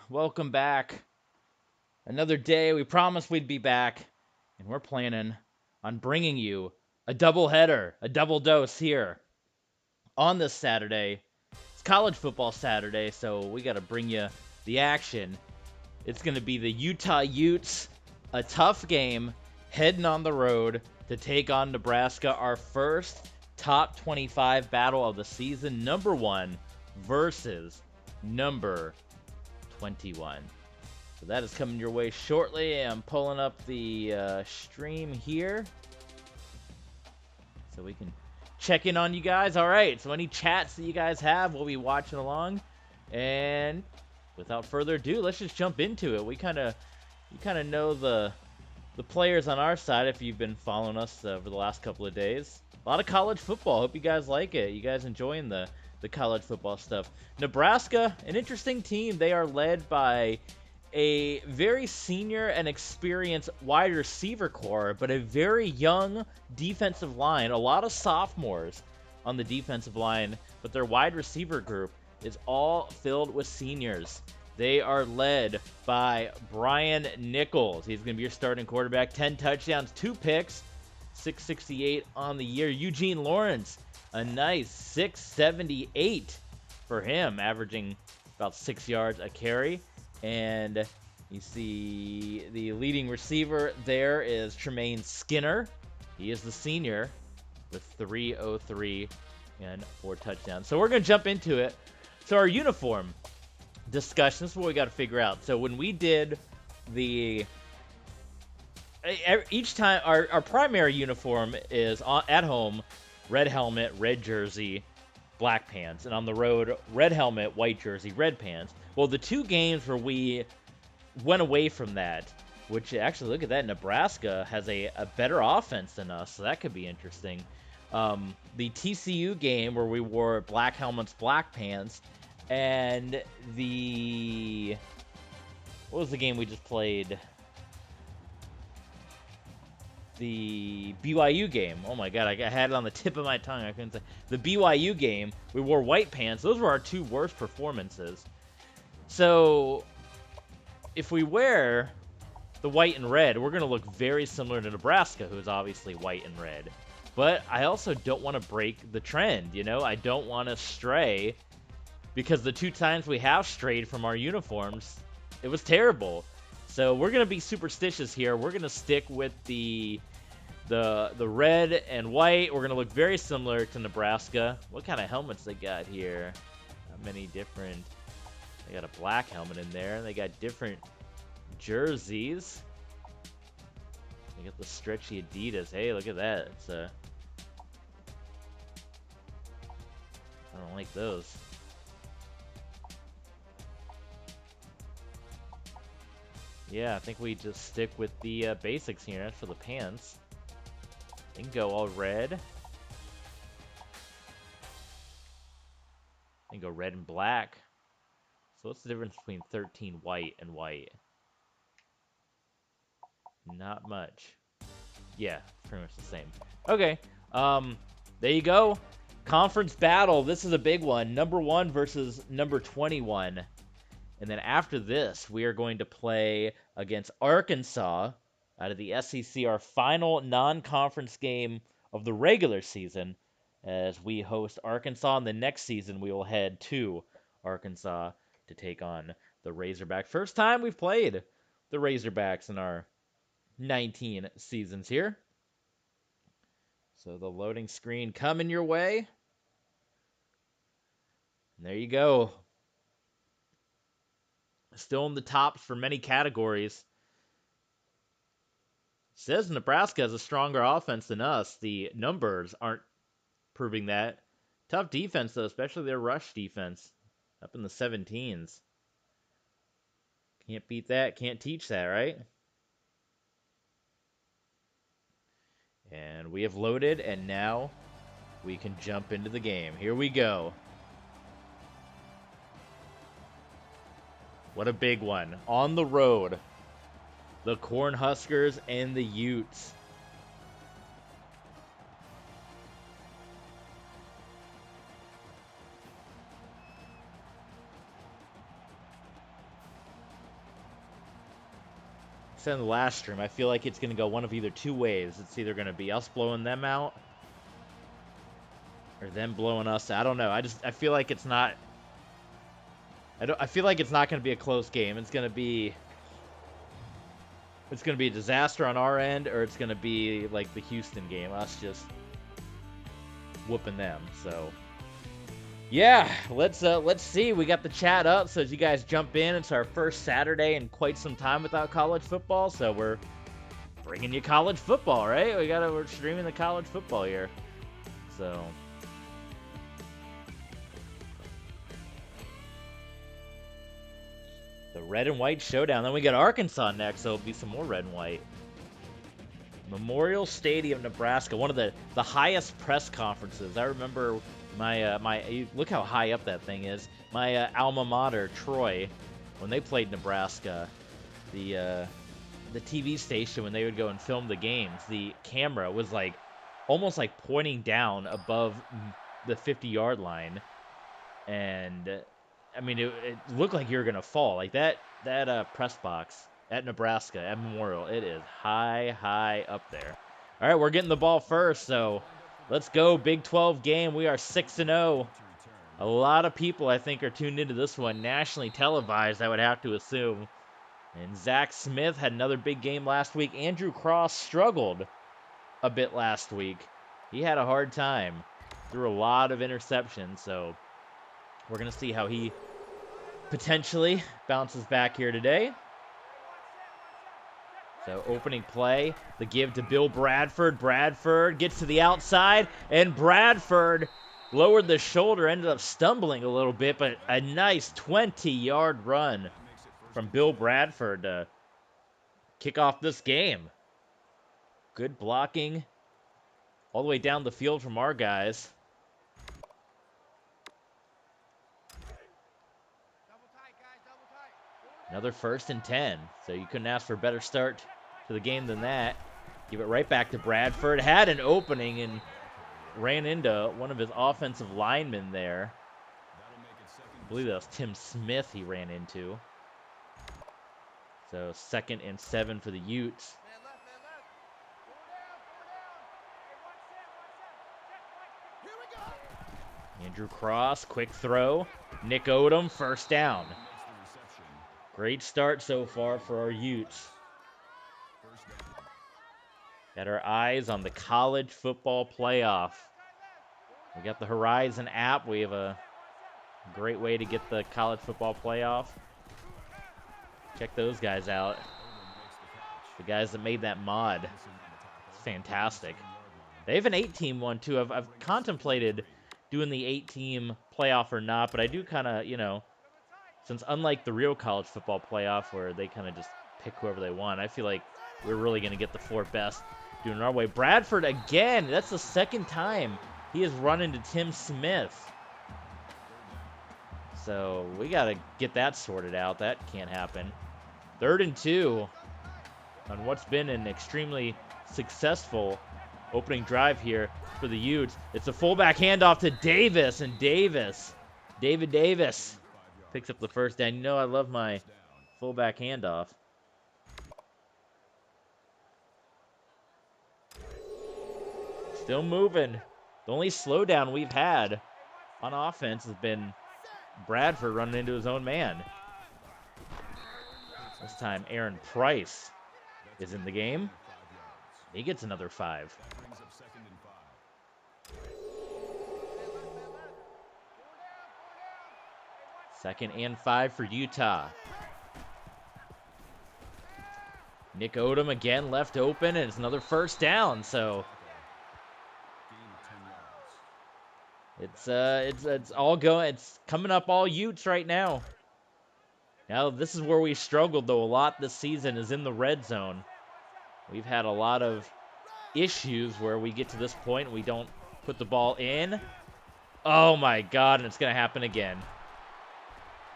welcome back. Another day. We promised we'd be back, and we're planning on bringing you a double header, a double dose here on this Saturday. It's college football Saturday, so we got to bring you the action. It's going to be the Utah Utes, a tough game, heading on the road to take on Nebraska, our first top 25 battle of the season, number 1 versus number 21. So that is coming your way shortly. I'm pulling up the stream here so we can check in on you guys. All right, so any chats that you guys have, we'll be watching along. And without further ado, let's just jump into it. You kind of know the players on our side if you've been following us over the last couple of days. A lot of college football. Hope you guys like it. You guys enjoying the college football stuff. Nebraska, an interesting team. They are led by a very senior and experienced wide receiver core, but a very young defensive line. A lot of sophomores on the defensive line, but their wide receiver group is all filled with seniors. They are led by Brian Nichols. He's going to be your starting quarterback. 10 touchdowns, 2 picks, 668 on the year. Eugene Lawrence, a nice 678 for him, averaging about 6 yards a carry. And you see the leading receiver there is Tremaine Skinner. He is the senior with 303 and 4 touchdowns. So we're going to jump into it. So our uniform discussion, this is what we got to figure out. So when we did each time, our primary uniform is at home, red helmet, red jersey, black pants. And on the road, red helmet, white jersey, red pants. Well, the 2 games where we went away from that, which actually, look at that, Nebraska has a better offense than us, so that could be interesting. The TCU game where we wore black helmets, black pants, and what was the game we just played? The BYU game. Oh my god, I had it on the tip of my tongue. I couldn't say. The BYU game, we wore white pants. Those were our 2 worst performances. So, if we wear the white and red, we're going to look very similar to Nebraska, who is obviously white and red. But I also don't want to break the trend, you know? I don't want to stray, because the 2 times we have strayed from our uniforms, it was terrible. So we're going to be superstitious here. We're going to stick with the red and white. We're going to look very similar to Nebraska. What kind of helmets they got here? How many different... They got a black helmet in there, and they got different jerseys. They got the stretchy Adidas. Hey, look at that. I don't like those. Yeah, I think we just stick with the basics here. That's for the pants. They can go all red. They can go red and black. So what's the difference between 13 white and white? Not much. Yeah, pretty much the same. Okay, there you go. Conference battle. This is a big one. Number 1 versus number 21. And then after this, we are going to play against Arkansas out of the SEC, our final non-conference game of the regular season, as we host Arkansas. And the next season, we will head to Arkansas to take on the Razorbacks. First time we've played the Razorbacks in our 19 seasons here. So the loading screen coming your way. And there you go. Still in the tops for many categories. It says Nebraska has a stronger offense than us. The numbers aren't proving that. Tough defense, though, especially their rush defense. Up in the 17s. Can't beat that. Can't teach that, right? And we have loaded, and now we can jump into the game. Here we go. What a big one. On the road. The Cornhuskers and the Utes. said in the last stream, I feel like it's going to go one of either two ways. It's either going to be us blowing them out or them blowing us out. I don't know. I feel like it's not. I feel like it's not going to be a close game. It's going to be a disaster on our end, or it's going to be like the Houston game, us just whooping them. So yeah, let's see. We got the chat up, so as you guys jump in, it's our first Saturday in quite some time without college football, so we're bringing you college football, right? We're streaming the college football here. So the red and white showdown. Then we got Arkansas next, so it'll be some more red and white. Memorial Stadium, Nebraska, one of the highest press conferences. I remember my look how high up that thing is. My alma mater, Troy, when they played Nebraska, the TV station, when they would go and film the games, the camera was like almost like pointing down above the 50-yard line, and I mean it looked like you were gonna fall. Like that press box at Nebraska, at Memorial, it is high up there. All right, we're getting the ball first, so let's go. Big 12 game. We are 6-0. A lot of people, I think, are tuned into this one. Nationally televised, I would have to assume. And Zach Smith had another big game last week. Andrew Cross struggled a bit last week. He had a hard time. Threw a lot of interceptions, so we're going to see how he potentially bounces back here today. So opening play, the give to Bill Bradford. Bradford gets to the outside, and Bradford lowered the shoulder, ended up stumbling a little bit, but a nice 20-yard run from Bill Bradford to kick off this game. Good blocking all the way down the field from our guys. Another 1st and 10, so you couldn't ask for a better start to the game than that. Give it right back to Bradford. Had an opening and ran into one of his offensive linemen there. I believe that was Tim Smith he ran into. So 2nd and 7 for the Utes. Andrew Cross, quick throw. Nick Odom, 1st down. Great start so far for our Utes. Got our eyes on the college football playoff. We got the Horizon app. We have a great way to get the college football playoff. Check those guys out. The guys that made that mod. It's fantastic. They have an 8-team one too. I've contemplated doing the 8-team playoff or not, but I do kind of, you know, since unlike the real college football playoff where they kind of just pick whoever they want, I feel like we're really going to get the 4 best doing it our way. Bradford again. That's the 2nd time he has run into Tim Smith. So we got to get that sorted out. That can't happen. 3rd and 2 on what's been an extremely successful opening drive here for the Utes. It's a fullback handoff to Davis, and Davis picks up the 1st down. You know I love my fullback handoff. Still moving. The only slowdown we've had on offense has been Bradford running into his own man. This time Aaron Price is in the game. He gets another 5. 2nd and 5 for Utah. Nick Odom again left open, and it's another 1st down. So it's all going. It's coming up all Utes right now. Now this is where we struggled though a lot this season, is in the red zone. We've had a lot of issues where we get to this point and we don't put the ball in. Oh my God, and it's gonna happen again.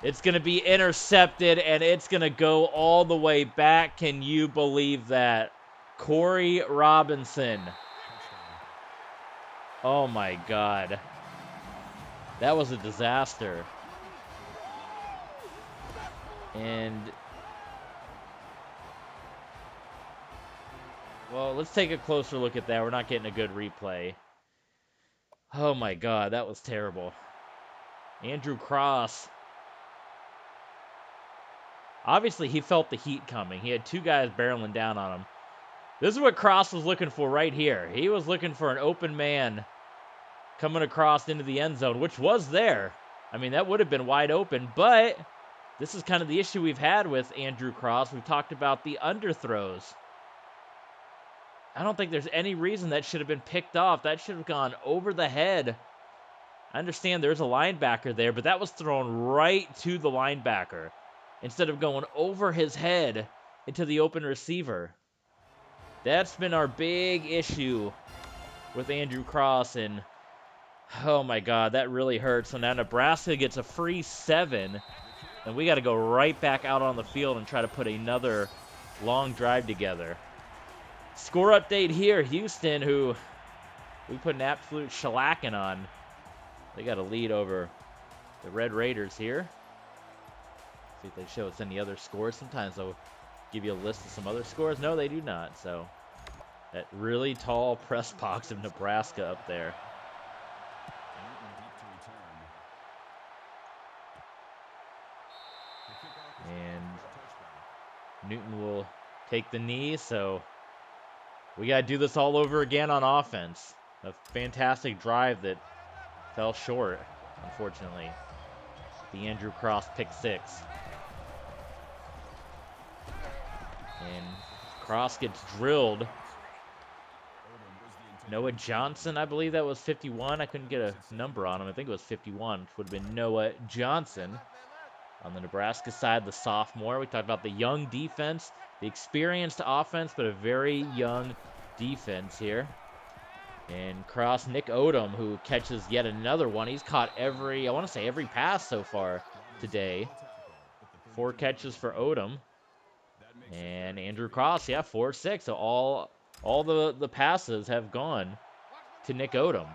It's going to be intercepted, and it's going to go all the way back. Can you believe that? Corey Robinson. Oh, my God. That was a disaster. And Well, let's take a closer look at that. We're not getting a good replay. Oh my god, that was terrible. Andrew Cross. Obviously, he felt the heat coming. He had two guys barreling down on him. This is what Cross was looking for right here. He was looking for an open man coming across into the end zone, which was there. I mean, that would have been wide open, but this is kind of the issue we've had with Andrew Cross. We've talked about the underthrows. I don't think there's any reason that should have been picked off. That should have gone over the head. I understand there's a linebacker there, but that was thrown right to the linebacker instead of going over his head into the open receiver. That's been our big issue with Andrew Cross, and oh my god, that really hurts. So now Nebraska gets a free 7, and we got to go right back out on the field and try to put another long drive together. Score update here. Houston, who we put an absolute shellacking on. They got a lead over the Red Raiders here. See if they show us any other scores. Sometimes they'll give you a list of some other scores. No, they do not. So that really tall press box of Nebraska up there. And Newton will take the knee, so we got to do this all over again on offense. A fantastic drive that fell short, unfortunately. The Andrew Cross pick 6. And Cross gets drilled. Noah Johnson, I believe that was 51. I couldn't get a number on him. I think it was 51, which would have been Noah Johnson. On the Nebraska side, the sophomore. We talked about the young defense, the experienced offense, but a very young defense here. And Cross, Nick Odom, who catches yet another one. He's caught every pass so far today. 4 catches for Odom. And Andrew Cross, 4-6. So all the passes have gone to Nick Odom.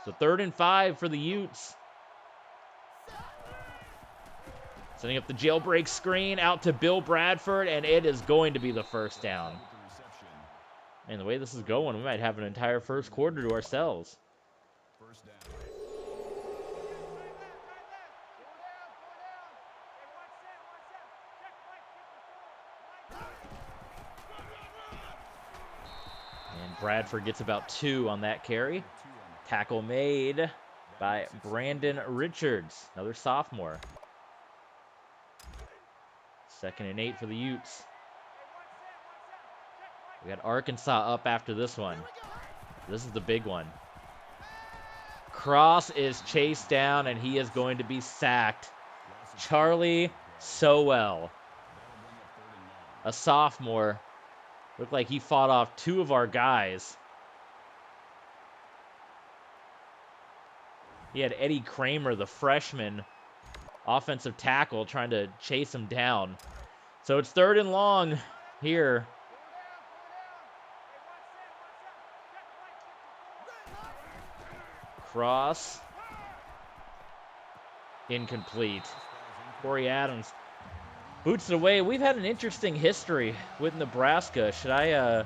So 3rd and 5 for the Utes. Setting up the jailbreak screen out to Bill Bradford, and it is going to be the first down. And the way this is going, we might have an entire first quarter to ourselves. And Bradford gets about 2 on that carry. Tackle made by Brandon Richards, another sophomore. 2nd and 8 for the Utes. We got Arkansas up after this one. This is the big one. Cross is chased down, and he is going to be sacked. Charlie Sowell, a sophomore. Looked like he fought off 2 of our guys. He had Eddie Kramer, the freshman offensive tackle, trying to chase him down. So it's 3rd and long here. Cross. Incomplete. Corey Adams boots it away. We've had an interesting history with Nebraska. I'm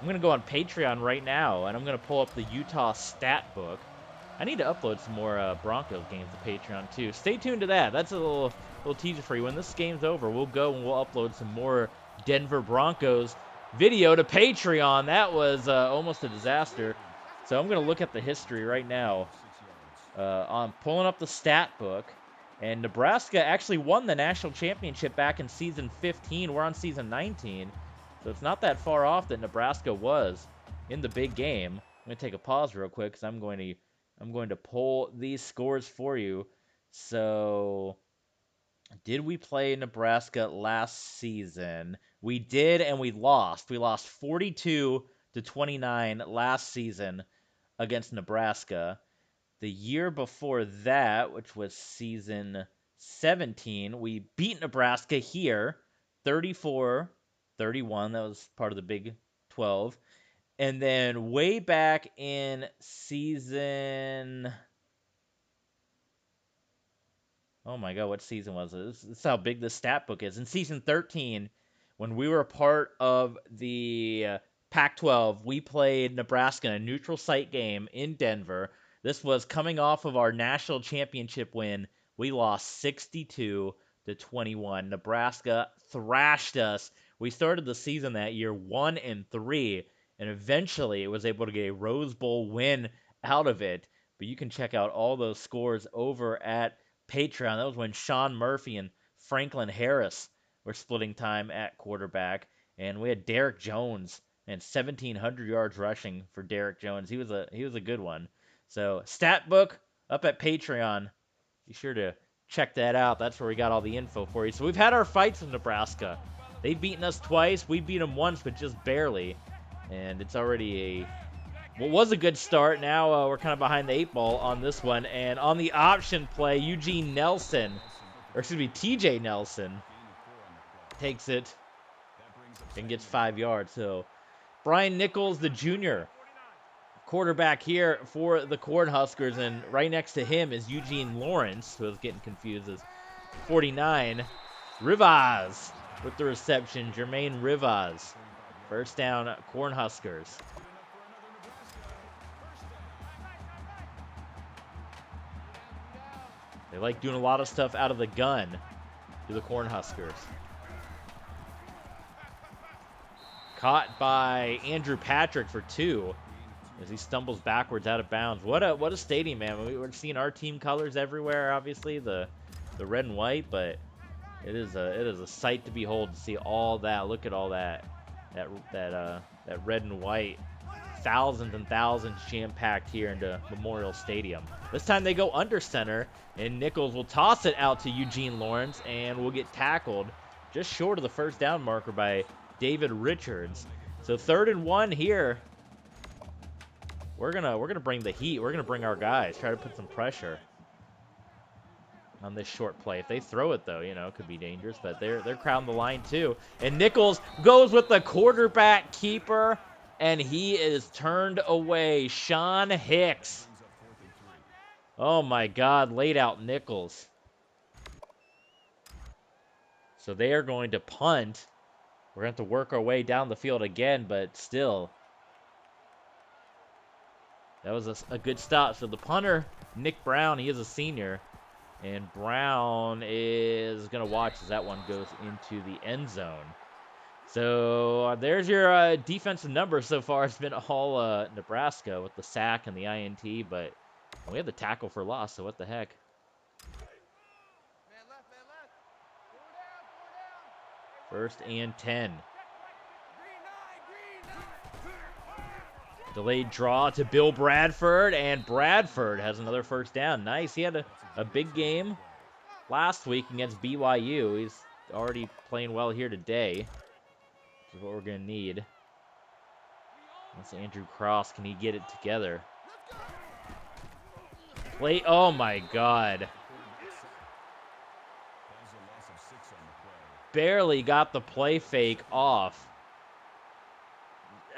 going to go on Patreon right now, and I'm going to pull up the Utah stat book. I need to upload some more Broncos games to Patreon, too. Stay tuned to that. That's a little teaser for you. When this game's over, we'll go and we'll upload some more Denver Broncos video to Patreon. That was almost a disaster. So I'm going to look at the history right now. I'm pulling up the stat book. And Nebraska actually won the national championship back in season 15. We're on season 19. So it's not that far off that Nebraska was in the big game. I'm going to take a pause real quick because I'm going to pull these scores for you. So, did we play Nebraska last season? We did, and we lost. We lost 42-29 last season against Nebraska. The year before that, which was season 17, we beat Nebraska here, 34-31. That was part of the Big 12. And then way back in season... Oh my god, what season was it? This is how big this stat book is. In season 13, when we were part of the Pac-12, we played Nebraska in a neutral site game in Denver. This was coming off of our national championship win. We lost 62-21. Nebraska thrashed us. We started the season that year 1-3, and eventually it was able to get a Rose Bowl win out of it. But you can check out all those scores over at Patreon. That was when Sean Murphy and Franklin Harris were splitting time at quarterback, and we had Derek Jones and 1,700 yards rushing for Derek Jones. He was a good one. So stat book up at Patreon. Be sure to check that out. That's where we got all the info for you. So we've had our fights with Nebraska. They've beaten us twice. We beat them once, but just barely. And it's already what was a good start. Now we're kind of behind the 8 ball on this one. And on the option play, TJ Nelson takes it and gets 5 yards. So Brian Nichols, the junior quarterback here for the Cornhuskers, and right next to him is Eugene Lawrence, who I was getting confused as 49. Rivas with the reception, Jermaine Rivas. First down, Cornhuskers. They like doing a lot of stuff out of the gun to the Cornhuskers. Caught by Andrew Patrick for 2 as he stumbles backwards out of bounds. What a stadium, man. We're seeing our team colors everywhere, obviously, the red and white, but it is a sight to behold to see all that. Look at all that red and white. Thousands and thousands jam-packed here into Memorial Stadium. This time they go under center, and Nichols will toss it out to Eugene Lawrence, and will get tackled just short of the first down marker by David Richards. So 3rd and 1 here. We're gonna bring the heat. We're gonna bring our guys. Try to put some pressure on this short play. If they throw it though, it could be dangerous. But they're crowding the line too. And Nichols goes with the quarterback keeper, and he is turned away. Sean Hicks. Oh my God! Laid out Nichols. So they are going to punt. We're going to have to work our way down the field again, but still. That was a good stop. So the punter, Nick Brown, he is a senior. And Brown is going to watch as that one goes into the end zone. So there's your defensive numbers so far. It's been all Nebraska with the sack and the INT, but we have the tackle for loss, so what the heck. First and 10. Delayed draw to Bill Bradford, and Bradford has another first down. Nice. He had a big game last week against BYU. He's already playing well here today, which is what we're going to need. That's Andrew Cross. Can he get it together? Play. Oh, my God. Barely got the play fake off.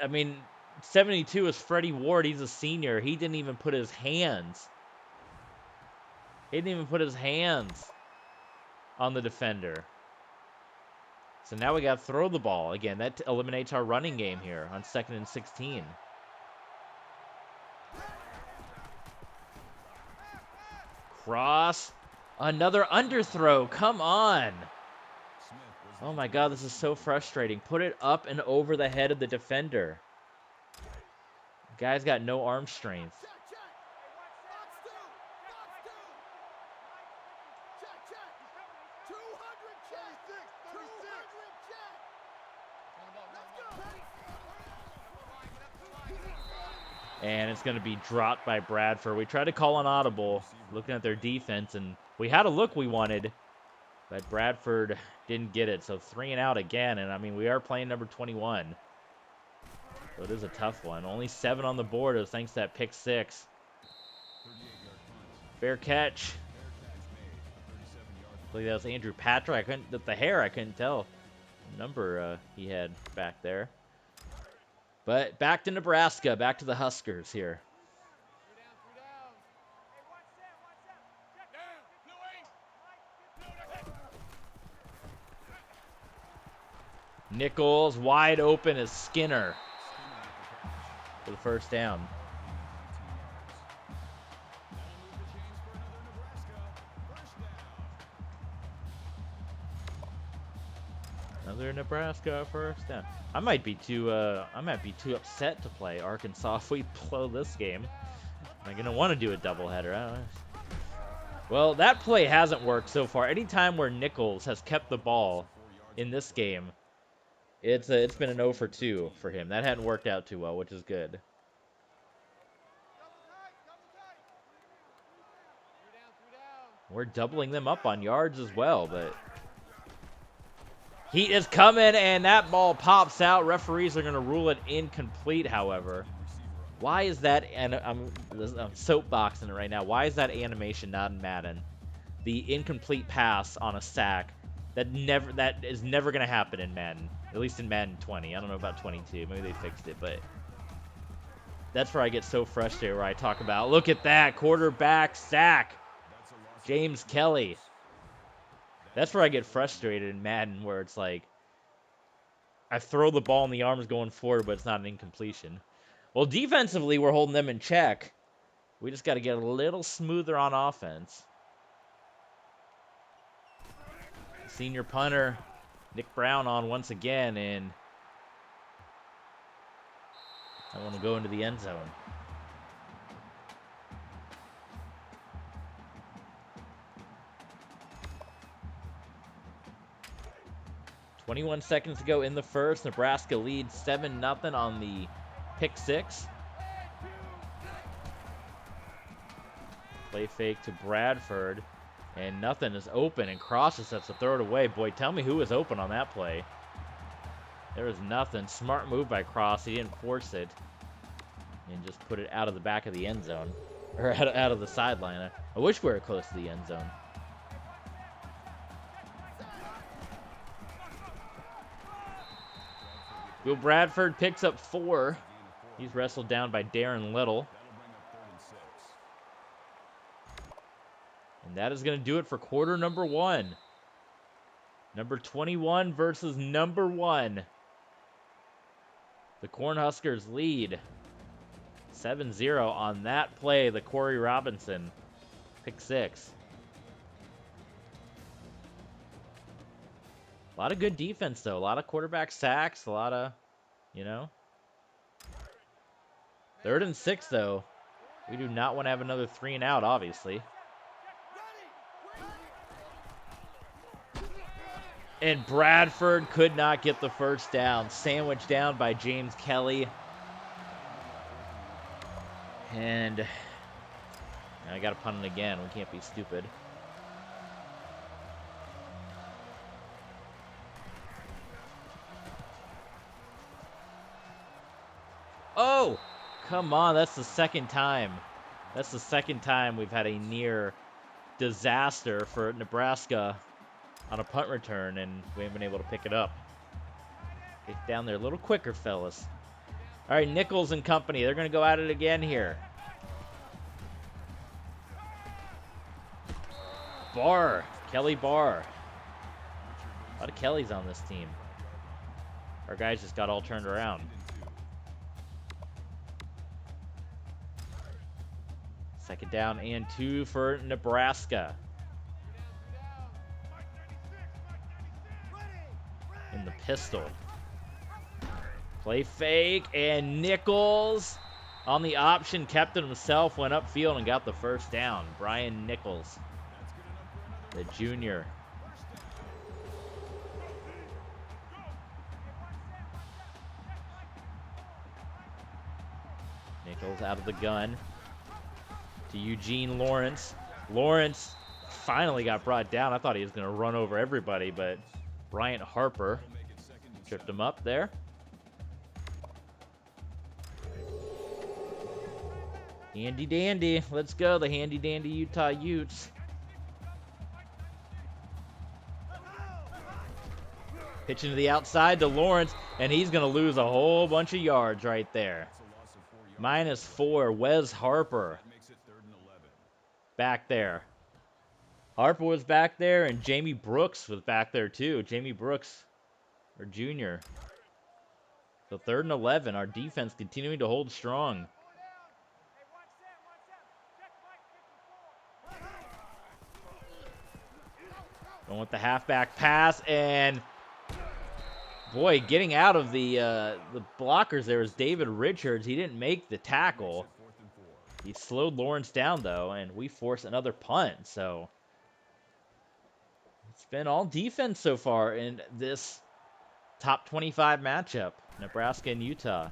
I mean, 72 is Freddie Ward. He's a senior. He didn't even put his hands. He didn't even put his hands on the defender. So now we got to throw the ball. Again, that eliminates our running game here on 2nd and 16. Cross. Another underthrow. Come on. Oh my God, this is so frustrating. Put it up and over the head of the defender. Guy's got no arm strength. And it's going to be dropped by Bradford. We tried to call an audible, looking at their defense, and we had a look we wanted, but Bradford didn't get it. So 3 and out again, and I mean, we are playing number 21. So it is a tough one. Only 7 on the board. It was thanks to that pick 6. Fair catch. I believe that was Andrew Patrick. With the hair, I couldn't tell the number he had back there. But back to Nebraska, back to the Huskers here. Nichols wide open as Skinner. for the first down. Another Nebraska first down. I might be too upset to play Arkansas if we blow this game. Am I gonna want to do a doubleheader? I don't know. Well, that play hasn't worked so far. Anytime where Nichols has kept the ball in this game, it's been an 0 for 2 for him. That hadn't worked out too well, which is good. We're doubling them up on yards as well, but heat is coming, and that ball pops out. Referees are going to rule it incomplete, however. Why is that, and I'm soapboxing it right now, why is that animation not in Madden? The incomplete pass on a sack, that is never going to happen in Madden, at least in Madden 20. I don't know about 22, maybe they fixed it, but that's where I get so frustrated, where I talk about, look at that, quarterback sack, James Kelly. That's where I get frustrated in Madden, where it's like, I throw the ball and the arm's going forward, but it's not an incompletion. Well, defensively, we're holding them in check. We just got to get a little smoother on offense. Senior punter, Nick Brown on once again, and I want to go into the end zone. .21 seconds to go in the first. Nebraska leads 7-0 on the pick six. Play fake to Bradford, and nothing is open, and Crosses has to throw it away. Boy, tell me who was open on that play. There was nothing. Smart move by Cross. He didn't force it and just put it out of the back of the end zone, or out of the sideline. I wish we were close to the end zone. Will Bradford picks up 4. He's wrestled down by Darren Little. And that is going to do it for quarter number 1. Number 21 versus number 1. The Cornhuskers lead 7-0 on that play. The Corey Robinson pick 6. A lot of good defense, though. A lot of quarterback sacks. A lot of, you know. 3rd and 6, though. We do not want to have another 3 and out, obviously. And Bradford could not get the first down. Sandwiched down by James Kelly. And I got to punt it again. We can't be stupid. Oh, come on. That's the second time. That's the second time we've had a near disaster for Nebraska on a punt return, and we haven't been able to pick it up. Get down there a little quicker, fellas. All right, Nichols and company. They're going to go at it again here. Barr. Kelly Barr. A lot of Kellys on this team. Our guys just got all turned around. Second down and 2 for Nebraska. In the pistol. Play fake, and Nichols on the option kept it himself, went upfield and got the first down. Brian Nichols, the junior. Nichols out of the gun to Eugene Lawrence. Lawrence finally got brought down. I thought he was going to run over everybody, but Bryant Harper tripped him up there. Handy dandy. Let's go, the handy dandy Utah Utes. Pitching to the outside to Lawrence, and he's going to lose a whole bunch of yards right there. -4, Wes Harper back there. Harper was back there, and Jamie Brooks was back there too. Jamie Brooks, or junior. So 3rd and 11. Our defense continuing to hold strong. Going with the halfback pass, and boy, getting out of the blockers there was David Richards. He didn't make the tackle. He slowed Lawrence down, though, and we force another punt. So it's been all defense so far in this top 25 matchup, Nebraska and Utah.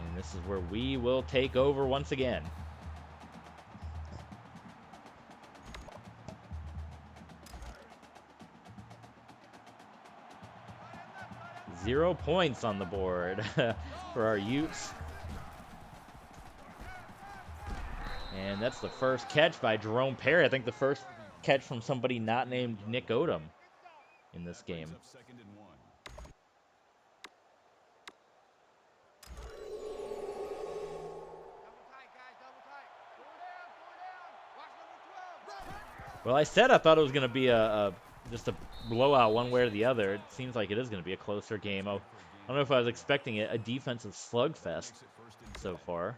And this is where we will take over once again. Zero points on the board for our Utes. And that's the first catch by Jerome Perry. I think the first catch from somebody not named Nick Odom in this game. Well, I said I thought it was going to be just a blowout one way or the other. It seems like it is going to be a closer game. I don't know if I was expecting it, a defensive slugfest so far.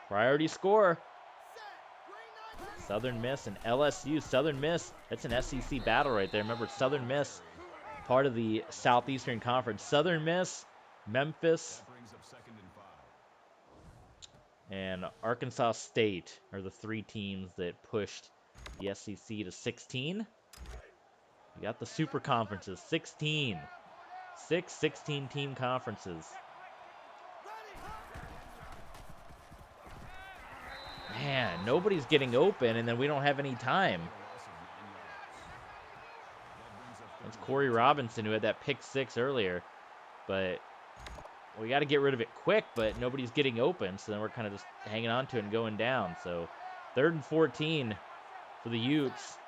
Priority score. Southern Miss and LSU. Southern Miss, that's an SEC battle right there. Remember, Southern Miss, part of the Southeastern Conference. Southern Miss, Memphis, and Arkansas State are the 3 teams that pushed the SEC to 16. We got the super conferences, 16. 6 16-team conferences. Man, nobody's getting open, and then we don't have any time. That's Corey Robinson, who had that pick 6 earlier. But we got to get rid of it quick, but nobody's getting open, so then we're kind of just hanging on to it and going down. So 3rd and 14 for the Utes.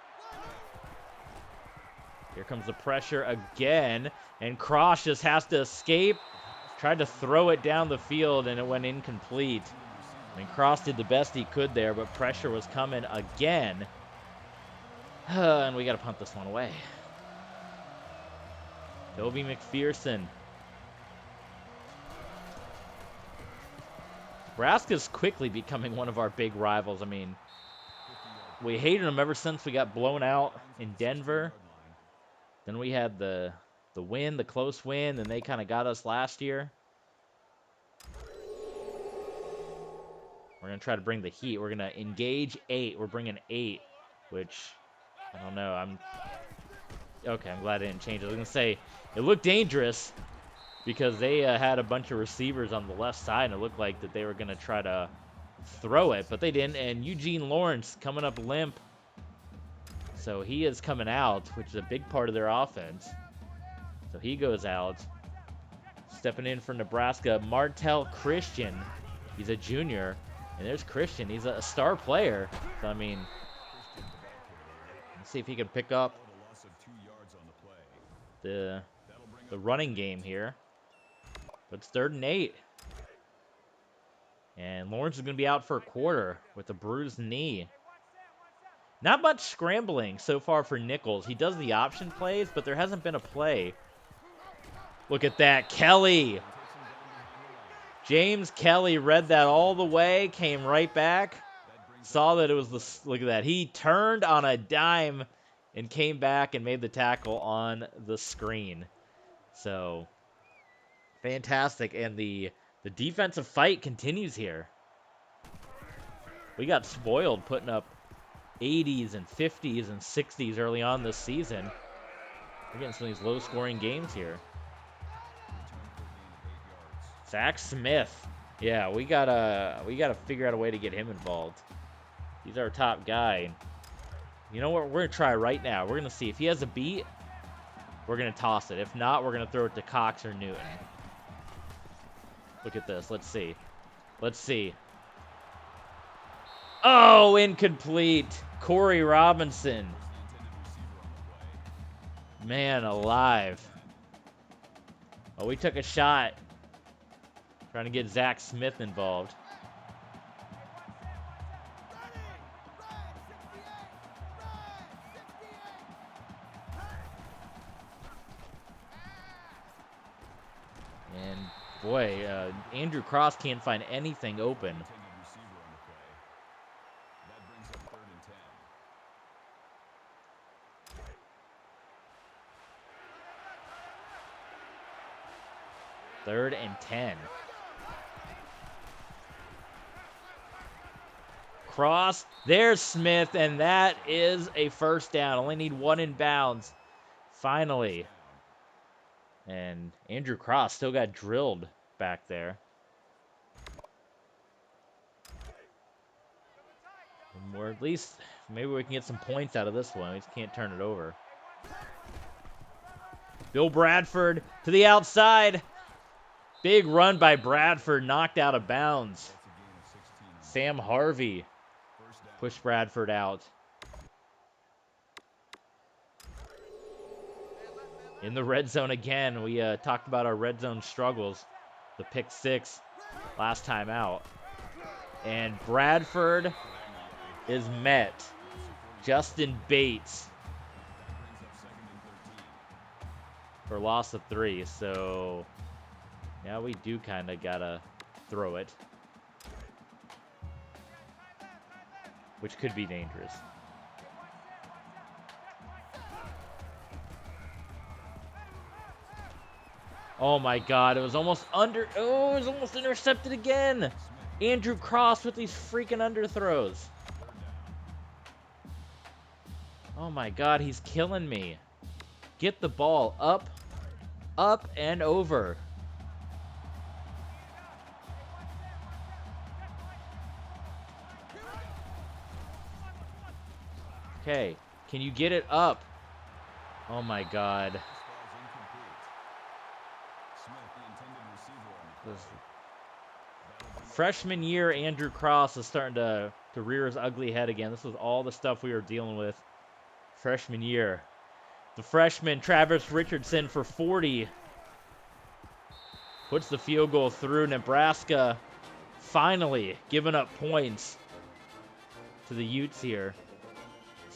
Here comes the pressure again, and Cross just has to escape. Tried to throw it down the field, and it went incomplete. I mean, Cross did the best he could there, but pressure was coming again. And we got to punt this one away. Toby McPherson. Nebraska's quickly becoming one of our big rivals. I mean, we hated them ever since we got blown out in Denver. Then we had the win, the close win, and they kind of got us last year. We're going to try to bring the heat. We're going to engage 8. We're bringing 8, which, I don't know. Okay, I'm glad I didn't change it. I was going to say, it looked dangerous because they had a bunch of receivers on the left side, and it looked like that they were going to try to throw it, but they didn't. And Eugene Lawrence coming up limp. So he is coming out, which is a big part of their offense. So he goes out. Stepping in for Nebraska, Martell Christian. He's a junior. And there's Christian. He's a star player. So, I mean, let's see if he can pick up the running game here. But it's 3rd and 8. And Lawrence is going to be out for a quarter with a bruised knee. Not much scrambling so far for Nichols. He does the option plays, but there hasn't been a play. Look at that. Kelly. James Kelly read that all the way, came right back, saw that it was the, look at that. He turned on a dime and came back and made the tackle on the screen. So, fantastic. And the defensive fight continues here. We got spoiled putting up 80s and 50s and 60s early on this season. We're getting some of these low-scoring games here. Zach Smith. Yeah, we gotta figure out a way to get him involved. He's our top guy. You know what? We're gonna try right now. We're gonna see if he has a beat. We're gonna toss it. If not, we're gonna throw it to Cox or Newton. Look at this. Let's see. Let's see. Oh, incomplete. Corey Robinson. Man alive. Oh, we took a shot. Trying to get Zach Smith involved. And boy, Andrew Cross can't find anything open. Third and 10. Cross, there's Smith, and that is a first down. Only need one in bounds. Finally. And Andrew Cross still got drilled back there. Or at least, maybe we can get some points out of this one. We just can't turn it over. Bill Bradford to the outside. Big run by Bradford, knocked out of bounds. Sam Harvey pushed Bradford out. In the red zone again. We talked about our red zone struggles. The pick 6 last time out. And Bradford is met. Justin Bates for loss of 3. So now we do kind of gotta throw it, which could be dangerous. Oh my God, it was almost under. Oh, it was almost intercepted again. Andrew Cross with these freaking underthrows. Oh my God, he's killing me. Get the ball up, up and over. Okay, can you get it up? Oh my God. Freshman year, Andrew Cross is starting to rear his ugly head again. This was all the stuff we were dealing with freshman year. The freshman, Travis Richardson, for 40. Puts the field goal through. Nebraska finally giving up points to the Utes here.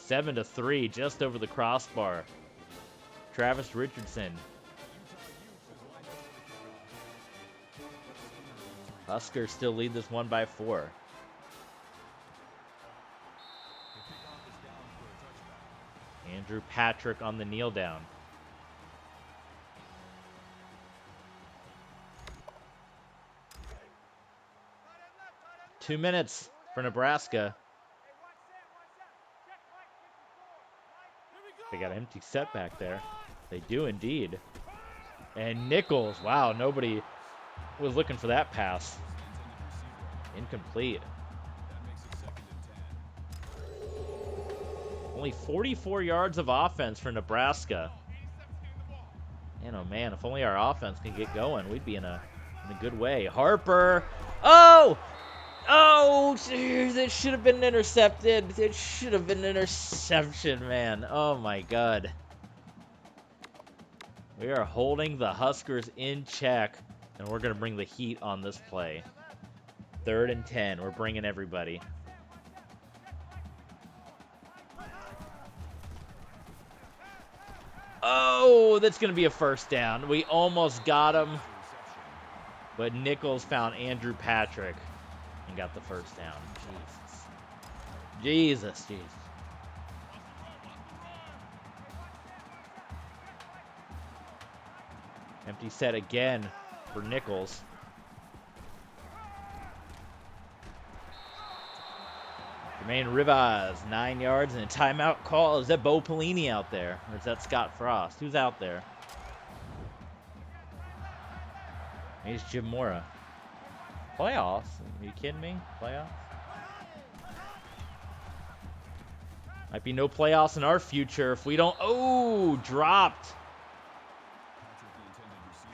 7-3, just over the crossbar. Travis Richardson. Huskers still lead this one by 4. Andrew Patrick on the kneel down. Two minutes for Nebraska. They got an empty set back there. They do indeed. And Nichols, wow, nobody was looking for that pass. Incomplete. Only 44 yards of offense for Nebraska. Man, oh man, if only our offense can get going, we'd be in a good way. Harper. Oh! Oh, geez, it should have been intercepted. It should have been an interception, man. Oh my God. We are holding the Huskers in check, and we're going to bring the heat on this play. 3rd and 10. We're bringing everybody. Oh, that's going to be a first down. We almost got him, but Nichols found Andrew Patrick and got the first down. Jesus. Empty set again for Nichols. Jermaine Rivas, 9 yards and a timeout call. Is that Bo Pelini out there? Or is that Scott Frost? Who's out there? He's Jim Mora. Playoffs? Are you kidding me? Playoffs? Might be no playoffs in our future if we don't. Oh, dropped.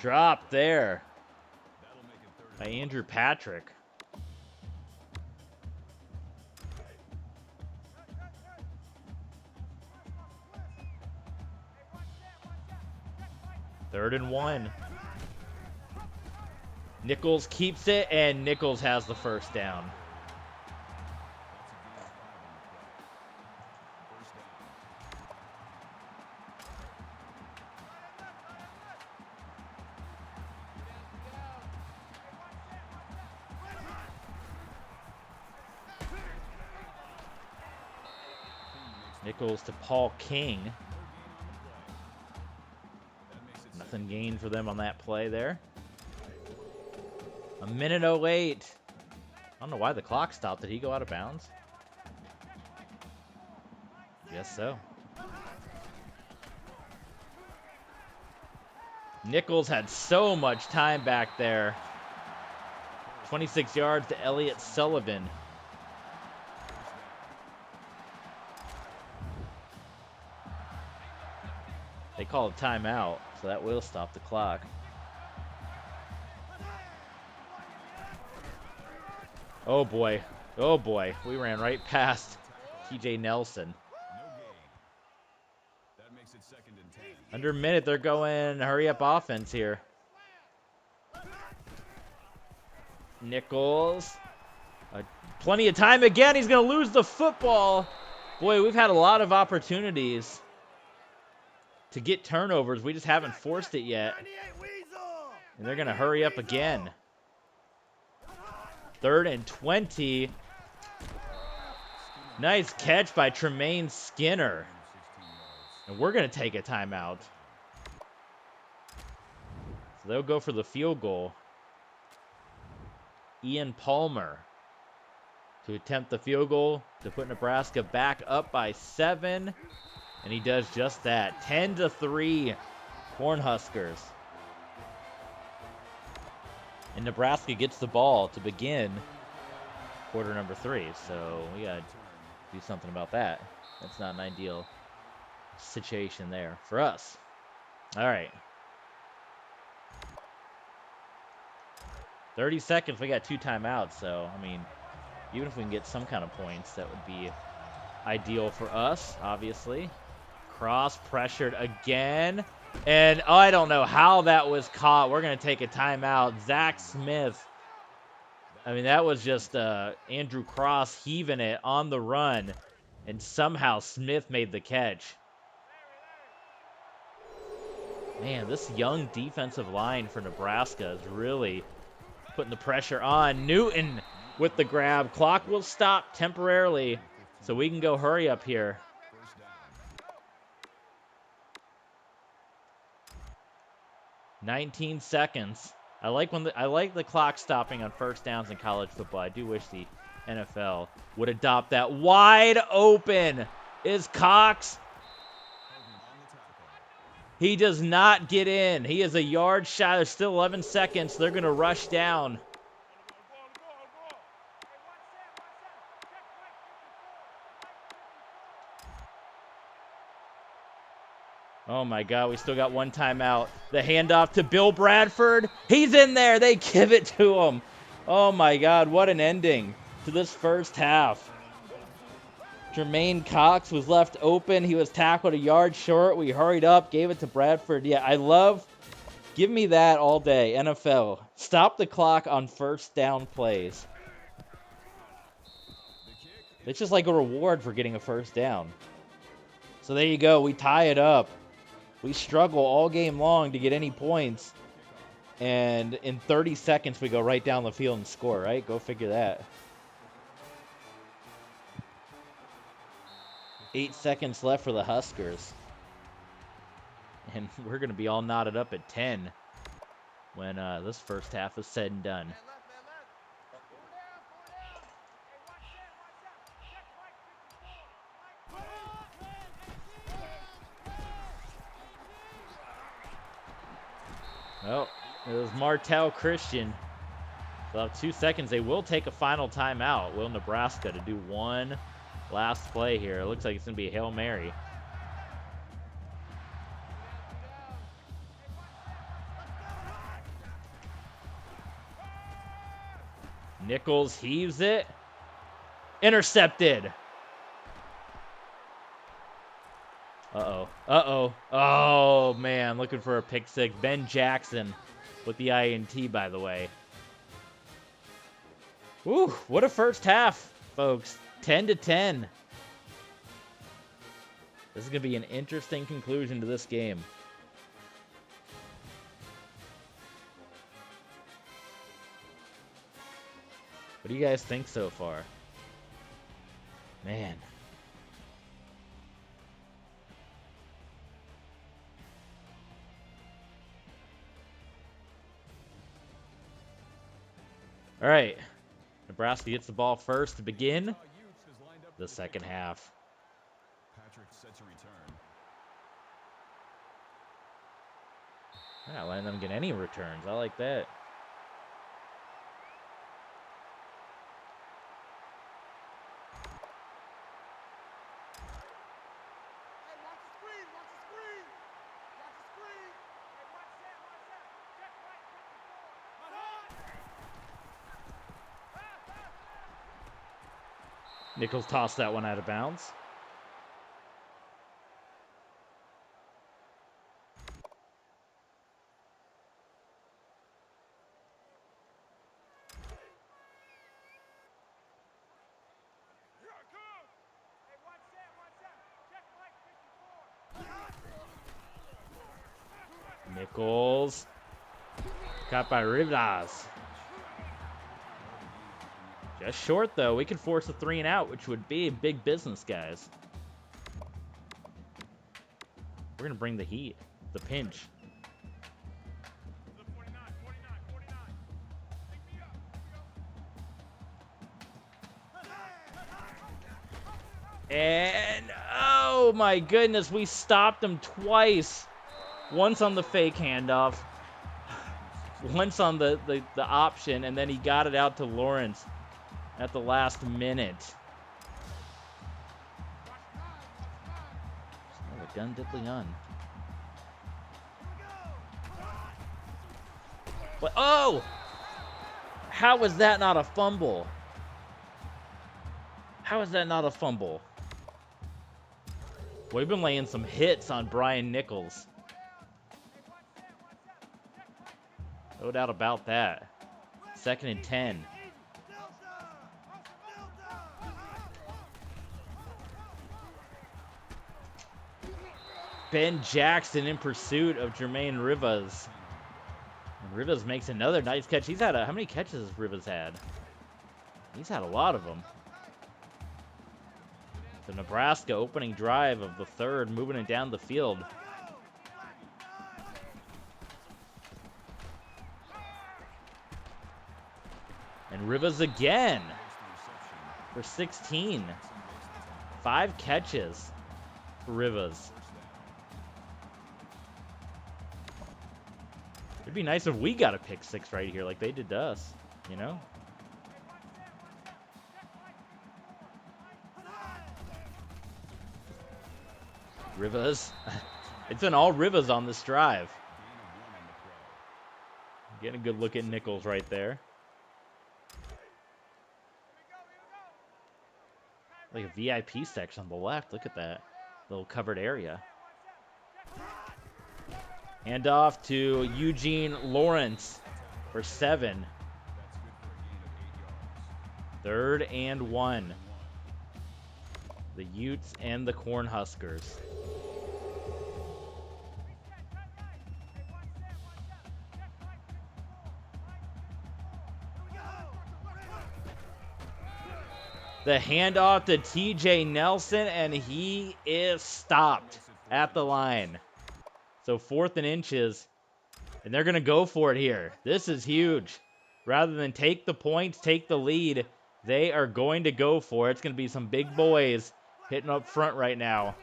Dropped there by Andrew Patrick. Third and 1. Nichols keeps it, and Nichols has the first down. Nichols to Paul King. Nothing gained for them on that play there. 1:08. I don't know why the clock stopped. Did he go out of bounds? Guess so. Nichols had so much time back there. 26 yards to Elliott Sullivan. They call a timeout, so that will stop the clock. Oh boy. Oh boy. We ran right past TJ Nelson. Under a minute, they're going hurry up offense here. Nichols. Plenty of time again. He's going to lose the football. Boy, we've had a lot of opportunities to get turnovers. We just haven't forced it yet. And they're going to hurry up again. 3rd and 20. Nice catch by Tremaine Skinner. And we're going to take a timeout. So they'll go for the field goal. Ian Palmer to attempt the field goal to put Nebraska back up by 7. And he does just that. 10-3 Cornhuskers. And Nebraska gets the ball to begin quarter number 3. So we got to do something about that. That's not an ideal situation there for us. All right. 30 seconds. We got 2 timeouts. So, I mean, even if we can get some kind of points, that would be ideal for us, obviously. Cross pressured again. And I don't know how that was caught. We're going to take a timeout. Zach Smith. I mean, that was just Andrew Cross heaving it on the run. And somehow Smith made the catch. Man, this young defensive line for Nebraska is really putting the pressure on. Newton with the grab. Clock will stop temporarily, so we can go hurry up here. $19 seconds. I like the clock stopping on first downs in college football. I do wish the NFL would adopt that. Wide open is Cox. He does not get in. He is a yard shy. There's still 11 seconds. They're going to rush down. Oh, my God. We still got 1 timeout. The handoff to Bill Bradford. He's in there. They give it to him. Oh, my God. What an ending to this first half. Jermaine Cox was left open. He was tackled a yard short. We hurried up, gave it to Bradford. Yeah, I love, give me that all day, NFL. Stop the clock on first down plays. It's just like a reward for getting a first down. So there you go. We tie it up. We struggle all game long to get any points. And in 30 seconds, we go right down the field and score, right? Go figure that. 8 seconds left for the Huskers. And we're going to be all knotted up at 10 when this first half is said and done. Well, it was Martell Christian. They'll have 2 seconds. They will take a final timeout. Will Nebraska to do one last play here. It looks like it's going to be a Hail Mary. Nichols heaves it. Intercepted. Uh-oh. Uh-oh. Oh, man. Looking for a pick six. Ben Jackson with the INT, by the way. Woo, what a first half, folks. 10-10. This is going to be an interesting conclusion to this game. What do you guys think so far? Man. All right. Nebraska gets the ball first to begin the second half. Patrick set to return. I'm not letting them get any returns. I like that. Nichols tossed that one out of bounds. Nichols. Caught by Rivas. Just short, though. We could force a 3 and out, which would be big business, guys. We're going to bring the heat. The pinch. And, oh my goodness, we stopped him twice. Once on the fake handoff. Once on the option, and then he got it out to Lawrence at the last minute. Oh, a gun diddly on. What? Oh! How was that not a fumble? How is that not a fumble? We've been laying some hits on Brian Nichols. No doubt about that. 2nd and 10. Ben Jackson in pursuit of Jermaine Rivas. And Rivas makes another nice catch. He's had how many catches has Rivas had? He's had a lot of them. The Nebraska opening drive of the third, moving it down the field. And Rivas again for 16. 5 catches for Rivas. It'd be nice if we got a pick 6 right here like they did to us, you know? Rivas. It's been all Rivas on this drive. Getting a good look at Nichols right there. Like a VIP section on the left. Look at that little covered area. Handoff to Eugene Lawrence for 7. 3rd and 1. The Utes and the Cornhuskers. The handoff to TJ Nelson, and he is stopped at the line. So 4th and inches, and they're going to go for it here. This is huge. Rather than take the points, take the lead, they are going to go for it. It's going to be some big boys hitting up front right now.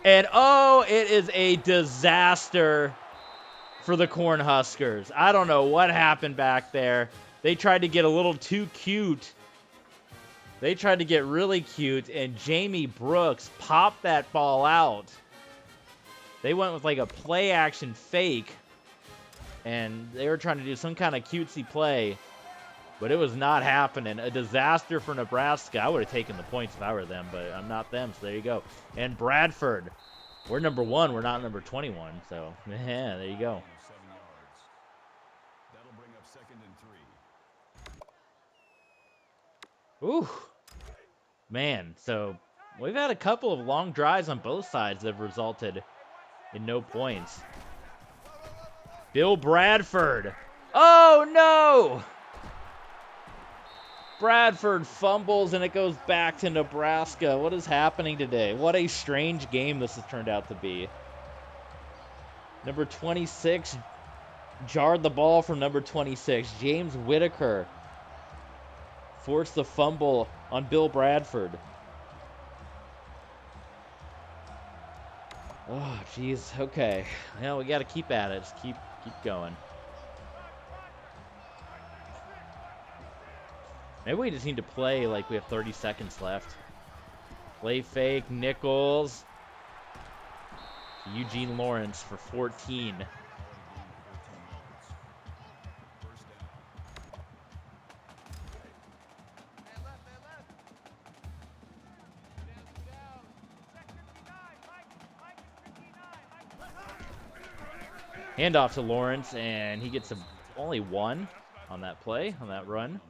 And, oh, it is a disaster for the Cornhuskers. I don't know what happened back there. They tried to get a little too cute. They tried to get really cute, and Jamie Brooks popped that ball out. They went with like a play-action fake, and they were trying to do some kind of cutesy play, but it was not happening. A disaster for Nebraska. I would have taken the points if I were them, but I'm not them, so there you go. And Bradford, we're number 1. We're not number 21, so yeah, there you go. That'll bring up 2nd and 3. Ooh, man. So we've had a couple of long drives on both sides that have resulted in no points. Bill Bradford. Oh, no! Bradford fumbles, and it goes back to Nebraska. What is happening today? What a strange game this has turned out to be. Number 26 jarred the ball from number 26. James Whitaker forced the fumble on Bill Bradford. Oh, jeez. Okay. Well, we got to keep at it. Just keep going. Maybe we just need to play like we have 30 seconds left. Play fake, Nichols. Eugene Lawrence for 14. Handoff to Lawrence, and he gets only one on that play, on that run.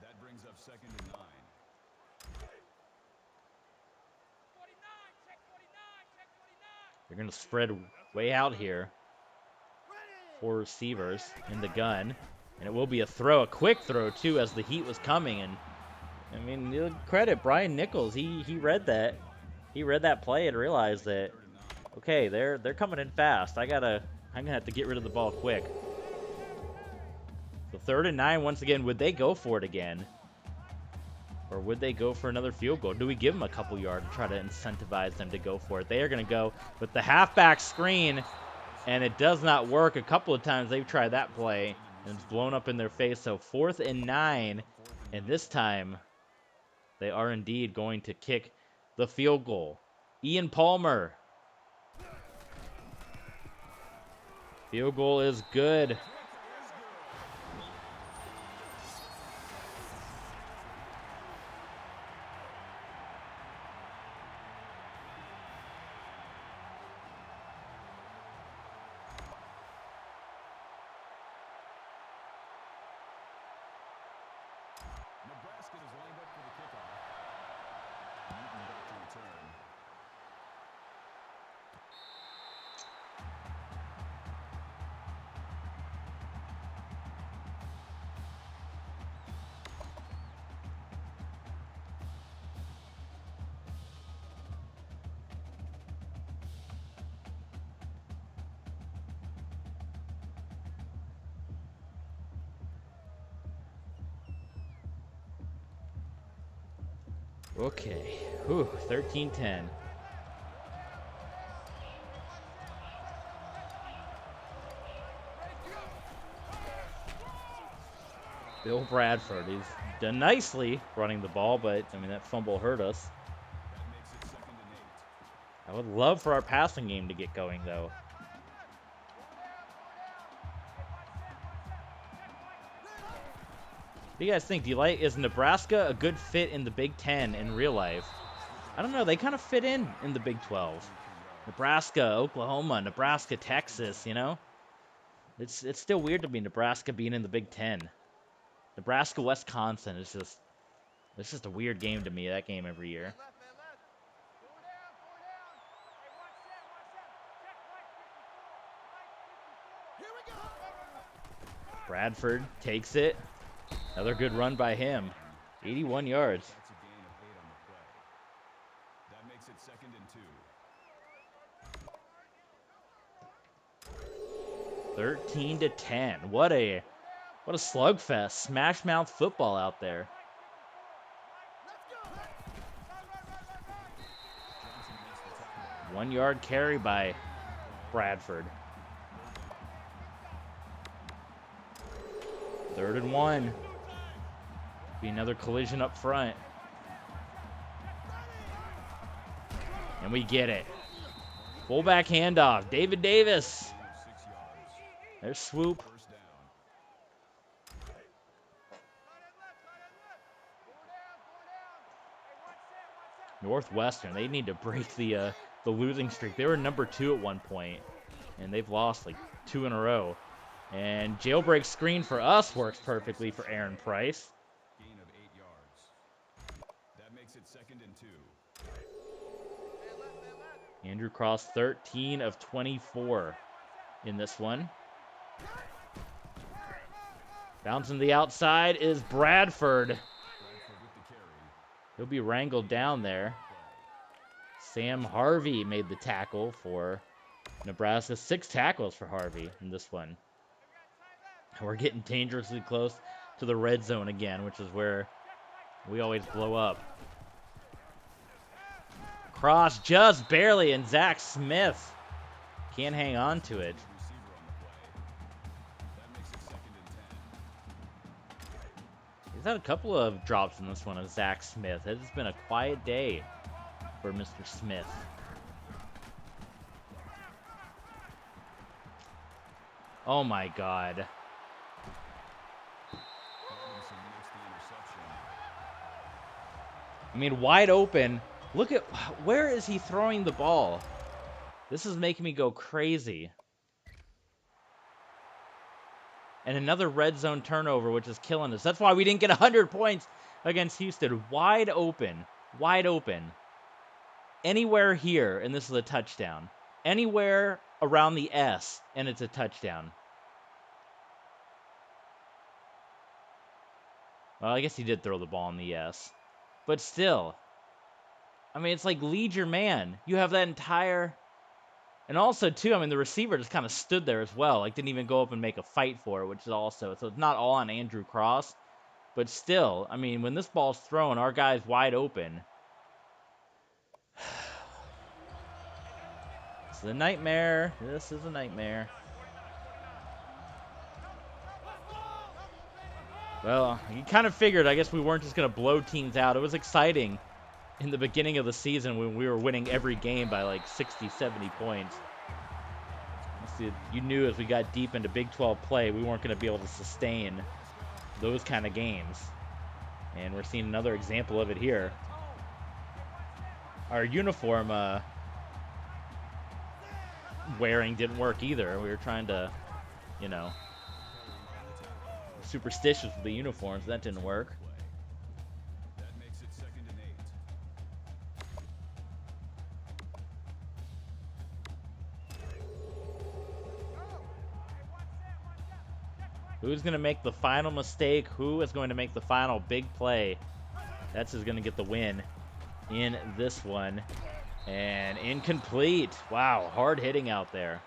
That brings up 2nd and 9. They're going to spread way out here. 4 receivers in the gun. And it will be a throw, a quick throw, too, as the heat was coming. And, I mean, credit Brian Nichols. He read that. He read that play and realized that, okay, they're coming in fast. I'm going to have to get rid of the ball quick. So 3rd and 9, once again, would they go for it again? Or would they go for another field goal? Do we give them a couple yards to try to incentivize them to go for it? They are going to go with the halfback screen, and it does not work. A couple of times they've tried that play, and it's blown up in their face. So 4th and 9, and this time they are indeed going to kick the field goal. Ian Palmer. Field goal is good. Nebraska is lined up for the kickoff. Newton back to return. Okay. Whew, 13-10. Bill Bradford, he's done nicely running the ball, but, I mean, that fumble hurt us. That makes it 2nd and 8. I would love for our passing game to get going, though. What do you guys think? Is Nebraska a good fit in the Big Ten in real life? I don't know. They kind of fit in the Big 12. Nebraska, Oklahoma, Nebraska, Texas, you know? It's still weird to me, Nebraska being in the Big Ten. Nebraska, Wisconsin, it's just a weird game to me, that game every year. Bradford takes it. Another good run by him. 81 yards. That's a gain of 8 on the play. That makes it 2nd and 2. 13-10. What a slugfest. Smash mouth football out there. Johnson makes the tackle. 1 yard carry by Bradford. 3rd and 1. Be another collision up front. And we get it. Fullback handoff. David Davis. Gain of 6 yards. There's swoop. 1st down. Northwestern, they need to break the losing streak. They were number 2 at one point, and they've lost like 2 in a row. And jailbreak screen for us works perfectly for Aaron Price. Gain of 8 Andrew Cross, 13 of 24 in this one. Bouncing to the outside is Bradford. He'll be wrangled down there. Sam Harvey made the tackle for Nebraska. 6 tackles for Harvey in this one. We're getting dangerously close to the red zone again, which is where we always blow up. Cross just barely, and Zach Smith can't hang on to it. He's had a couple of drops in this one of Zach Smith. It's been a quiet day for Mr. Smith. Oh my God. I mean, wide open. Look at, where is he throwing the ball? This is making me go crazy. And another red zone turnover, which is killing us. That's why we didn't get 100 points against Houston. Wide open. Wide open. Anywhere here, and this is a touchdown. Anywhere around the S, and it's a touchdown. Well, I guess he did throw the ball in the S. But still. I mean, it's like, lead your man. You have that entire... And also, too, I mean, the receiver just kind of stood there as well. Like, didn't even go up and make a fight for it, which is also... So it's not all on Andrew Cross. But still, I mean, when this ball's thrown, our guy's wide open. It's a nightmare. This is a nightmare. Well, you kind of figured, I guess we weren't just going to blow teams out. It was exciting in the beginning of the season when we were winning every game by like 60, 70 points. You knew as we got deep into Big 12 play, we weren't going to be able to sustain those kind of games. And we're seeing another example of it here. Our uniform wearing didn't work either. We were trying to, you know, superstitious with the uniforms. That didn't work. Who's going to make the final mistake? Who is going to make the final big play? That's who's going to get the win in this one. And incomplete. Wow, hard hitting out there.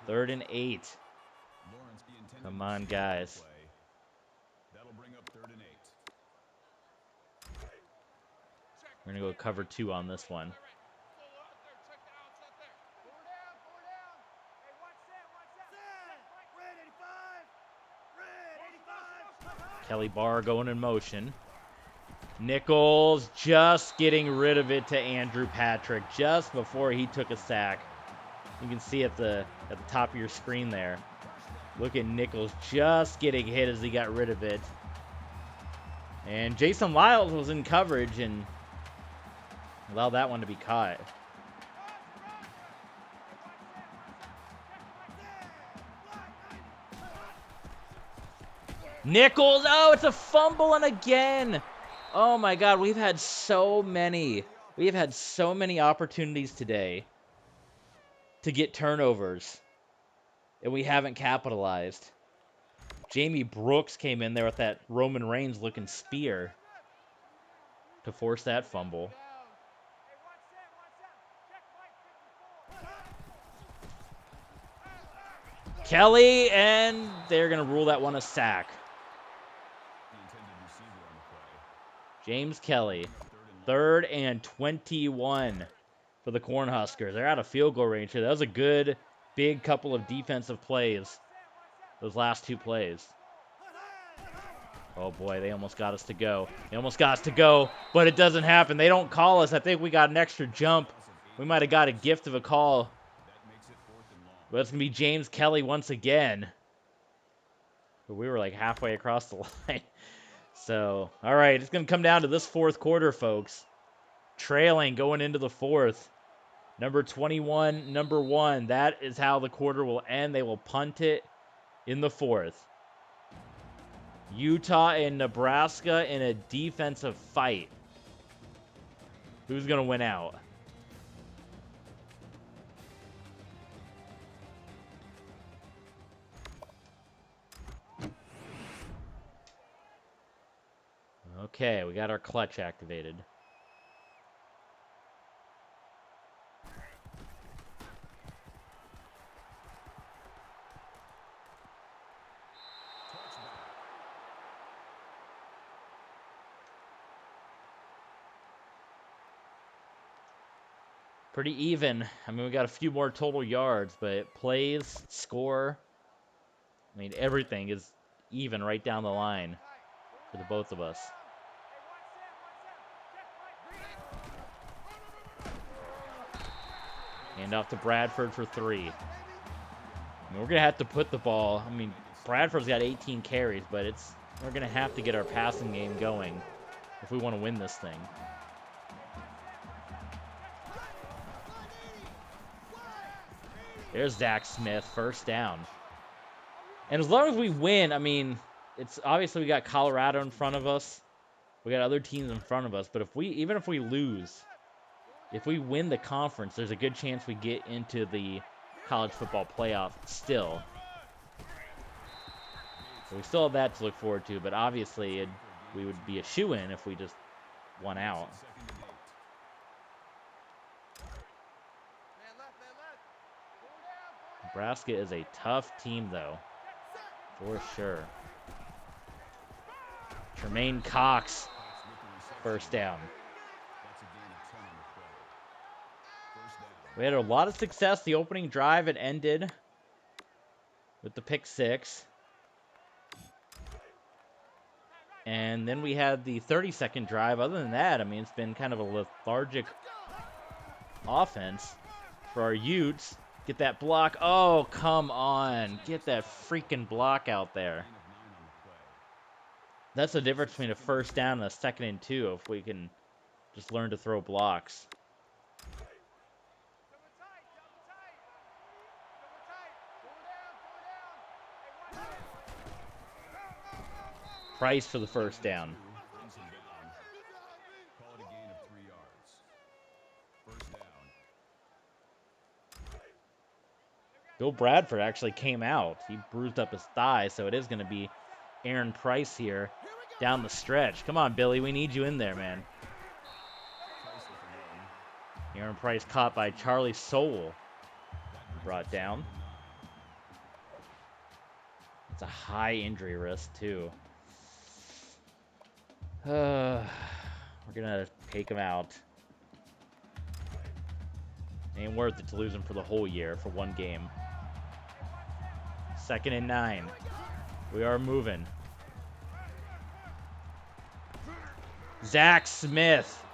3rd and 8. Come on, guys. We're going to go cover 2 on this one. Kelly Barr going in motion. Nichols just getting rid of it to Andrew Patrick just before he took a sack. You can see at the top of your screen there. Look at Nichols just getting hit as he got rid of it. And Jason Lyles was in coverage and allowed that one to be caught. Nichols, oh, it's a fumble, and again. Oh my God, we've had so many opportunities today to get turnovers, and we haven't capitalized. Jamie Brooks came in there with that Roman Reigns looking spear to force that fumble. Kelly, and they're going to rule that one a sack. James Kelly, 3rd and 21 for the Cornhuskers. They're out of field goal range here. That was a good, big couple of defensive plays, those last 2 plays. Oh boy, they almost got us to go. But it doesn't happen. They don't call us. I think we got an extra jump. We might have got a gift of a call. But it's going to be James Kelly once again. But we were like halfway across the line. So, all right, it's going to come down to this 4th quarter, folks. Trailing going into the 4th. Number 21, number 1. That is how the quarter will end. They will punt it in the 4th. Utah and Nebraska in a defensive fight. Who's going to win out? Okay, we got our clutch activated. Pretty even. I mean, we got a few more total yards, but plays, score, I mean, everything is even right down the line for the both of us. Hand off to Bradford for 3. I mean, we're going to have to put the ball. I mean, Bradford's got 18 carries, but we're going to have to get our passing game going if we want to win this thing. There's Zach Smith, first down. And as long as we win, I mean, it's obviously we got Colorado in front of us. We got other teams in front of us, but even if we lose, if we win the conference, there's a good chance we get into the college football playoff still. So we still have that to look forward to, but obviously we would be a shoo-in if we just won out. Nebraska is a tough team, though, for sure. Tremaine Cox, first down. We had a lot of success the opening drive. It ended with the pick 6. And then we had the 30-second drive. Other than that, I mean, it's been kind of a lethargic offense for our Utes. Get that block. Oh, come on. Get that freaking block out there. That's the difference between a first down and a 2nd and 2, if we can just learn to throw blocks. Price for the first down. Bill Bradford actually came out. He bruised up his thigh, so it is going to be Aaron Price here down the stretch. Come on, Billy. We need you in there, man. Aaron Price caught by Charlie Sowell. Brought down. It's a high injury risk, too. We're going to take him out. Ain't worth it to lose him for the whole year for one game. 2nd and 9. We are moving. Zach Smith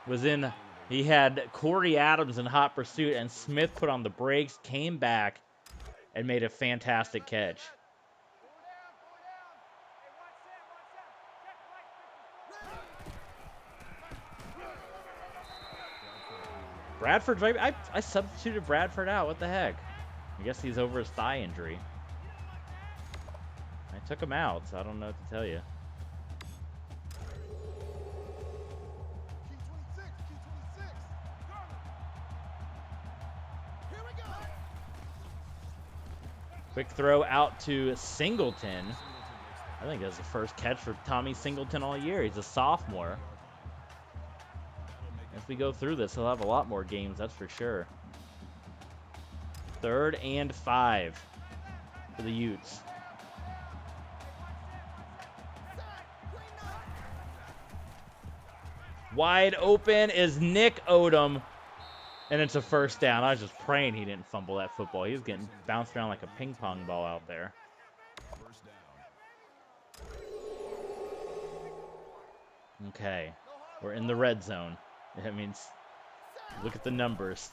was in. He had Corey Adams in hot pursuit, and Smith put on the brakes, came back, and made a fantastic catch. Bradford's right. I substituted Bradford out. What the heck? I guess he's over his thigh injury. I took him out, so I don't know what to tell you. Quick throw out to Singleton. I think that's the first catch for Tommy Singleton all year. He's a sophomore. As we go through this, he'll have a lot more games, that's for sure. 3rd and 5 for the Utes. Wide open is Nick Odom, and it's a first down. I was just praying he didn't fumble that football. He was getting bounced around like a ping pong ball out there. Okay, we're in the red zone. That means, look at the numbers.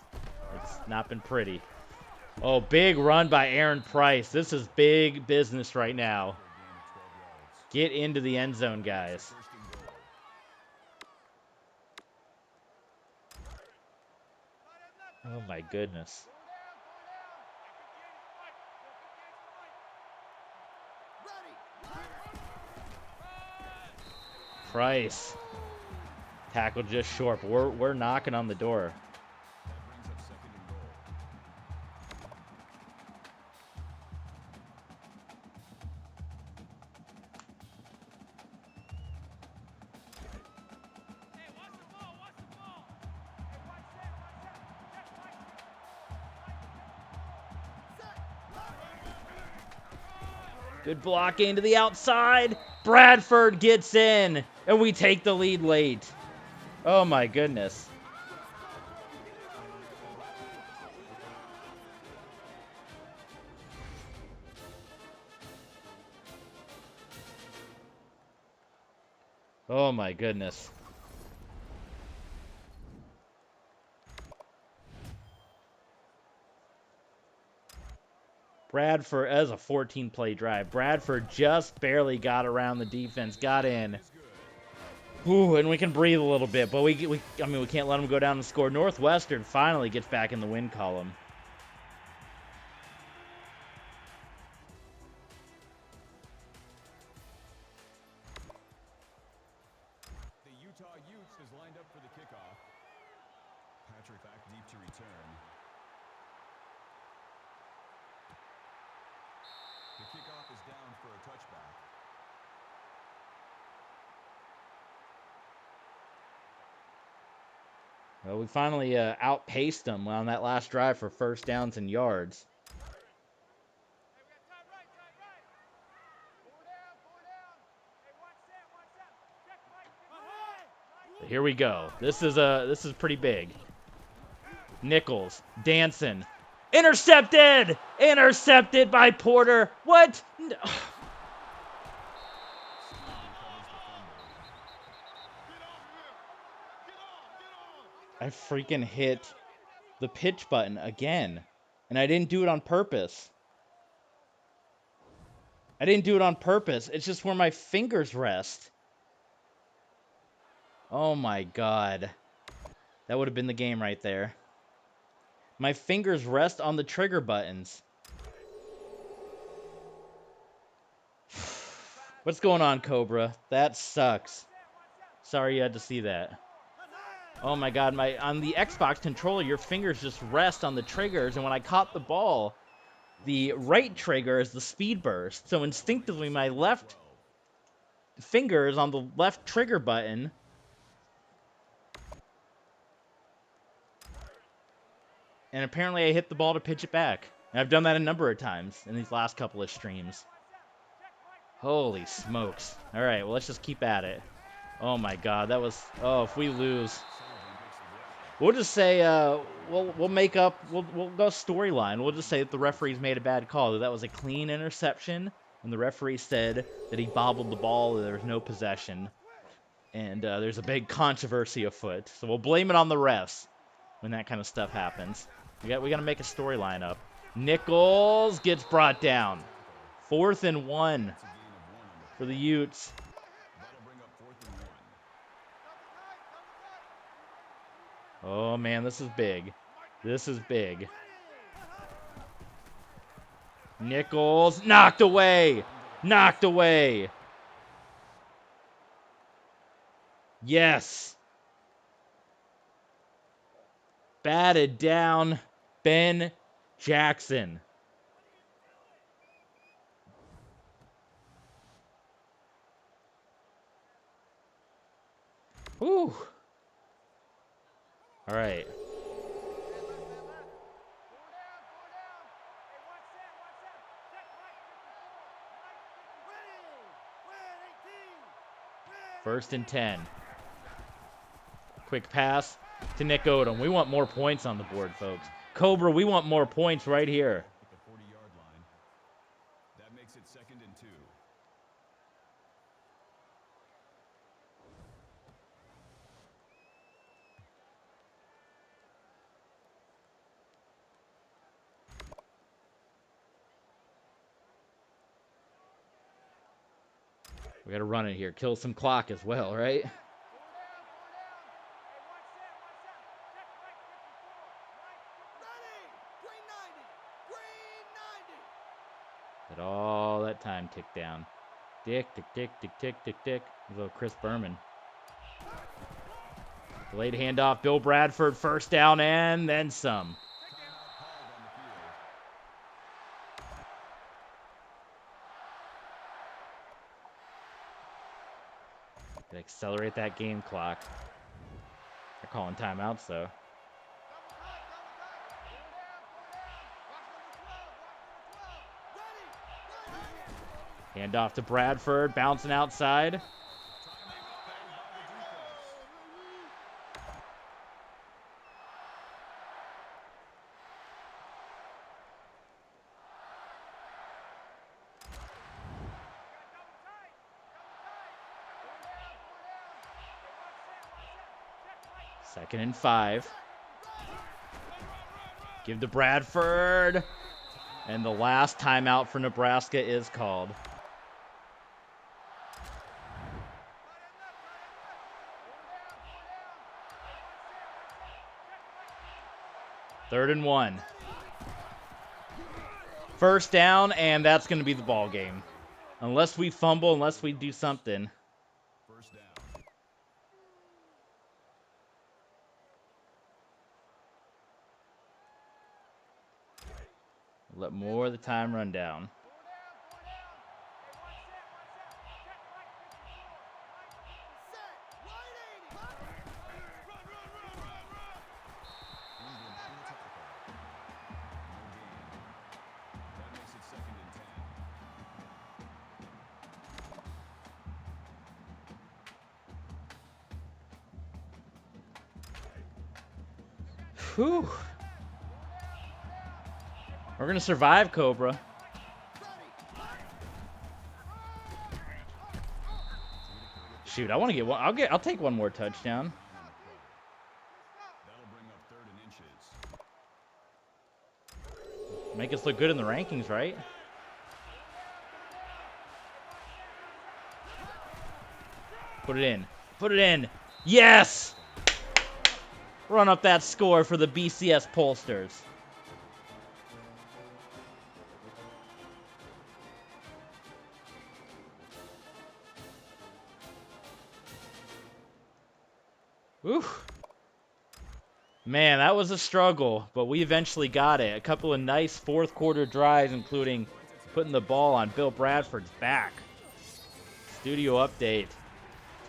It's not been pretty. Oh, big run by Aaron Price. This is big business right now. Get into the end zone, guys. Oh, my goodness. Price. Tackle just short, but we're knocking on the door. Good blocking to the outside. Bradford gets in, and we take the lead late. Oh, my goodness. Oh, my goodness. Bradford, as a 14-play drive, Bradford just barely got around the defense, got in. Ooh, and we can breathe a little bit, but we can't let them go down and score. Northwestern finally gets back in the win column. The Utah Utes is lined up for the kickoff. Patrick back deep to return. The kickoff is down for a touchback. Well, we finally outpaced them on that last drive for first downs and yards. Here we go. This is pretty big. Nichols dancing, intercepted by Porter. What? I freaking hit the pitch button again, and I didn't do it on purpose. It's just where my fingers rest. Oh my God. That would have been the game right there. My fingers rest on the trigger buttons. What's going on, Cobra? That sucks. Sorry you had to see that. Oh my God, on the Xbox controller, your fingers just rest on the triggers, and when I caught the ball, the right trigger is the speed burst. So instinctively, my left finger is on the left trigger button. And apparently I hit the ball to pitch it back. And I've done that a number of times in these last couple of streams. Holy smokes. All right, well, let's just keep at it. Oh my God, that was... Oh, if we lose... We'll just say, we'll go storyline. We'll just say that the referees made a bad call. That was a clean interception, and the referee said that he bobbled the ball, that there was no possession. And there's a big controversy afoot. So we'll blame it on the refs when that kind of stuff happens. We got to make a storyline up. Nichols gets brought down. 4th and 1 for the Utes. Oh, man, this is big. This is big. Nichols knocked away. Knocked away. Yes. Batted down. Ben Jackson. Whew. All right. First and 10. Quick pass to Nick Odom. We want more points on the board, folks. Cobra, we want more points right here. At the 40-yard line. That makes it 2nd and 2. We got to run it here. Kill some clock as well, right? Let all that time tick down. Tick, tick, tick, tick, tick, tick, tick. A little Chris Berman. Delayed handoff. Bill Bradford, first down, and then some. Gotta accelerate that game clock. They're calling timeouts, though. Hand off to Bradford, bouncing outside. Second and 5. Give to Bradford. And the last timeout for Nebraska is called. Third and 1. First down, and that's going to be the ball game. Unless we fumble, unless we do something. First down. Let more of the time run down. That makes it 2nd and 10. Whew. We're going to survive, Cobra. Shoot, I want to get one. I'll take one more touchdown. That'll bring up 3rd and inches. Make us look good in the rankings, right? Put it in. Put it in. Yes! Run up that score for the BCS pollsters. Whew. Man, that was a struggle, but we eventually got it. A couple of nice fourth quarter drives, including putting the ball on Bill Bradford's back. Studio update.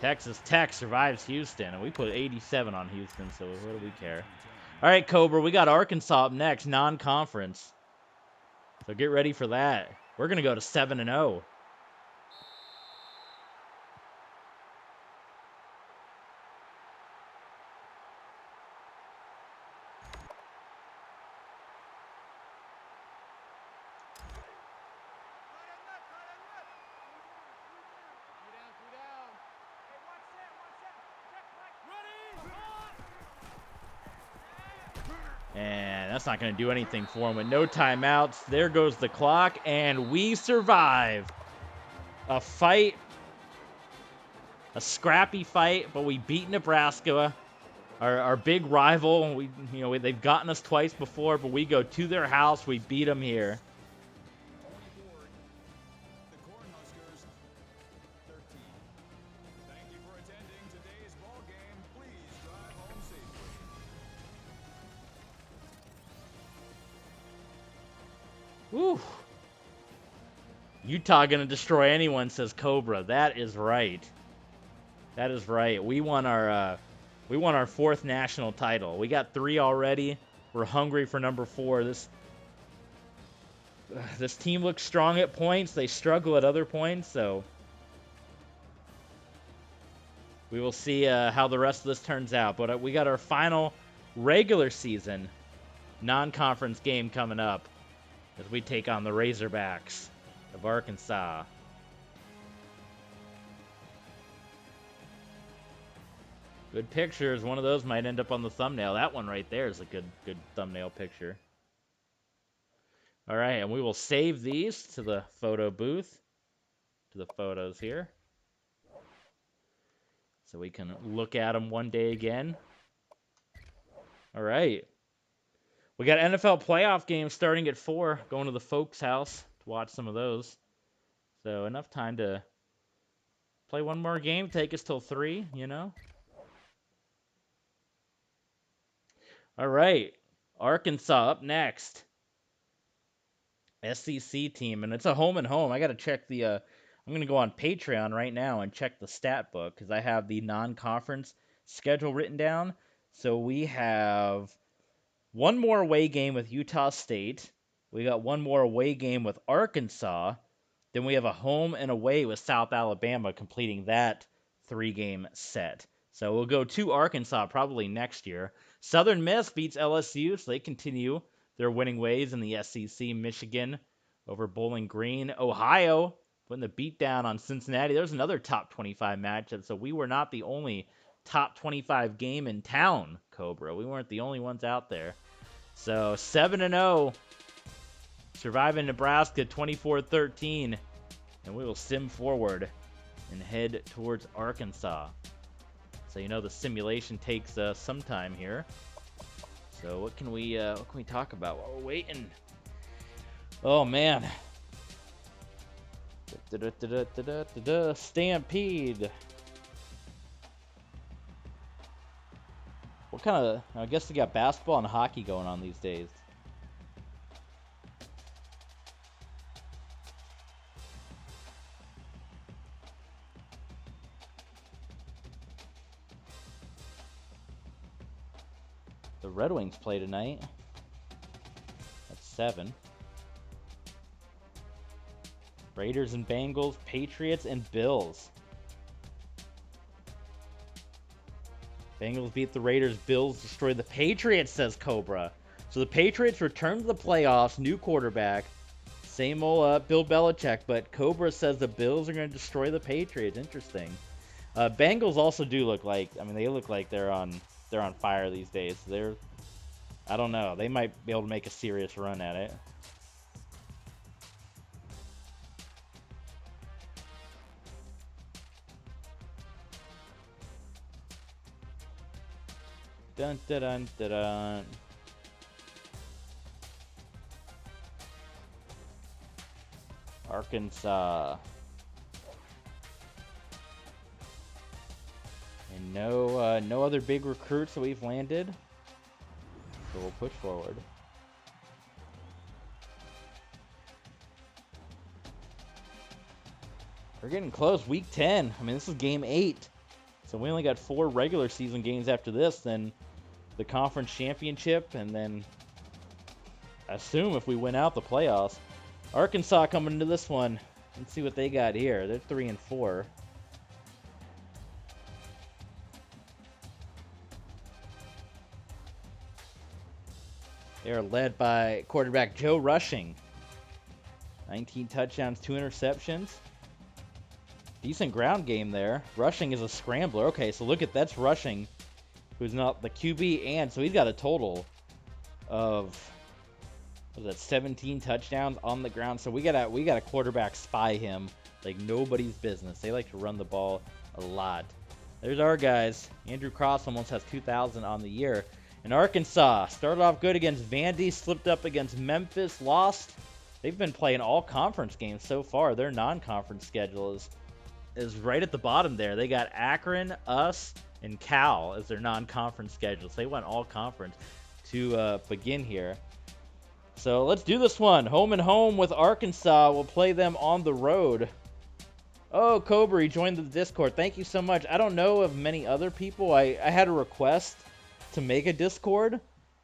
Texas Tech survives Houston, and we put 87 on Houston, so what do we care? All right, Cobra, we got Arkansas up next, non-conference. So get ready for that. We're going to go to 7-0. And that's not going to do anything for him with no timeouts. There goes the clock, and we survive. A fight, a scrappy fight, but we beat Nebraska, our big rival. They've gotten us twice before, but we go to their house. We beat them here. The Cornhuskers 13. Thank you for attending today's ball game. Please drive home safely. Woo. Utah gonna destroy anyone, says Cobra. That is right. That is right. We won our 4th national title. We got 3 already. We're hungry for number 4. This team looks strong at points. They struggle at other points, so we will see how the rest of this turns out. But we got our final regular season non-conference game coming up as we take on the Razorbacks of Arkansas. Good pictures. One of those might end up on the thumbnail. That one right there is a good thumbnail picture. All right, and we will save these to the photo booth, to the photos here, so we can look at them one day again. All right. We got NFL playoff games starting at 4, going to the folks' house to watch some of those. So enough time to play one more game, take us till 3, you know? All right. Arkansas up next. SEC team, and it's a home and home. I got to check the I'm going to go on Patreon right now and check the stat book because I have the non-conference schedule written down. So we have one more away game with Utah State. We got one more away game with Arkansas. Then we have a home and away with South Alabama completing that 3-game set. So we'll go to Arkansas probably next year. Southern Miss beats LSU, so they continue their winning ways in the SEC. Michigan over Bowling Green. Ohio putting the beat down on Cincinnati. There's another top 25 matchup, so we were not the only top 25 game in town, Cobra. We weren't the only ones out there. So 7-0, surviving Nebraska 24-13, and we will sim forward and head towards Arkansas. So you know the simulation takes some time here. So what can we talk about while we're waiting? Oh man, Stampede. What kind of? I guess they got basketball and hockey going on these days. The Red Wings play tonight. That's 7. Raiders and Bengals, Patriots and Bills. Bengals beat the Raiders, Bills destroy the Patriots, says Cobra. So the Patriots return to the playoffs, new quarterback. Same old Bill Belichick, but Cobra says the Bills are going to destroy the Patriots. Interesting. Bengals also do look like, I mean, they look like they're on fire these days. I don't know. They might be able to make a serious run at it. Dun dun dun dun dun. Arkansas. And no other big recruits that we've landed. So we'll push forward. We're getting close. Week 10. I mean, this is game 8. So we only got 4 regular season games after this. Then the conference championship. And then I assume if we win out, the playoffs. Arkansas coming into this one. Let's see what they got here. They're 3-4. They are led by quarterback Joe Rushing. 19 touchdowns, 2 interceptions. Decent ground game there. Rushing is a scrambler. Okay, so look at that's Rushing, who's not the QB, and so he's got a total of 17 touchdowns on the ground. So we got a quarterback spy him like nobody's business. They like to run the ball a lot. There's our guys. Andrew Cross almost has 2,000 on the year. And Arkansas started off good against Vandy, slipped up against Memphis, lost. They've been playing all conference games so far. Their non-conference schedule is right at the bottom there. They got Akron, us, and Cal as their non-conference schedules. They went all conference to begin here. So let's do this one. Home and home with Arkansas. We'll play them on the road. Oh, Cobra, joined the Discord. Thank you so much. I don't know of many other people. I had a request to make a Discord,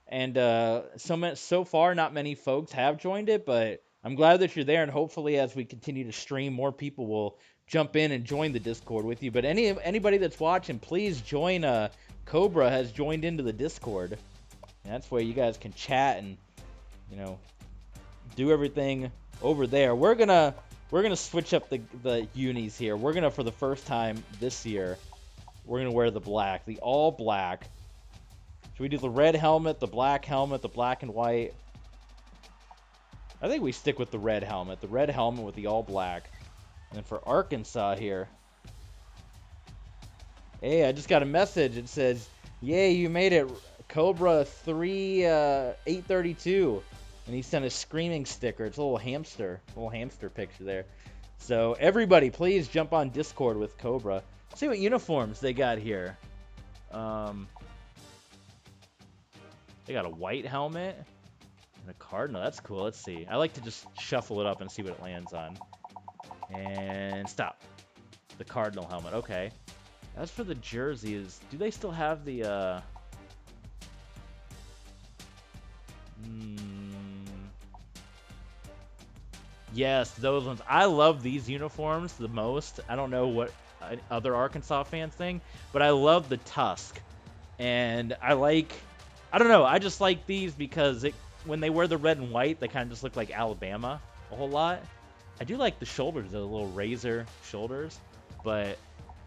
and so far not many folks have joined it, but I'm glad that you're there, and hopefully as we continue to stream, more people will jump in and join the Discord with you. But anybody that's watching, please join. Cobra has joined into the Discord, and that's where you guys can chat and do everything over there. We're gonna switch up the unis here. We're gonna, for the first time this year, we're gonna wear the black, the all black. Should we do the red helmet, the black and white? I think we stick with the red helmet with the all black. And then for Arkansas here. Hey, I just got a message. It says, yay, you made it. Cobra 832. And he sent a screaming sticker. It's a little hamster picture there. So everybody, please jump on Discord with Cobra. Let's see what uniforms they got here. They got a white helmet and a cardinal. That's cool. Let's see. I like to just shuffle it up and see what it lands on. And stop. The cardinal helmet. Okay. As for the jerseys, do they still have the Yes, those ones. I love these uniforms the most. I don't know what other Arkansas fans think, but I love the tusk. And I don't know, I just like these because when they wear the red and white, they kind of just look like Alabama a whole lot. I do like the shoulders, the little razor shoulders, but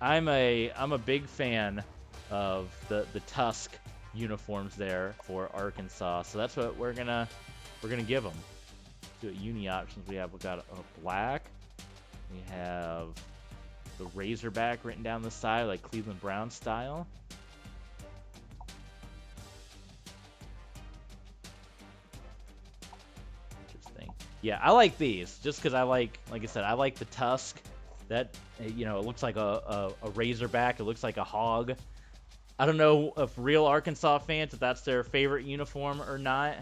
I'm a big fan of the tusk uniforms there for Arkansas. So that's what we're gonna give them. Do uni options. We got a black. We have the Razorback written down the side, like Cleveland Brown style. Interesting. Yeah, I like these just because like I said, I like the tusk. That, you know, it looks like a Razorback. It looks like a hog. I don't know if real Arkansas fans, if that's their favorite uniform or not.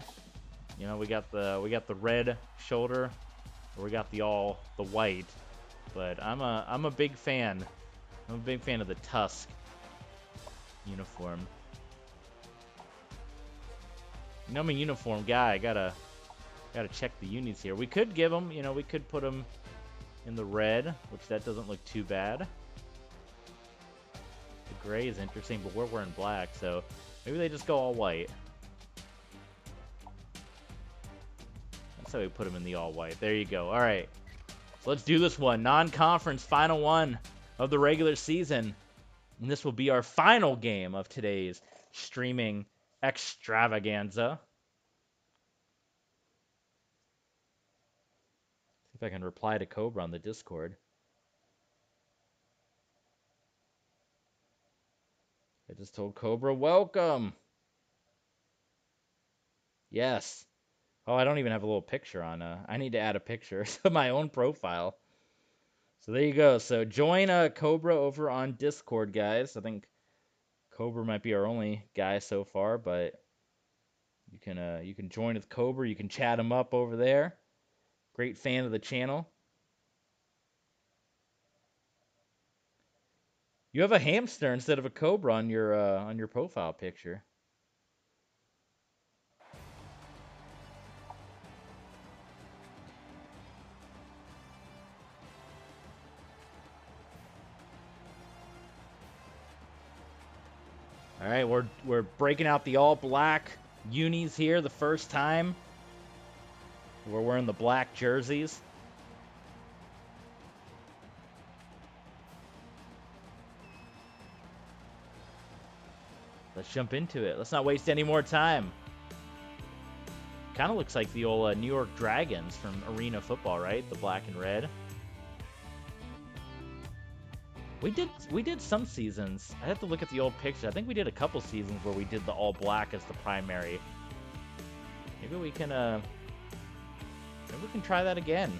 You know, we got the red shoulder, or we got the white. But I'm a big fan. I'm a big fan of the tusk uniform. You know, I'm a uniform guy. I gotta check the unis here. We could give them, you know, we could put them in the red, which that doesn't look too bad. The gray is interesting, but we're wearing black, so maybe they just go all white. That's how we put them in the all white. There you go. All right. So let's do this one. Non-conference final one of the regular season. And this will be our final game of today's streaming extravaganza. See if I can reply to Cobra on the Discord. I just told Cobra, welcome. Yes. Oh, I don't even have a little picture on. I need to add a picture to my own profile. So there you go. So join Cobra over on Discord, guys. I think Cobra might be our only guy so far, but you can join with Cobra. You can chat him up over there. Great fan of the channel. You have a hamster instead of a cobra on your profile picture. All right, we're breaking out the all black unis here the first time. We're wearing the black jerseys. Let's jump into it. Let's not waste any more time. Kind of looks like the old New York Dragons from Arena Football, right? The black and red. We did some seasons. I have to look at the old picture. I think we did a couple seasons where we did the all black as the primary. Maybe we can try that again.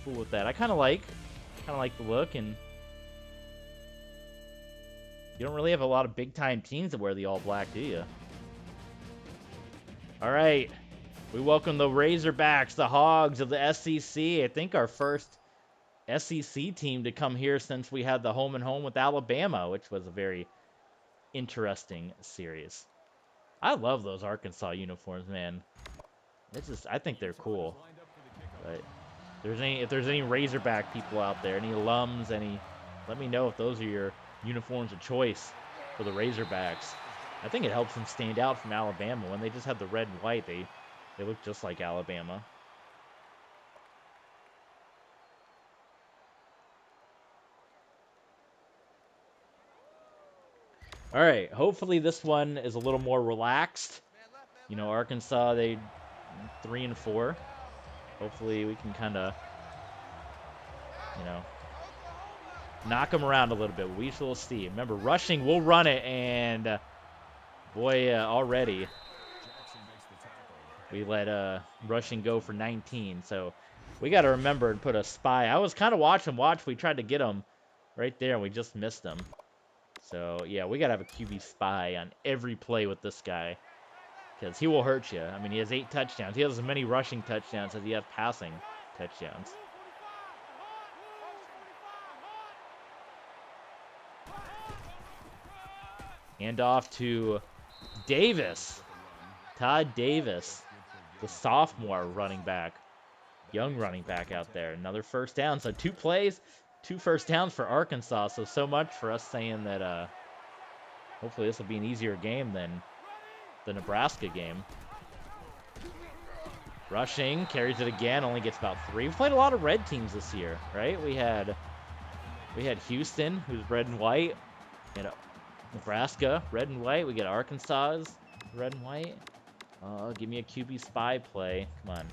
Cool with that. I kind of like the look, and you don't really have a lot of big time teams that wear the all black, do you? All right. We welcome the Razorbacks, the Hogs of the SEC. I think our first SEC team to come here since we had the home and home with Alabama, which was a very interesting series. I love those Arkansas uniforms, man. I think they're cool. But if there's any Razorback people out there, any alums, let me know if those are your uniforms of choice for the Razorbacks. I think it helps them stand out from Alabama. When they just have the red and white, they look just like Alabama. All right, hopefully this one is a little more relaxed. You know, Arkansas, they 3-4. Hopefully we can kind of, you know, knock them around a little bit. We shall see. Remember, rushing, we'll run it, and boy, already we let rushing go for 19. So we got to remember and put a spy. I was kind of watching. We tried to get him right there, and we just missed him. So, yeah, we got to have a QB spy on every play with this guy, because he will hurt you. I mean, he has 8 touchdowns. He has as many rushing touchdowns as he has passing touchdowns. Hand off to Davis. Todd Davis, the sophomore running back young running back out there. Another first down. So 2 plays, 2 first downs for Arkansas. So much for us saying that hopefully this will be an easier game than the Nebraska game. Rushing, carries it again, only gets about 3. We've played a lot of red teams this year, right? We had Houston, who's red and white. We had Nebraska, red and white. We get Arkansas's red and white. Give me a QB spy play. Come on.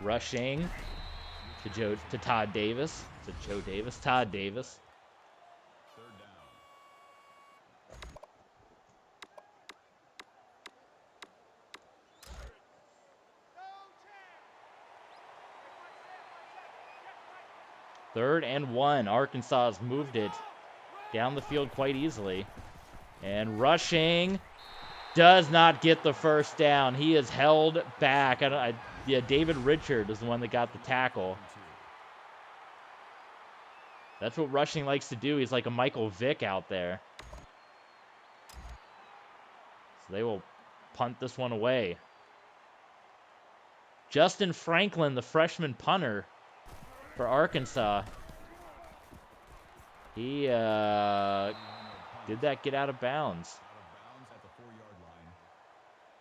Rushing to Todd Davis. To Joe Davis. Todd Davis. Third and 1. Arkansas has moved it down the field quite easily. And rushing does not get the first down. He is held back. Yeah, David Richard is the one that got the tackle. That's what rushing likes to do. He's like a Michael Vick out there. So they will punt this one away. Justin Franklin, the freshman punter for Arkansas. He did that get out of bounds?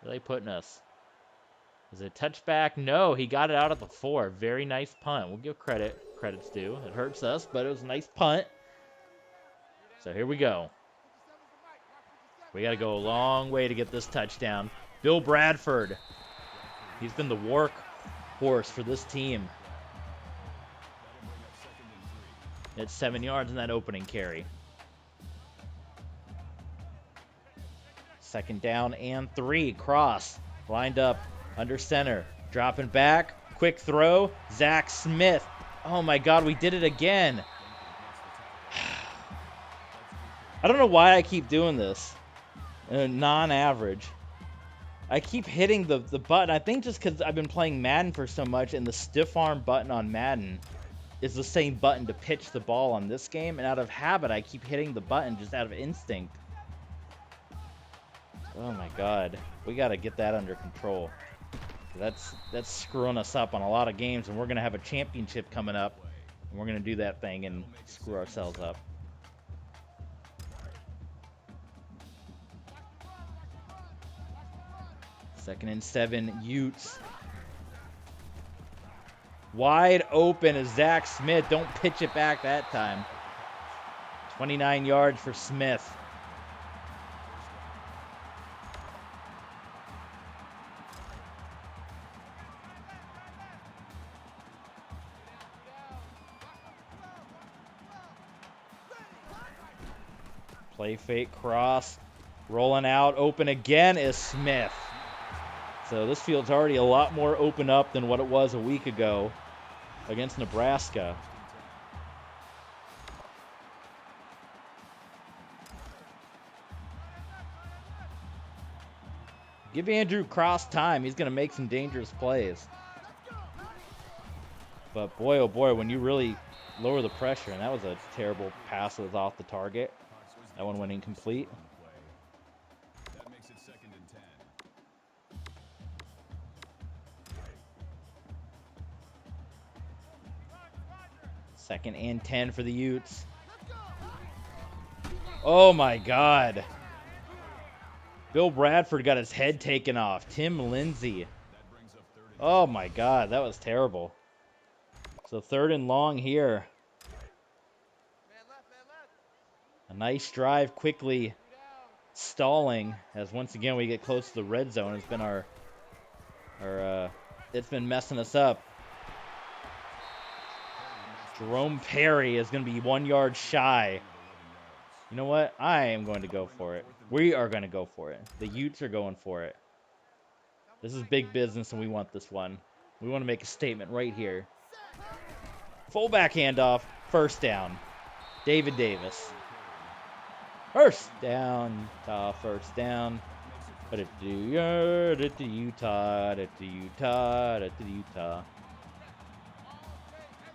Where are they putting us? Is it a touchback? No, he got it out at the 4. Very nice punt. We'll give credit's due. It hurts us, but it was a nice punt. So here we go. We got to go a long way to get this touchdown. Bill Bradford. He's been the workhorse for this team. It's 7 yards in that opening carry. Second down and 3. Cross. Lined up under center. Dropping back. Quick throw. Zach Smith. Oh my God, we did it again. I don't know why I keep doing this. Non-average. I keep hitting the button. I think just because I've been playing Madden for so much, and the stiff arm button on Madden is the same button to pitch the ball on this game, and out of habit, I keep hitting the button just out of instinct. Oh my God. We got to get that under control. That's screwing us up on a lot of games, and we're going to have a championship coming up, and we're going to do that thing and screw ourselves up. Second and 7, Utes. Wide open is Zach Smith. Don't pitch it back that time. 29 yards for Smith. Play fake cross. Rolling out. Open again is Smith. So this field's already a lot more open up than what it was a week ago against Nebraska. Give Andrew Cross time. He's going to make some dangerous plays. But boy, oh boy, when you really lower the pressure, and that was a terrible pass that was off the target. That one went incomplete. That makes it 2nd and 10. Second and 10 for the Utes. Oh my God. Bill Bradford got his head taken off. Tim Lindsay. Oh my God, that was terrible. So 3rd and long here. A nice drive, quickly stalling as once again we get close to the red zone. It's been it's been messing us up. Jerome Perry is going to be 1 yard shy. You know what? I am going to go for it. We are going to go for it. The Utes are going for it. This is big business, and we want this one. We want to make a statement right here. Fullback handoff. First down. David Davis. First down. First down. Utah.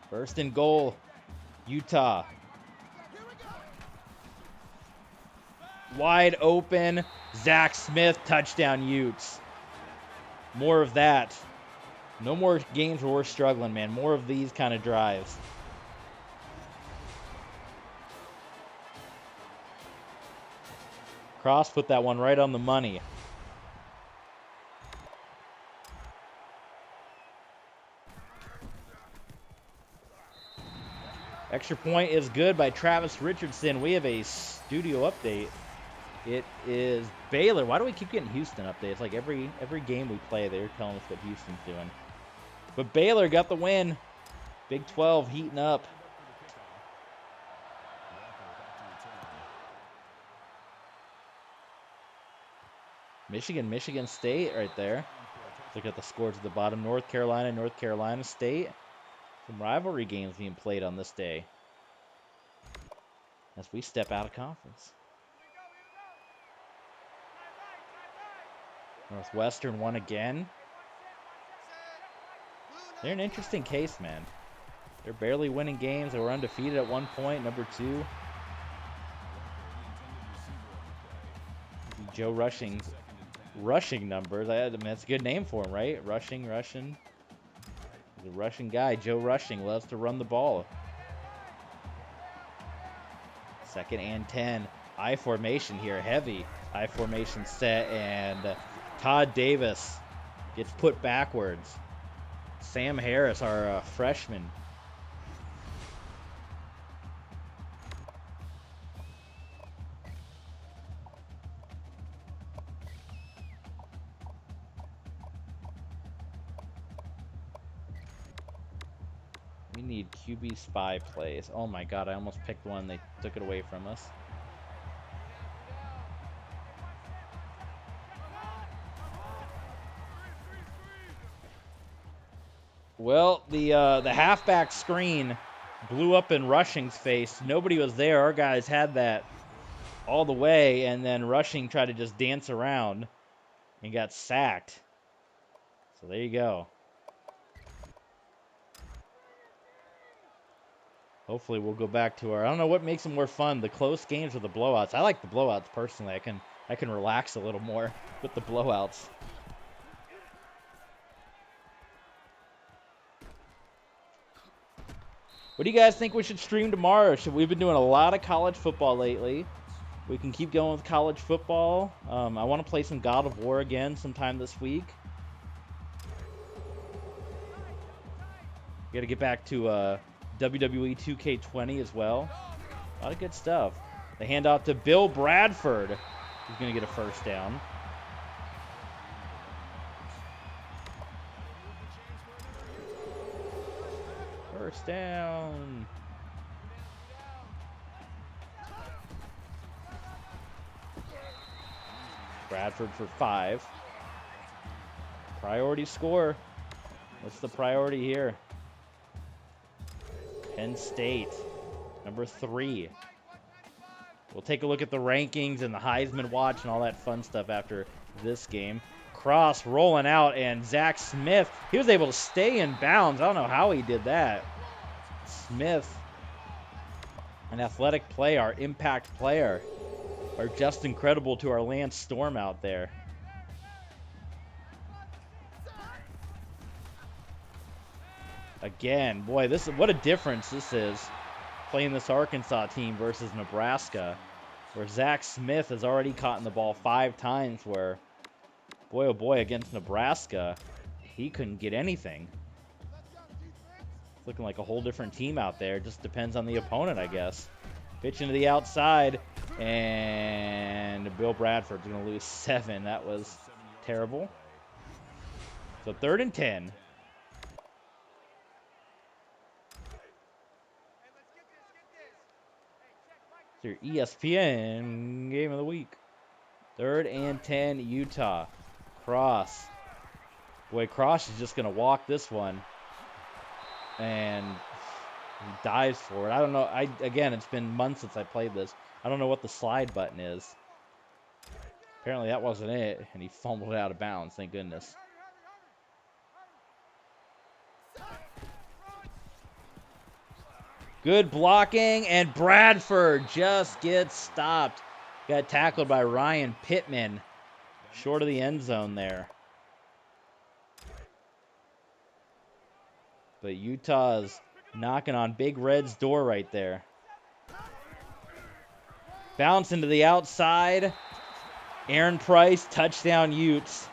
First and goal. Utah. Wide open. Zach Smith, touchdown Utes. More of that. No more games where we're struggling, man. More of these kind of drives. Cross put that one right on the money. Extra point is good by Travis Richardson. We have a studio update. It is Baylor. Why do we keep getting Houston updates? Like every game we play, they're telling us what Houston's doing. But Baylor got the win. Big 12 heating up. Michigan State right there. Look at the scores at the bottom. North Carolina State. Some rivalry games being played on this day as we step out of conference. Northwestern won again. They're an interesting case, man. They're barely winning games. They were undefeated at one point, number 2. Joe Rushing's rushing numbers. I mean, that's a good name for him, right? Rushing. He's a Russian guy. Joe Rushing loves to run the ball. 2nd and 10. I formation here. Heavy I formation set. And Todd Davis gets put backwards. Sam Harris, our freshman. We need QB spy plays. Oh my god, I almost picked one. They took it away from us. Well, the halfback screen blew up in Rushing's face. Nobody was there. Our guys had that all the way, and then Rushing tried to just dance around and got sacked. So there you go. Hopefully we'll go back to our, I don't know what makes them more fun, the close games or the blowouts. I like the blowouts personally. I can relax a little more with the blowouts. What do you guys think we should stream tomorrow? We've been doing a lot of college football lately. We can keep going with college football. I want to play some God of War again sometime this week. Got to get back to WWE 2K20 as well. A lot of good stuff. They hand off to Bill Bradford, who's going to get a first down. First down. Bradford for 5. Priority score. What's the priority here? Penn State, number 3. We'll take a look at the rankings and the Heisman Watch and all that fun stuff after this game. Cross rolling out, and Zach Smith, he was able to stay in bounds. I don't know how he did that. Smith, an athletic player, our impact player, are just incredible to our Lance Storm out there. Again, boy, what a difference this is, playing this Arkansas team versus Nebraska, where Zach Smith has already caught the ball 5 times, where, boy, oh boy, against Nebraska, he couldn't get anything. It's looking like a whole different team out there. Just depends on the opponent, I guess. Pitch into the outside, and Bill Bradford's going to lose 7. That was terrible. So 3rd and 10. It's your ESPN game of the week. 3rd and 10, Utah. Cross. Boy, Cross is just going to walk this one. And he dives for it. I don't know. Again, it's been months since I played this. I don't know what the slide button is. Apparently that wasn't it, and he fumbled it out of bounds. Thank goodness. Good blocking, and Bradford just gets stopped. Got tackled by Ryan Pittman. Short of the end zone there. But Utah is knocking on Big Red's door right there. Bounce into the outside. Aaron Price, touchdown Utes.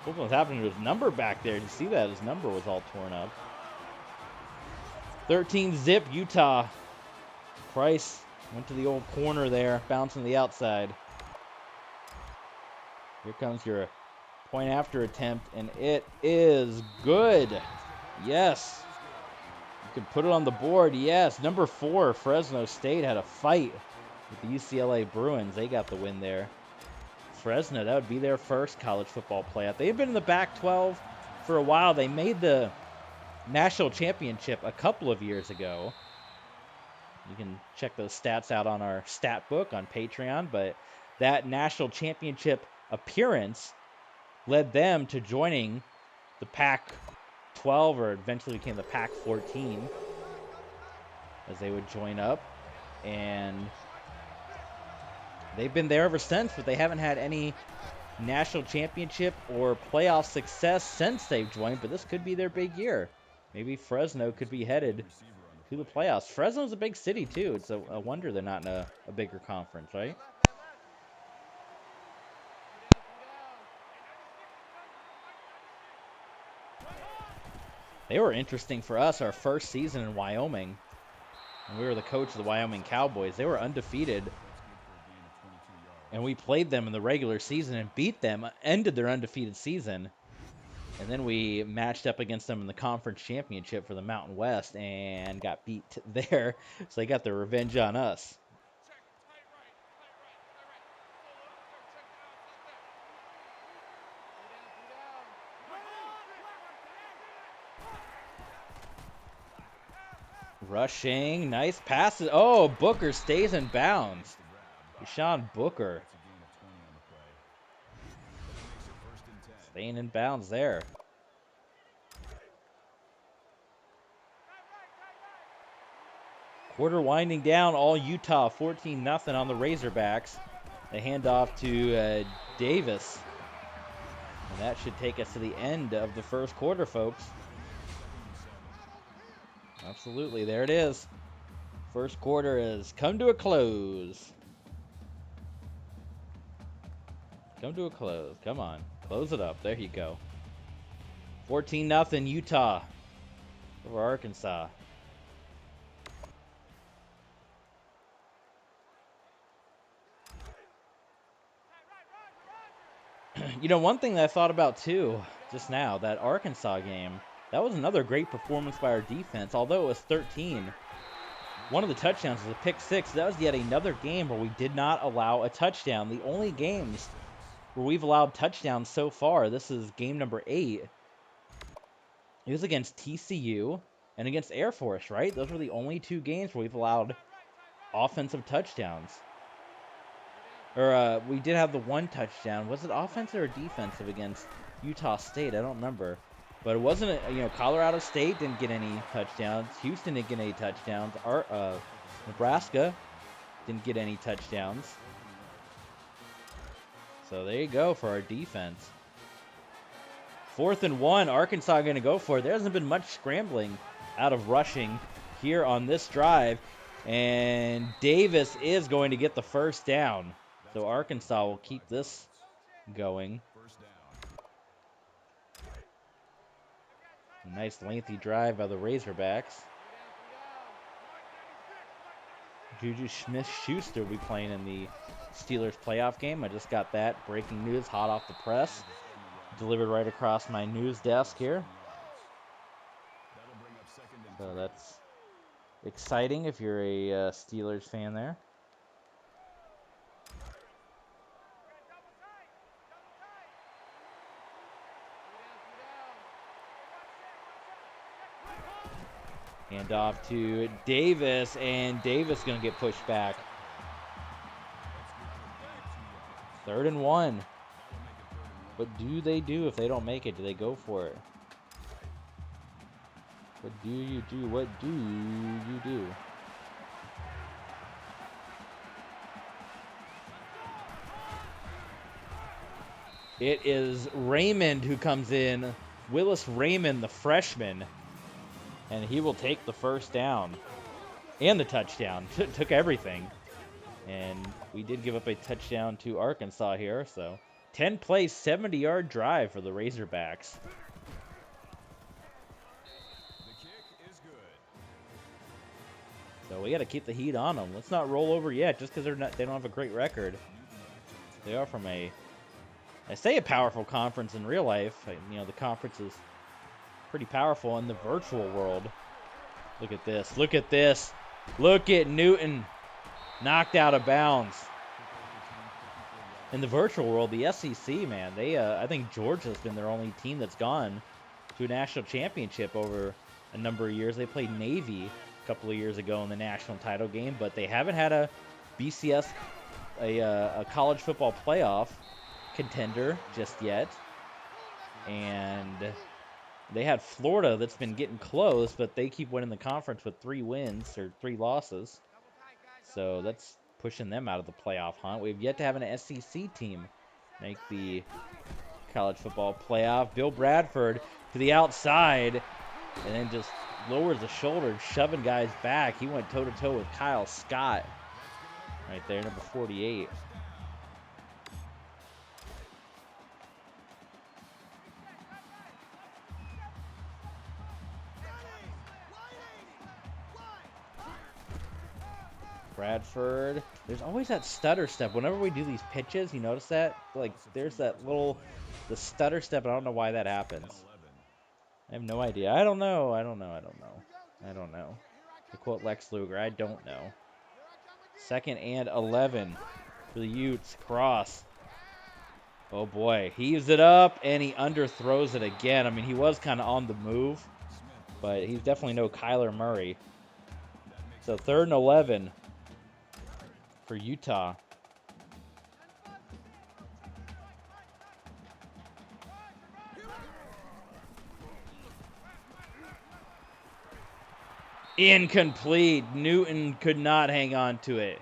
What was happening to his number back there? Did you see that? His number was all torn up. 13 zip Utah. Price went to the old corner there, bouncing to the outside. Here comes your point after attempt, and it is good. Yes. You can put it on the board. Yes. Number 4, Fresno State had a fight with the UCLA Bruins. They got the win there. Fresno, that would be their first college football playoff. They've been in the Pac-12 for a while. They made the national championship a couple of years ago. You can check those stats out on our stat book on Patreon, but that national championship appearance led them to joining the Pac-12, or eventually became the Pac-14, as they would join up. And they've been there ever since, but they haven't had any national championship or playoff success since they've joined, but this could be their big year. Maybe Fresno could be headed to the playoffs. Fresno's a big city, too. It's a wonder they're not in a bigger conference, right? They were interesting for us our first season in Wyoming. And we were the coach of the Wyoming Cowboys. They were undefeated. And we played them in the regular season and beat them, ended their undefeated season. And then we matched up against them in the conference championship for the Mountain West and got beat there. So they got their revenge on us. Rushing, nice passes. Oh, Booker stays in bounds. Deshaun Booker. Staying in bounds there. Quarter winding down, all Utah, 14-0 on the Razorbacks. They hand off to Davis. And that should take us to the end of the first quarter, folks. Absolutely, there it is. First quarter has come to a close. Come to a close. Come on. Close it up. There you go. 14-0 Utah over Arkansas. You know, one thing that I thought about too, just now, that Arkansas game, that was another great performance by our defense. Although it was 13, one of the touchdowns was a pick six. That was yet another game where we did not allow a touchdown. The only games where we've allowed touchdowns so far, this is game number 8. It was against TCU and against Air Force, right? Those were the only 2 games where we've allowed offensive touchdowns. Or we did have the one touchdown. Was it offensive or defensive against Utah State? I don't remember. But it wasn't, Colorado State didn't get any touchdowns. Houston didn't get any touchdowns. Nebraska didn't get any touchdowns. So there you go for our defense. 4th and 1, Arkansas going to go for it. There hasn't been much scrambling out of rushing here on this drive. And Davis is going to get the first down. So Arkansas will keep this going. A nice lengthy drive by the Razorbacks. Juju Smith-Schuster will be playing in the Steelers playoff game. I just got that breaking news hot off the press. Delivered right across my news desk here. So that's exciting if you're a Steelers fan there. Hand off to Davis, and Davis going to get pushed back. 3rd and 1. What do they do if they don't make it? Do they go for it? What do you do? What do you do? It is Raymond who comes in. Willis Raymond, the freshman. And he will take the first down. And the touchdown. Took everything. And we did give up a touchdown to Arkansas here. So 10-play, 70-yard drive for the Razorbacks. The kick is good. So we got to keep the heat on them. Let's not roll over yet just because they don't have a great record. They are from I say a powerful conference in real life. You know, the conference is pretty powerful in the virtual world. Look at this. Look at this. Look at Newton knocked out of bounds. In the virtual world, the SEC, man, I think Georgia's been their only team that's gone to a national championship over a number of years. They played Navy a couple of years ago in the national title game, but they haven't had a BCS, a college football playoff contender just yet. And they had Florida that's been getting close, but they keep winning the conference with 3 wins or 3 losses. So that's pushing them out of the playoff hunt. We've yet to have an SEC team make the college football playoff. Bill Bradford to the outside and then just lowers the shoulder, shoving guys back. He went toe-to-toe with Kyle Scott right there, number 48. Bradford. There's always that stutter step. Whenever we do these pitches, you notice that? Like, there's that the stutter step. I don't know why that happens. I have no idea. I don't know. To quote Lex Luger, I don't know. 2nd and 11 for the Utes. Cross. Oh, boy. Heaves it up, and he underthrows it again. I mean, he was kind of on the move, but he's definitely no Kyler Murray. So 3rd and 11 for Utah. Incomplete. Newton could not hang on to it.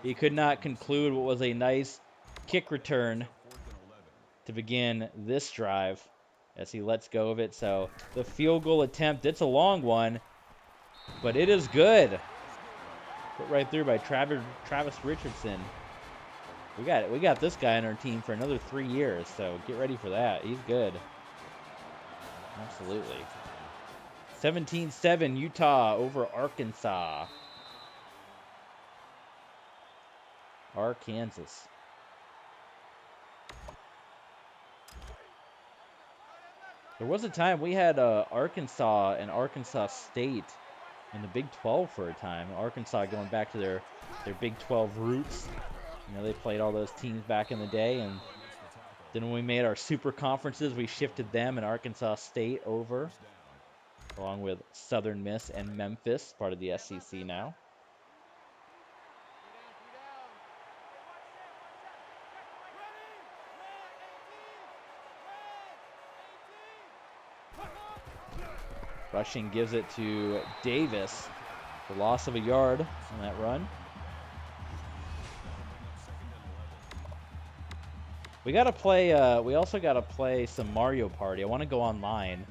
He could not conclude what was a nice kick return to begin this drive as he lets go of it. So the field goal attempt, it's a long one, but it is good. Put right through by Travis Richardson. We got this guy on our team for another 3 years, so get ready for that. He's good. Absolutely. 17-7 Utah over Arkansas. Arkansas. There was a time we had Arkansas and Arkansas State in the Big 12 for a time. Arkansas going back to their Big 12 roots. You know, they played all those teams back in the day, and then when we made our super conferences, we shifted them and Arkansas State over, along with Southern Miss and Memphis, part of the SEC now. Rushing gives it to Davis. The loss of a yard on that run. We gotta play. We also gotta play some Mario Party. I want to go online,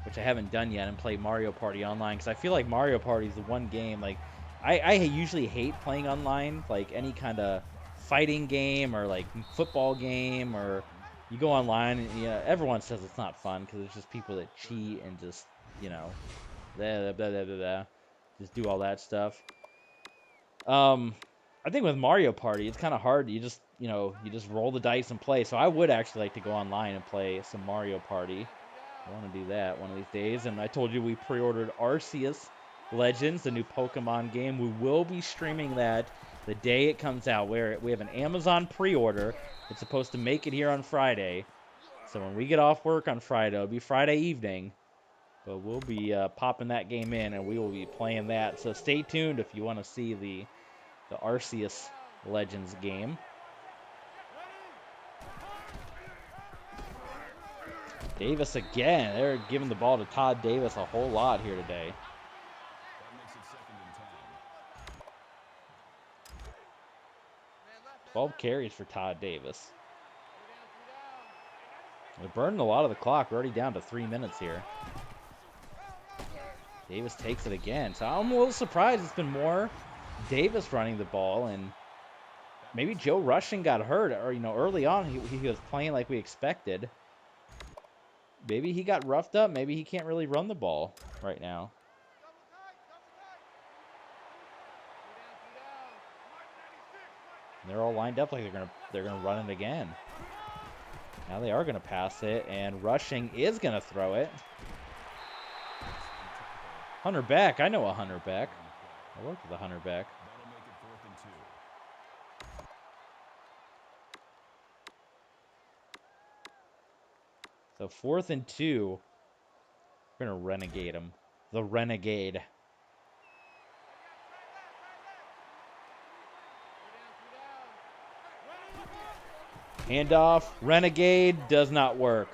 which I haven't done yet, and play Mario Party online because I feel like Mario Party is the one game. Like, I usually hate playing online, like any kind of fighting game or like football game, or you go online and everyone says it's not fun because it's just people that cheat and just blah, blah, blah, blah, blah, just do all that stuff. I think with Mario Party, it's kind of hard. You just roll the dice and play. So I would actually like to go online and play some Mario Party. I want to do that one of these days. And I told you we pre-ordered Arceus Legends, the new Pokemon game. We will be streaming that the day it comes out. We have an Amazon pre-order. It's supposed to make it here on Friday. So when we get off work on Friday, it'll be Friday evening. But we'll be popping that game in, and we will be playing that. So stay tuned if you want to see the Arceus Legends game. Davis again. They're giving the ball to Todd Davis a whole lot here today. 12 carries for Todd Davis. They're burning a lot of the clock. We're already down to 3 minutes here. Davis takes it again. So I'm a little surprised it's been more Davis running the ball, and maybe Joe Rushing got hurt, or, you know, early on he was playing like we expected. Maybe he got roughed up. Maybe he can't really run the ball right now. They're all lined up like they're gonna run it again. Now they are gonna pass it, and Rushing is gonna throw it. Hunter Beck, I know a Hunter Beck. I worked with a Hunter Beck. That'll make it 4th and 2. So 4th and 2. We're gonna renegade him. The Renegade. Handoff. Renegade does not work.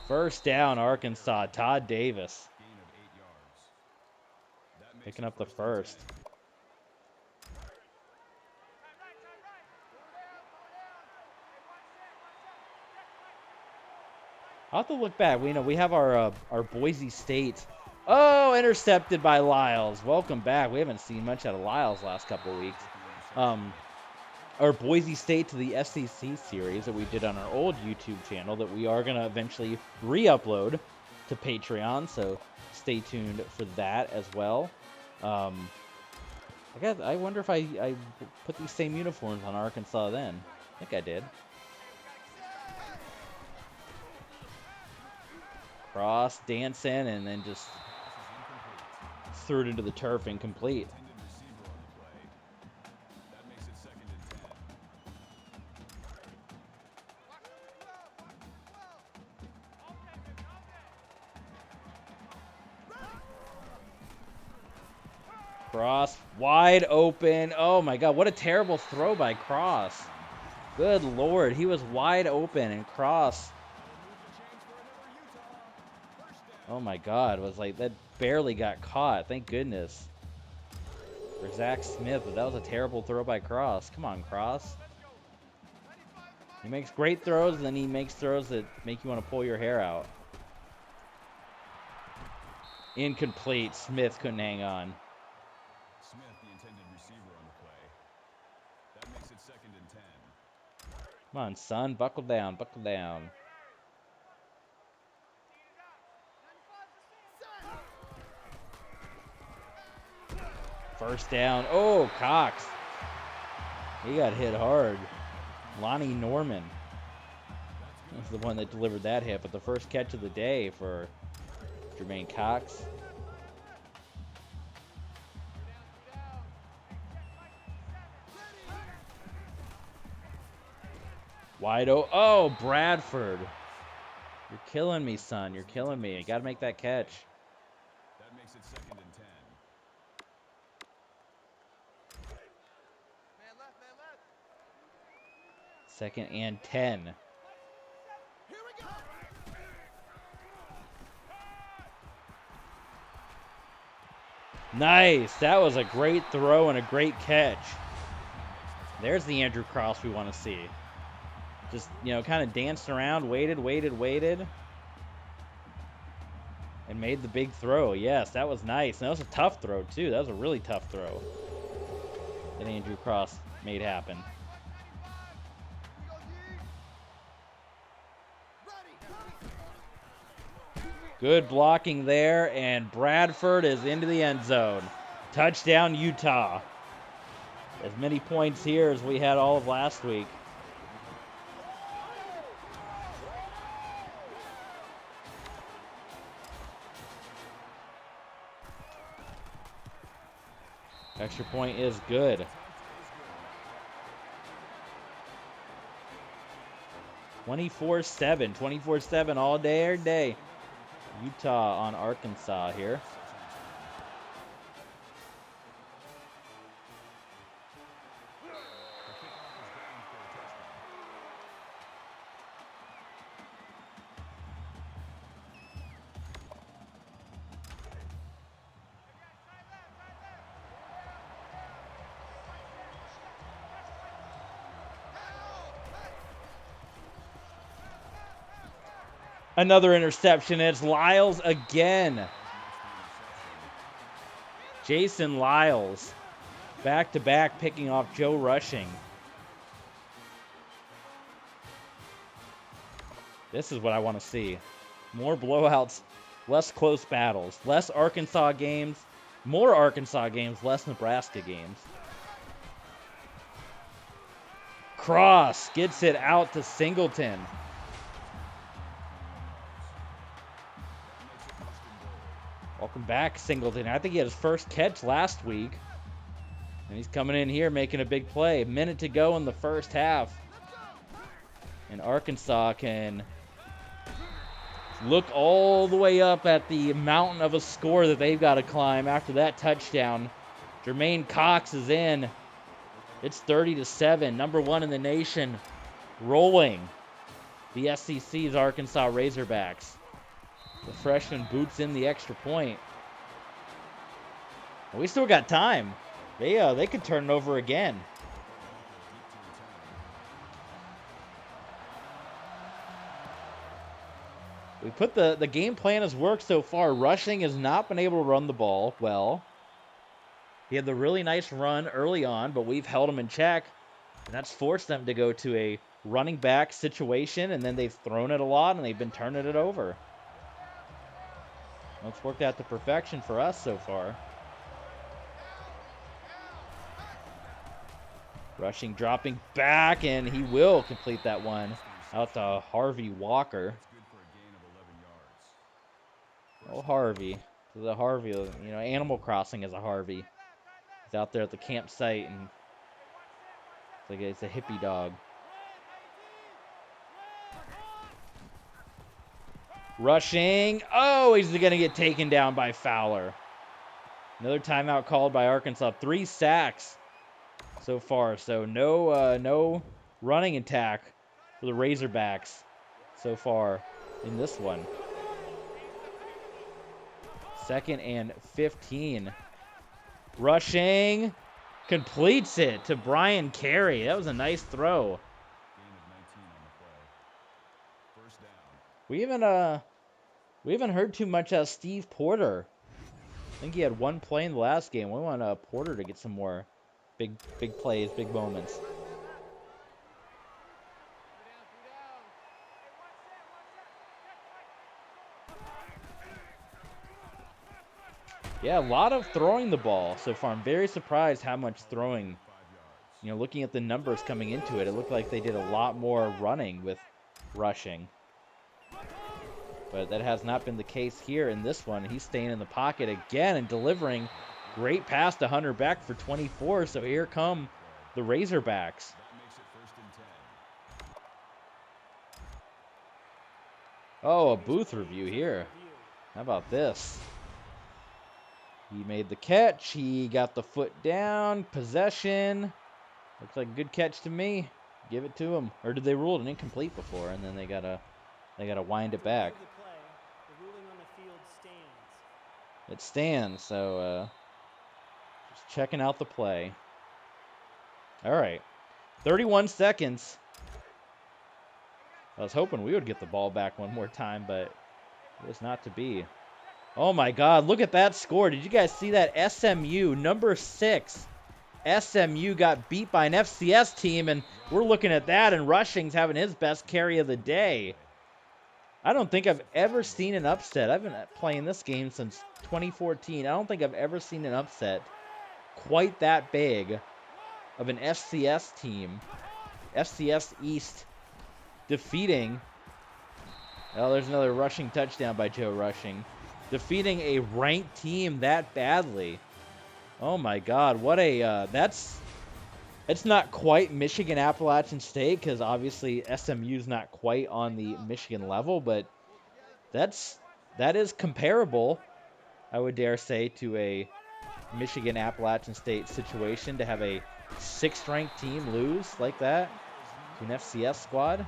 First down, Arkansas. Todd Davis. Gain of 8 yards. That makes Picking it up the 1st and first. 10. I'll have to look back. We have our Boise State. Oh, intercepted by Lyles. Welcome back. We haven't seen much out of Lyles last couple of weeks. Our Boise State to the SEC series that we did on our old YouTube channel that we are going to eventually re-upload to Patreon, so stay tuned for that as well. I wonder if I put these same uniforms on Arkansas then. I think I did. Cross, dancing, and then just threw it into the turf, incomplete. Intended receiver on the play. That makes it 2nd and 10. Cross, wide open. Oh my God, what a terrible throw by Cross. Good Lord, he was wide open, and Cross, oh my God, was like, that barely got caught. Thank goodness for Zach Smith, but that was a terrible throw by Cross. Come on, Cross. He makes great throws, and then he makes throws that make you want to pull your hair out. Incomplete. Smith couldn't hang on. Smith, the intended receiver on the play. That makes it 2nd and 10. Come on, son. Buckle down. Buckle down. First down. Oh, Cox. He got hit hard. Lonnie Norman was the one that delivered that hit, but the first catch of the day for Jermaine Cox. Wide open. Oh, Bradford. You're killing me, son. You're killing me. You got to make that catch. That makes it 2nd and 10. Second and 10. Nice. That was a great throw and a great catch. There's the Andrew Cross we want to see. Just, kind of danced around, waited, and made the big throw. Yes, that was nice. And that was a tough throw, too. That was a really tough throw that Andrew Cross made happen. Good blocking there, and Bradford is into the end zone. Touchdown, Utah. As many points here as we had all of last week. Extra point is good. 24-7. 24-7 all day, every day. Utah on Arkansas here. Another interception. It's Lyles again. Jason Lyles, back-to-back, picking off Joe Rushing. This is what I want to see. More blowouts, less close battles, less Arkansas games, more Arkansas games, less Nebraska games. Cross gets it out to Singleton. Welcome back, Singleton. I think he had his first catch last week. And he's coming in here making a big play. A minute to go in the first half. And Arkansas can look all the way up at the mountain of a score that they've got to climb after that touchdown. Jermaine Cox is in. It's 30-7, number 1 in the nation, rolling the SEC's Arkansas Razorbacks. The freshman boots in the extra point. We still got time. They could turn it over again. We put the game plan has worked so far. Rushing has not been able to run the ball well. He had the really nice run early on, but we've held him in check. And that's forced them to go to a running back situation, and then they've thrown it a lot, and they've been turning it over. Well, it's worked out to perfection for us so far. Rushing, dropping back, and he will complete that one out to Harvey Walker. Oh, Harvey. The Harvey, you know, Animal Crossing is a Harvey. He's out there at the campsite, and it's a hippie dog. Rushing. Oh, he's going to get taken down by Fowler. Another timeout called by Arkansas. 3 sacks so far. So no running attack for the Razorbacks so far in this one. 2nd and 15. Rushing. Completes it to Brian Carey. That was a nice throw. We haven't heard too much out of Steve Porter. I think he had 1 play in the last game. We want Porter to get some more big plays, big moments. Yeah, a lot of throwing the ball so far. I'm very surprised how much throwing. You know, looking at the numbers coming into it, it looked like they did a lot more running with rushing. But that has not been the case here in this one. He's staying in the pocket again and delivering. Great pass to Hunter Beck for 24. So here come the Razorbacks. Oh, a booth review here. How about this? He made the catch. He got the foot down. Possession. Looks like a good catch to me. Give it to him. Or did they rule it an incomplete before, and then they gotta wind it back? It stands. So just checking out the play. All right, 31 seconds. I was hoping we would get the ball back one more time, but it was not to be. Oh my God, look at that score. Did you guys see that? SMU, number 6. SMU got beat by an FCS team, and we're looking at that, and Rushing's having his best carry of the day. I don't think I've ever seen an upset. I've been playing this game since 2014. I don't think I've ever seen an upset quite that big of an FCS team. FCS East defeating. Oh, there's another rushing touchdown by Joe Rushing. Defeating a ranked team that badly. Oh my God, what a it's not quite Michigan Appalachian State, because obviously SMU's not quite on the Michigan level, but that is comparable, I would dare say, to a Michigan Appalachian State situation, to have a 6th ranked team lose like that to an FCS squad.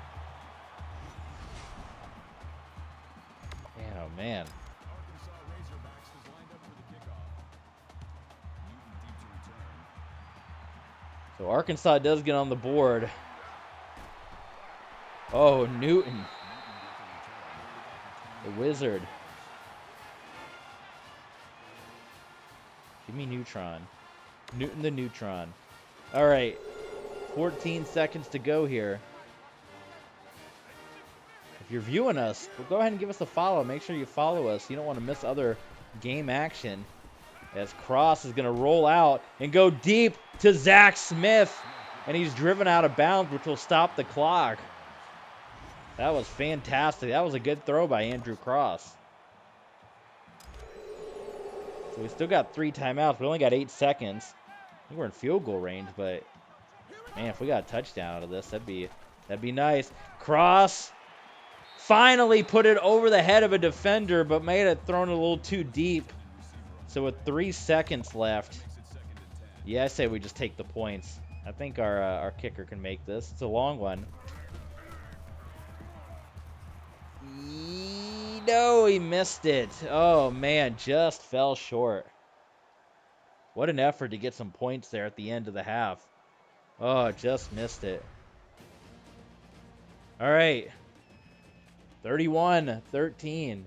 Man, oh man. So Arkansas does get on the board. Oh, Newton. The Wizard. Give me Neutron. Newton the Neutron. All right. 14 seconds to go here. If you're viewing us, well, go ahead and give us a follow. Make sure you follow us. You don't want to miss other game action. As Cross is going to roll out and go deep to Zach Smith. And he's driven out of bounds, which will stop the clock. That was fantastic. That was a good throw by Andrew Cross. So we still got 3 timeouts. We only got 8 seconds. I think we're in field goal range, but man, if we got a touchdown out of this, that'd be nice. Cross finally put it over the head of a defender, but may have thrown it a little too deep. So with 3 seconds left, yeah, I say we just take the points. I think our kicker can make this. It's a long one. No, he missed it. Oh, man, just fell short. What an effort to get some points there at the end of the half. Oh, just missed it. All right. 31-13.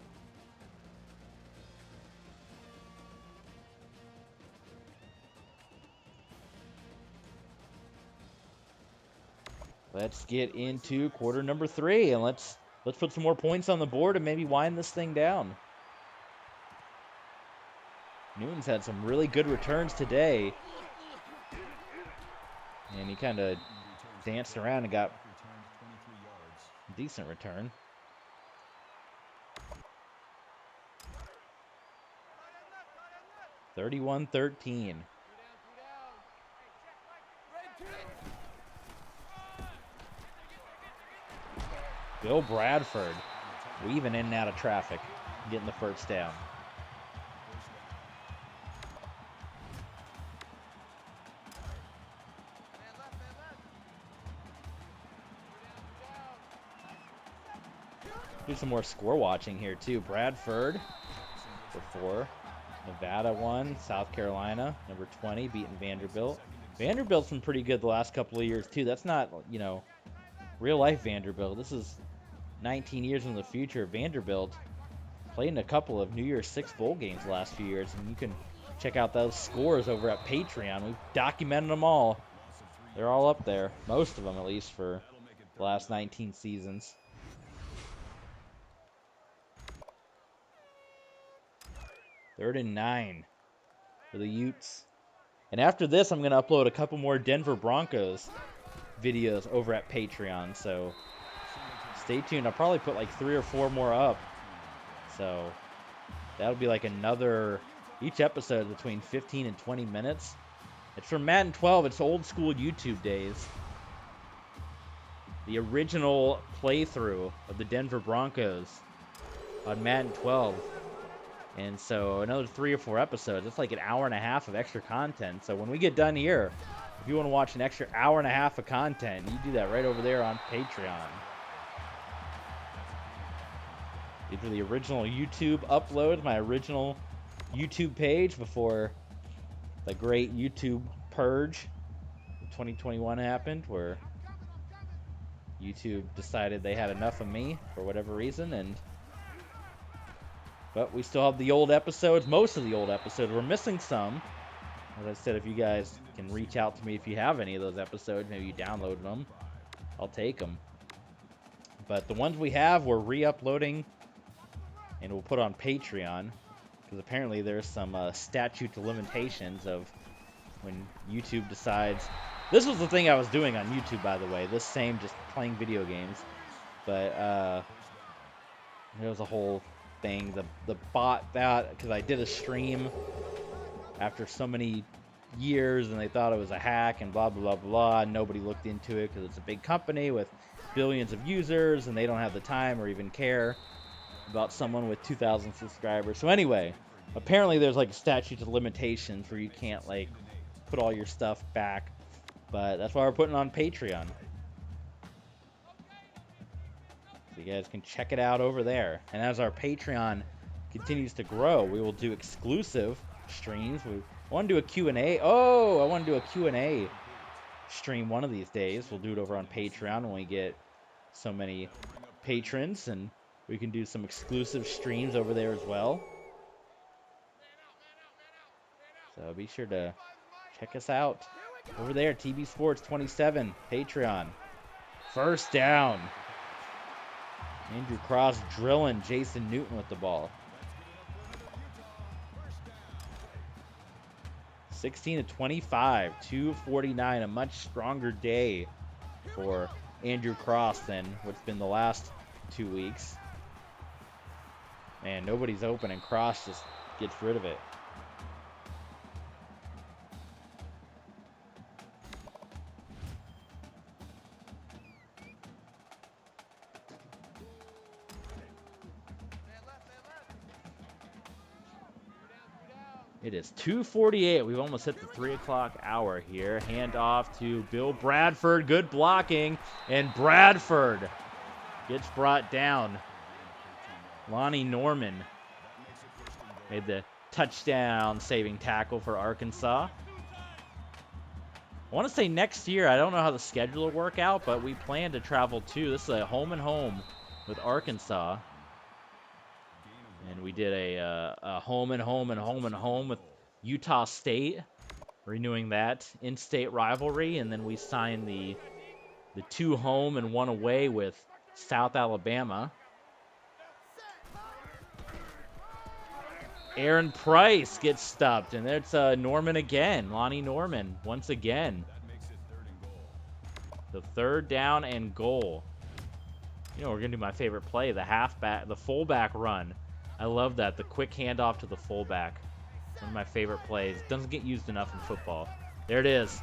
Let's get into quarter number 3, and let's put some more points on the board and maybe wind this thing down. Newton's had some really good returns today. And he kind of danced around and got a decent return. (31-13). Bill Bradford weaving in and out of traffic, getting the first down. Do some more score watching here too. Bradford for 4. Nevada won. South Carolina, number 20, beating Vanderbilt. Vanderbilt's been pretty good the last couple of years too. That's not, you know, real life Vanderbilt. This is 19 years in the future. Vanderbilt played in a couple of New Year's Six bowl games the last few years, and you can check out those scores over at Patreon. We've documented them all. They're all up there, most of them at least, for the last 19 seasons. Third and 9 for the Utes. And after this, I'm going to upload a couple more Denver Broncos videos over at Patreon, so stay tuned. I'll probably put like 3 or 4 more up. So that'll be like another, each episode between 15 and 20 minutes. It's from Madden 12. It's old school YouTube days. The original playthrough of the Denver Broncos on Madden 12. And so another 3 or 4 episodes. It's like an hour and a half of extra content. So when we get done here, if you want to watch an extra hour and a half of content, you do that right over there on Patreon. These are the original YouTube uploads, my original YouTube page before the great YouTube purge in 2021 happened, where YouTube decided they had enough of me for whatever reason, but we still have the old episodes, most of the old episodes. We're missing some. As I said, if you guys can reach out to me if you have any of those episodes, maybe you downloaded them, I'll take them. But the ones we have, we're re-uploading, and we'll put on Patreon, because apparently there's some statute of limitations of when YouTube decides. This was the thing I was doing on YouTube, by the way, this same just playing video games. But there was a whole thing, the bot that, because I did a stream after so many years and they thought it was a hack and blah, blah, blah, blah, and nobody looked into it because it's a big company with billions of users and they don't have the time or even care about someone with 2,000 subscribers. So anyway, apparently there's like a statute of limitations where you can't like put all your stuff back, but that's why we're putting it on Patreon. So you guys can check it out over there. And as our Patreon continues to grow, we will do exclusive streams. We want to do a Q&A. Oh, I want to do a Q&A stream one of these days. We'll do it over on Patreon when we get so many patrons, and We can do some exclusive streams over there as well. So be sure to check us out over there, TB Sports 27, Patreon. First down. Andrew Cross drilling Jason Newton with the ball. 16-25, 2:49, a much stronger day for Andrew Cross than what's been the last 2 weeks. Man, nobody's open, and Cross just gets rid of it. It is 2:48. We've almost hit the 3 o'clock hour here. Hand off to Bill Bradford. Good blocking. And Bradford gets brought down. Lonnie Norman made the touchdown saving tackle for Arkansas. I want to say next year, I don't know how the schedule will work out, but we plan to travel too. This is a home and home with Arkansas. And we did a home and home and home and home with Utah State, renewing that in-state rivalry. And then we signed the 2 home and 1 away with South Alabama. Aaron Price gets stopped, and it's Norman again. Lonnie Norman once again. The 3rd down and goal. You know, we're going to do my favorite play, the fullback run. I love that, the quick handoff to the fullback. One of my favorite plays. Doesn't get used enough in football. There it is.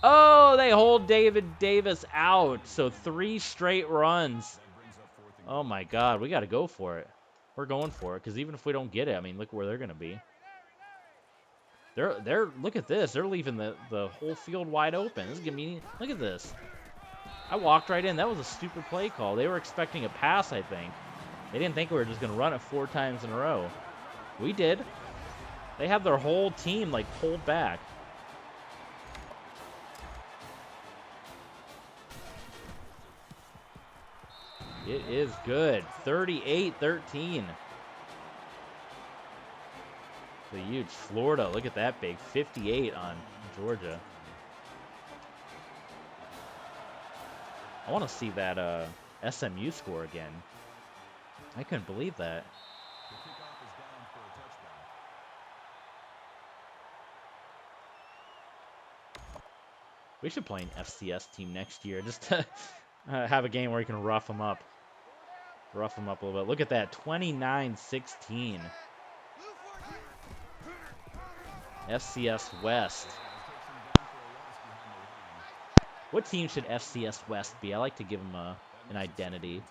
Oh, they hold David Davis out. So 3 straight runs. Oh my God, we got to go for it. We're going for it, because even if we don't get it, I mean, look where they're going to be. Look at this. They're leaving the whole field wide open. This is gonna be, look at this. I walked right in. That was a stupid play call. They were expecting a pass, I think. They didn't think we were just going to run it 4 times in a row. We did. They have their whole team, like, pulled back. It is good. 38-13. The Utes. Florida, look at that big. 58 on Georgia. I want to see that SMU score again. I couldn't believe that. We should play an FCS team next year just to have a game where you can rough them up. Rough them up a little bit. Look at that, 29-16. FCS West. What team should FCS West be? I like to give them an identity.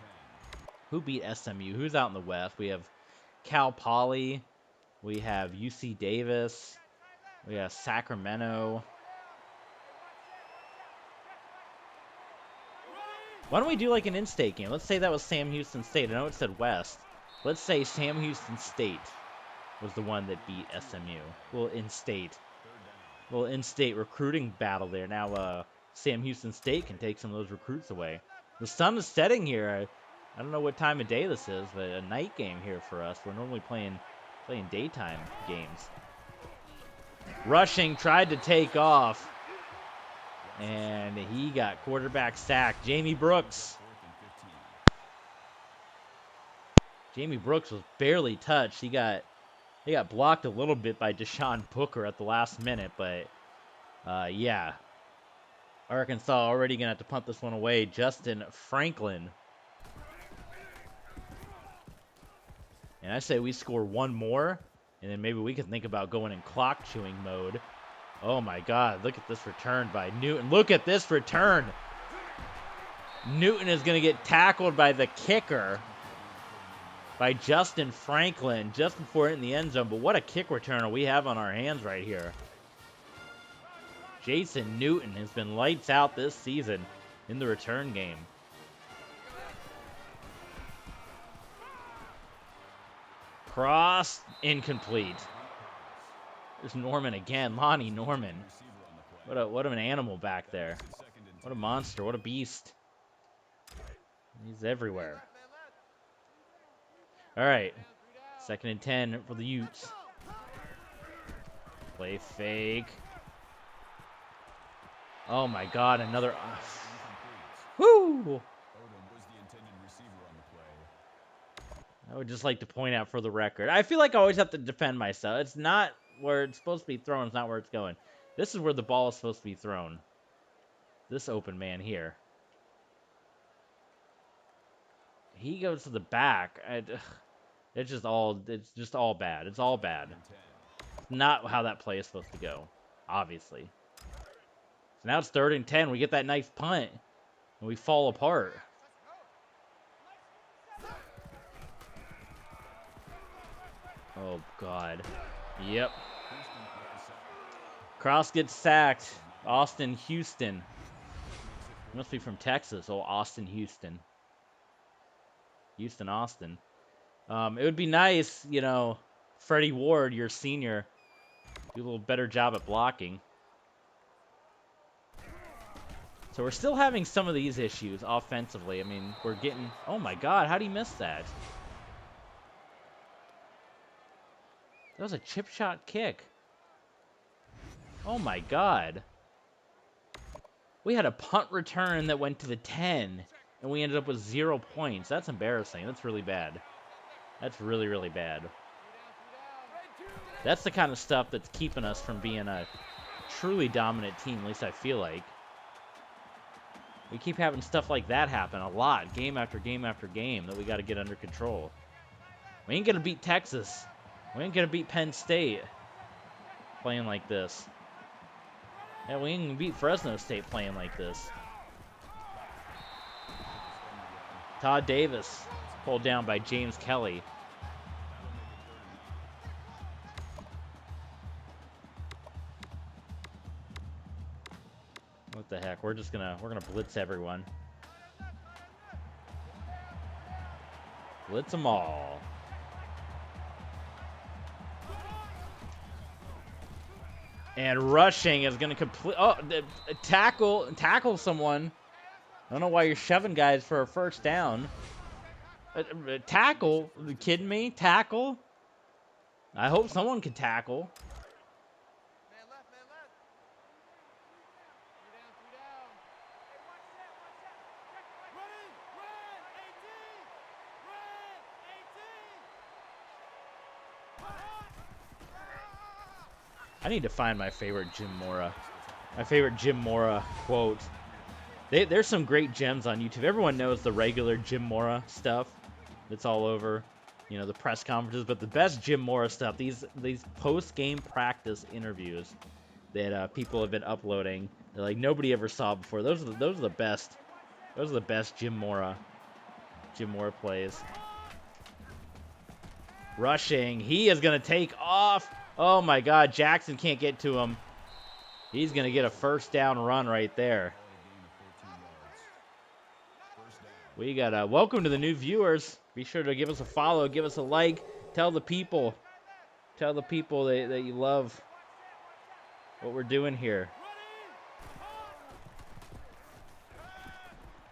Who beat SMU? Who's out in the West? We have Cal Poly. We have UC Davis. We have Sacramento. Why don't we do like an in-state game? Let's say that was Sam Houston State. I know it said West. Let's say Sam Houston State was the one that beat SMU. Little in-state recruiting battle there. Now Sam Houston State can take some of those recruits away. The sun is setting here. I don't know what time of day this is, but a night game here for us. We're normally playing daytime games. Rushing, tried to take off. And he got quarterback sacked. Jamie Brooks. Jamie Brooks was barely touched. He got blocked a little bit by Deshaun Booker at the last minute, but yeah. Arkansas already going to have to punt this one away. Justin Franklin. And I say we score 1 more, and then maybe we can think about going in clock chewing mode. Oh my God, look at this return by Newton. Look at this return. Newton is going to get tackled by the kicker, by Justin Franklin, just before hitting the end zone. But what a kick returner we have on our hands right here. Jason Newton has been lights out this season in the return game. Cross, incomplete. There's Norman again, Lonnie Norman. What an animal back there. What a monster, what a beast. He's everywhere. All right. 2nd and 10 for the Utes. Play fake. Oh my God, another. Woo! Odom was the intended receiver on the play. I would just like to point out for the record, I feel like I always have to defend myself. It's not where it's supposed to be thrown. It's not where it's going. This is where the ball is supposed to be thrown. This open man here. He goes to the back. It's just all bad. It's all bad. It's not how that play is supposed to go, obviously. So now it's 3rd and 10. We get that nice punt, and we fall apart. Oh, God. Yep. Cross gets sacked. Austin, Houston. He must be from Texas. Oh, Austin, Houston. Houston, Austin. It would be nice, you know, Freddie Ward, your senior, do a little better job at blocking. So we're still having some of these issues offensively. I mean, we're getting... Oh, my God. How do you miss that? That was a chip shot kick. Oh, my God. We had a punt return that went to the 10, and we ended up with 0 points. That's embarrassing. That's really bad. That's really, really bad. That's the kind of stuff that's keeping us from being a truly dominant team, at least I feel like. We keep having stuff like that happen a lot, game after game after game, that we got to get under control. We ain't going to beat Texas. We ain't going to beat Penn State playing like this. Yeah, we ain't going to beat Fresno State playing like this. Todd Davis pulled down by James Kelly. What the heck? We're gonna blitz everyone. Blitz them all. And rushing is gonna complete. Oh, tackle someone. I don't know why you're shoving guys for a first down. Tackle? Are you kidding me? Tackle? I hope someone can tackle. I need to find my favorite Jim Mora. My favorite Jim Mora quote. There's some great gems on YouTube. Everyone knows the regular Jim Mora stuff that's all over, you know, the press conferences. But the best Jim Mora stuff, these post-game practice interviews that people have been uploading, that like nobody ever saw before. Those are the best. Those are the best Jim Mora plays. Rushing. He is going to take off. Oh, my God. Jackson can't get to him. He's going to get a first down run right there. We got welcome to the new viewers. Be sure to give us a follow. Give us a like. Tell the people. Tell the people that you love what we're doing here.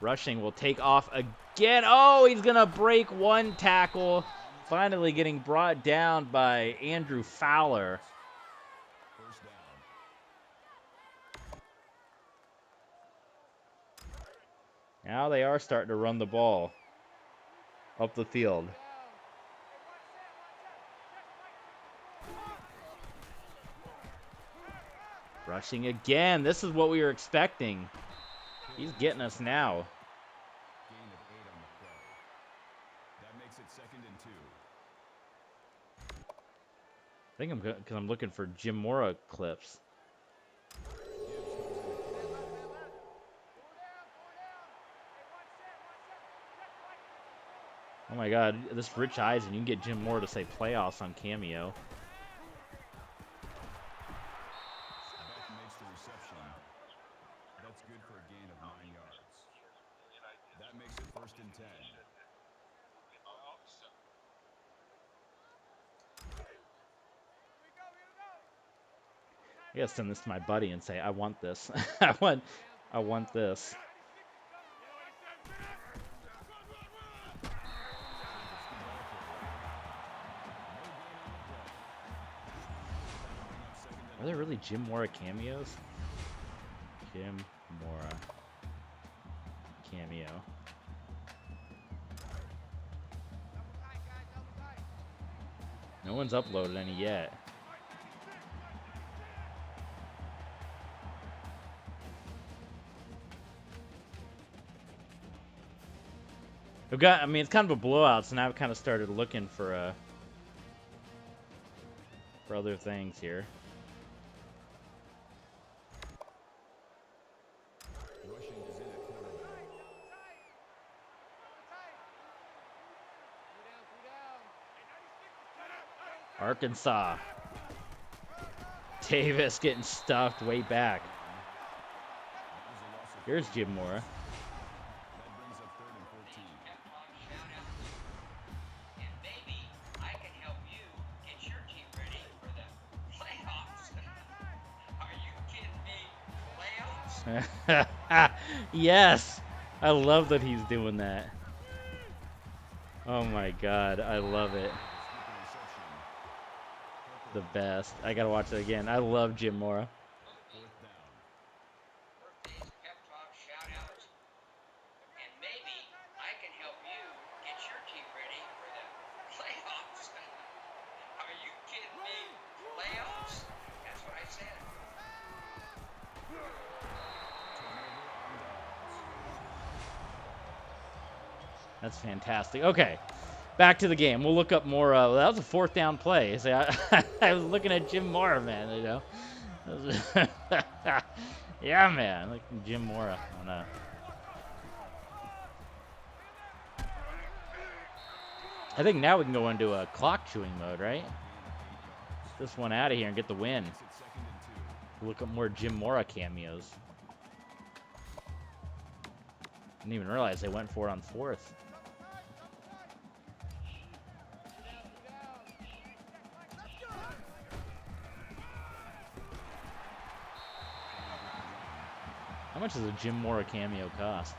Rushing will take off again. Oh, he's going to break one tackle. Finally getting brought down by Andrew Fowler. Now they are starting to run the ball up the field. Rushing again. This is what we were expecting. He's getting us now. Gain of 8 on the play. That makes it 2nd and 2. I think because I'm looking for Jim Mora clips. Oh my God, this Rich Eisen, you can get Jim Mora to say playoffs on Cameo. Beck makes the reception. That's good for a gain of 9 yards. That makes it 1st and 10. I gotta send this to my buddy and say, I want this. I want this. Are there really Jim Mora cameos? Jim Mora cameo. No one's uploaded any yet. I mean, it's kind of a blowout, so now I've kind of started looking for other things here. Rushing is in at quarterback. Arkansas. Davis getting stuffed way back. Here's Jim Mora. That brings up 3rd and 14. And maybe I can help you get your team ready for the playoffs. Are you kidding me? Playoffs? Yes! I love that he's doing that. Oh my god, I love it. The best. I gotta watch it again. I love Jim Mora. 4th down. Birthdays, pep talks, shout-outs. And maybe I can help you get your team ready for the playoffs. Are you kidding me? Playoffs? That's what I said. That's fantastic. Okay, back to the game. We'll look up more. That was a 4th down play. See, I was looking at Jim Mora, man. You know, yeah, man. Like Jim Mora on a. I think now we can go into a clock chewing mode, right? Get this one out of here and get the win. It's 2nd and 2. Look up more Jim Mora cameos. Didn't even realize they went for it on 4th. How much does a Jim Mora cameo cost?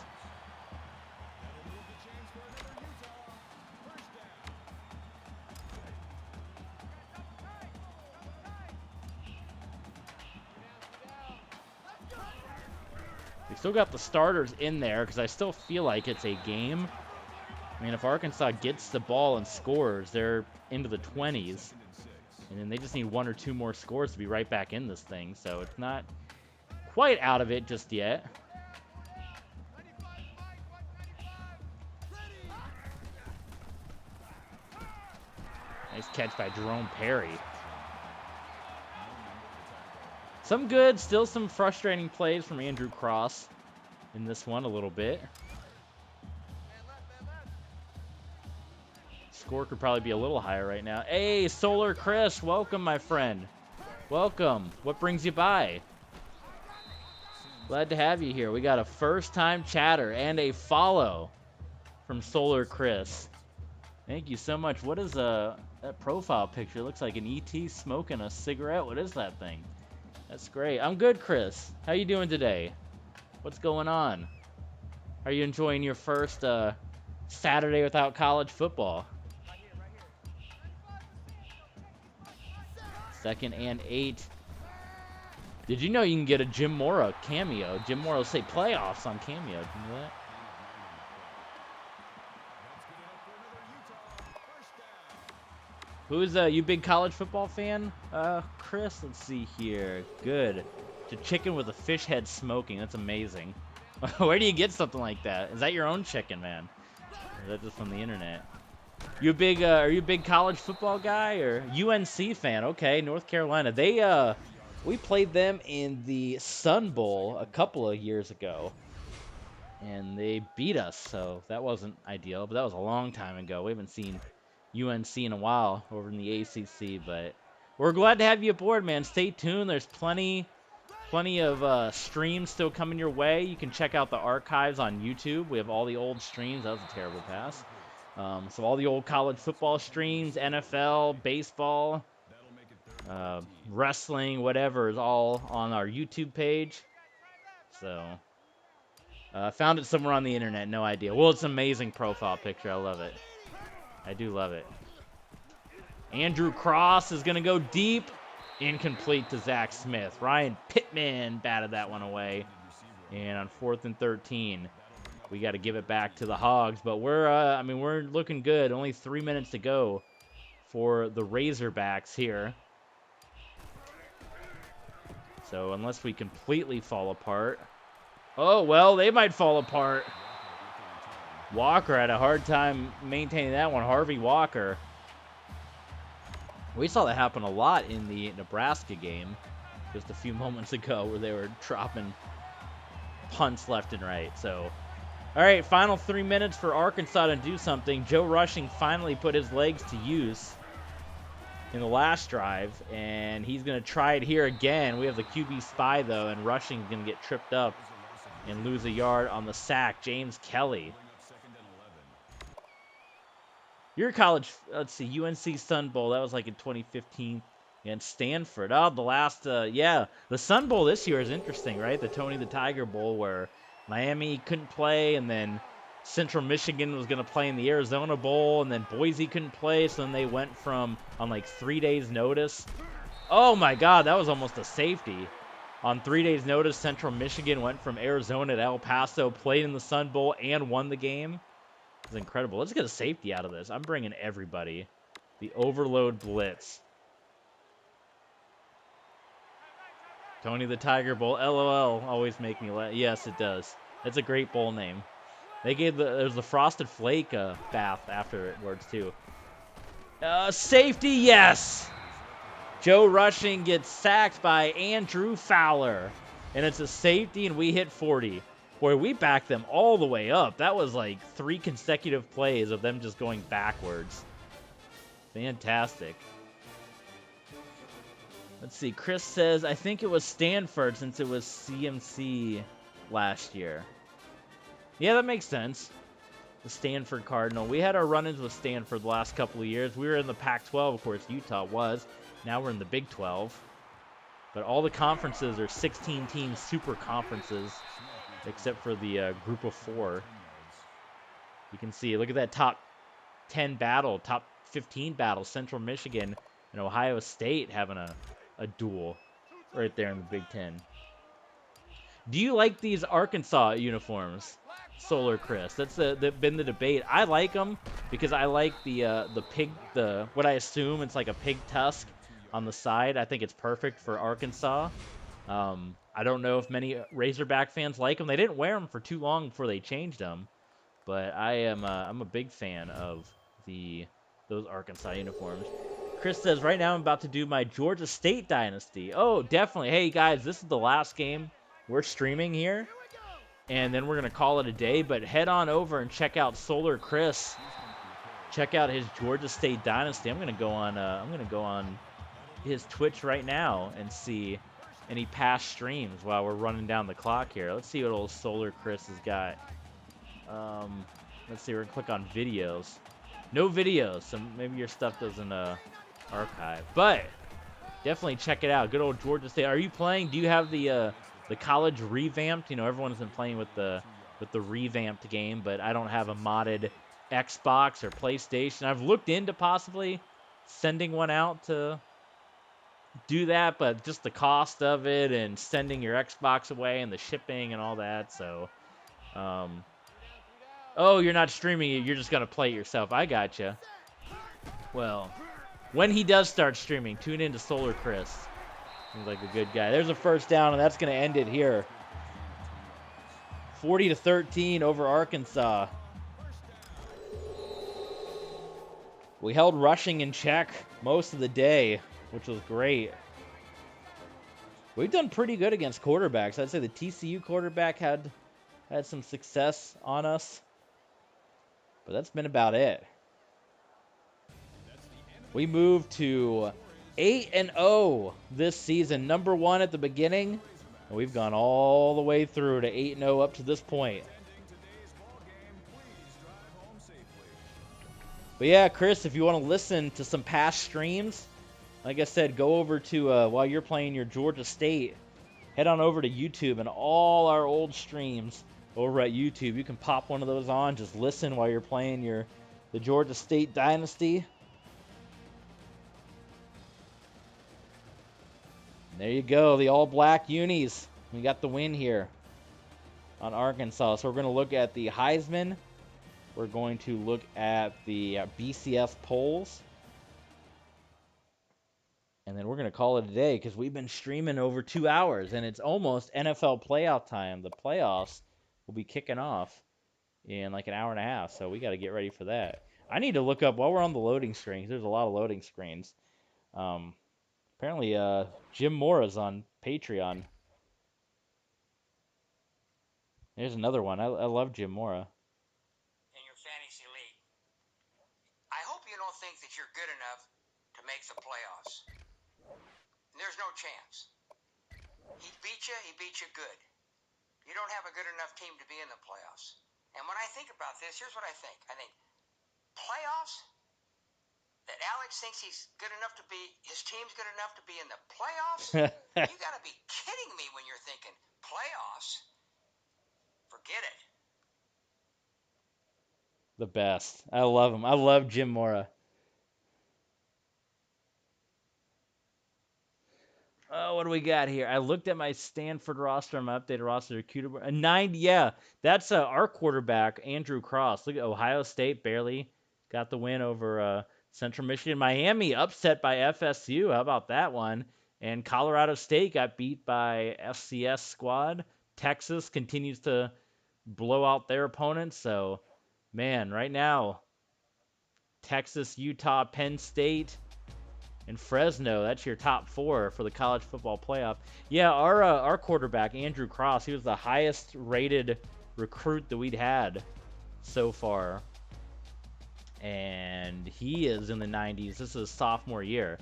We still got the starters in there because I still feel like it's a game. I mean, if Arkansas gets the ball and scores, they're into the 20s. And then they just need 1 or 2 more scores to be right back in this thing. So it's not quite out of it just yet. Nice catch by Jerome Perry. Some good, still some frustrating plays from Andrew Cross in this one a little bit. Score could probably be a little higher right now. Hey, Solar Chris, welcome, my friend. Welcome. What brings you by? Glad to have you here. We got a first-time chatter and a follow from Solar Chris. Thank you so much. What is that profile picture? It looks like an ET smoking a cigarette. What is that thing? That's great. I'm good, Chris. How you doing today? What's going on? Are you enjoying your first Saturday without college football? 2nd and 8. Did you know you can get a Jim Mora cameo? Jim Mora will say playoffs on cameo. Did you know that? Who is you big college football fan? Chris, let's see here. Good. The chicken with a fish head smoking. That's amazing. Where do you get something like that? Is that your own chicken, man? Or is that just from the internet? You a big are you a big college football guy or UNC fan? Okay, North Carolina. They we played them in the Sun Bowl a couple of years ago. And they beat us, so that wasn't ideal, but that was a long time ago. We haven't seen UNC in a while over in the ACC, but we're glad to have you aboard, man. Stay tuned. There's plenty of streams still coming your way. You can check out the archives on YouTube. We have all the old streams. That was a terrible pass. So all the old college football streams, NFL, baseball, wrestling, whatever is all on our YouTube page. So I found it somewhere on the internet. No idea. Well, it's an amazing profile picture. I love it. I do love it. Andrew Cross is going to go deep. Incomplete to Zach Smith. Ryan Pittman batted that one away. And on 4th and 13, we got to give it back to the Hogs. But we're looking good. Only 3 minutes to go for the Razorbacks here. So unless we completely fall apart. Oh, well, they might fall apart. Walker had a hard time maintaining that one. Harvey Walker. We saw that happen a lot in the Nebraska game just a few moments ago where they were dropping punts left and right. So, all right, final 3 minutes for Arkansas to do something. Joe Rushing finally put his legs to use in the last drive, and he's going to try it here again. We have the QB spy, though, and Rushing's going to get tripped up and lose a yard on the sack. James Kelly. Your college, let's see, UNC Sun Bowl, that was like in 2015 against Stanford. Oh, the last, the Sun Bowl this year is interesting, right? The Tony the Tiger Bowl where Miami couldn't play, and then Central Michigan was going to play in the Arizona Bowl, and then Boise couldn't play, so then they went on like 3 days' notice. Oh my God, that was almost a safety. On 3 days' notice, Central Michigan went from Arizona to El Paso, played in the Sun Bowl, and won the game. It's incredible. Let's get a safety out of this. I'm bringing everybody. The overload blitz. Tony the Tiger Bowl. LOL. Always make me laugh. Yes, it does. It's a great bowl name. They gave there's the Frosted Flake bath afterwards, too. Safety, yes! Joe Rushing gets sacked by Andrew Fowler. And it's a safety, and we hit 40. Boy, we backed them all the way up. That was like 3 consecutive plays of them just going backwards. Fantastic. Let's see. Chris says, I think it was Stanford since it was CMC last year. Yeah, that makes sense. The Stanford Cardinal. We had our run-ins with Stanford the last couple of years. We were in the Pac-12, of course. Utah was. Now we're in the Big 12. But all the conferences are 16-team super conferences. Except for the group of 4. You can see, look at that top 10 battle, top 15 battle. Central Michigan and Ohio State having a duel right there in the Big 10. Do you like these Arkansas uniforms, Solar Chris? That's been the debate. I like them because I like the pig, what I assume it's like a pig tusk on the side. I think it's perfect for Arkansas. I don't know if many Razorback fans like them. They didn't wear them for too long before they changed them, but I'm a big fan of those Arkansas uniforms. Chris says, right now I'm about to do my Georgia State Dynasty. Oh, definitely. Hey, guys, this is the last game we're streaming here, and then we're going to call it a day, but head on over and check out Solar Chris. Check out his Georgia State Dynasty. I'm going to go on his Twitch right now and see any past streams while we're running down the clock here. Let's see what old Solar Chris has got. Let's see, we're going to click on videos. No videos, so maybe your stuff doesn't archive. But definitely check it out. Good old Georgia State. Are you playing? Do you have the college revamped? You know, everyone's been playing with the revamped game, but I don't have a modded Xbox or PlayStation. I've looked into possibly sending one out to do that, but just the cost of it and sending your Xbox away and the shipping and all that. So, oh, you're not streaming it. You're just going to play it yourself. I gotcha. Well, when he does start streaming, tune in to Solar Chris. Seems like a good guy. There's a first down, and that's going to end it here. 40-13 over Arkansas. We held rushing in check most of the day, which was great. We've done pretty good against quarterbacks. I'd say the TCU quarterback had some success on us, but that's been about it. We moved to 8-0 this season, number 1 at the beginning, and we've gone all the way through to 8-0 up to this point. But yeah, Chris, if you want to listen to some past streams, like I said, go over to, while you're playing your Georgia State, head on over to YouTube and all our old streams over at YouTube. You can pop one of those on, just listen while you're playing the Georgia State Dynasty. There you go, the all-black unis. We got the win here on Arkansas. So we're going to look at the Heisman. We're going to look at the BCS polls. And then we're going to call it a day because we've been streaming over 2 hours, and it's almost NFL playoff time. The playoffs will be kicking off in like an hour and a half, so we got to get ready for that. I need to look up while we're on the loading screens. There's a lot of loading screens. Apparently, Jim Mora's on Patreon. There's another one. I love Jim Mora. In your fantasy league. I hope you don't think that you're good enough to make the playoffs. There's no chance. He beat you good. You don't have a good enough team to be in the playoffs. And when I think about this, here's what I think. I think playoffs, that Alex thinks he's good enough to be, his team's good enough to be in the playoffs? You got to be kidding me when you're thinking playoffs. Forget it. The best. I love him. I love Jim Mora. Oh, what do we got here? I looked at my Stanford roster, my updated roster. A 90, yeah. That's our quarterback, Andrew Cross. Look at Ohio State, barely got the win over Central Michigan. Miami upset by FSU. How about that one? And Colorado State got beat by FCS squad. Texas continues to blow out their opponents. So, man, right now, Texas, Utah, Penn State, and Fresno, that's your top 4 for the college football playoff. Yeah, our quarterback, Andrew Cross, he was the highest rated recruit that we'd had so far. And he is in the 90s. This is his sophomore year.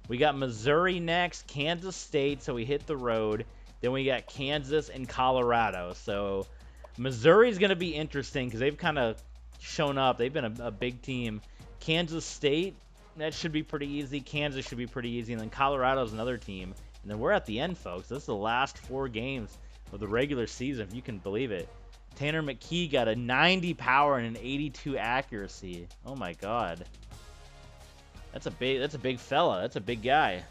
We got Missouri next, Kansas State, so we hit the road. Then we got Kansas and Colorado. So Missouri's going to be interesting because they've kind of shown up. They've been a big team. Kansas State, that should be pretty easy. Kansas should be pretty easy. And then Colorado's another team. And then we're at the end, folks. This is the last 4 games of the regular season, if you can believe it. Tanner McKee got a 90 power and an 82 accuracy. Oh, my God. That's a big fella. That's a big guy.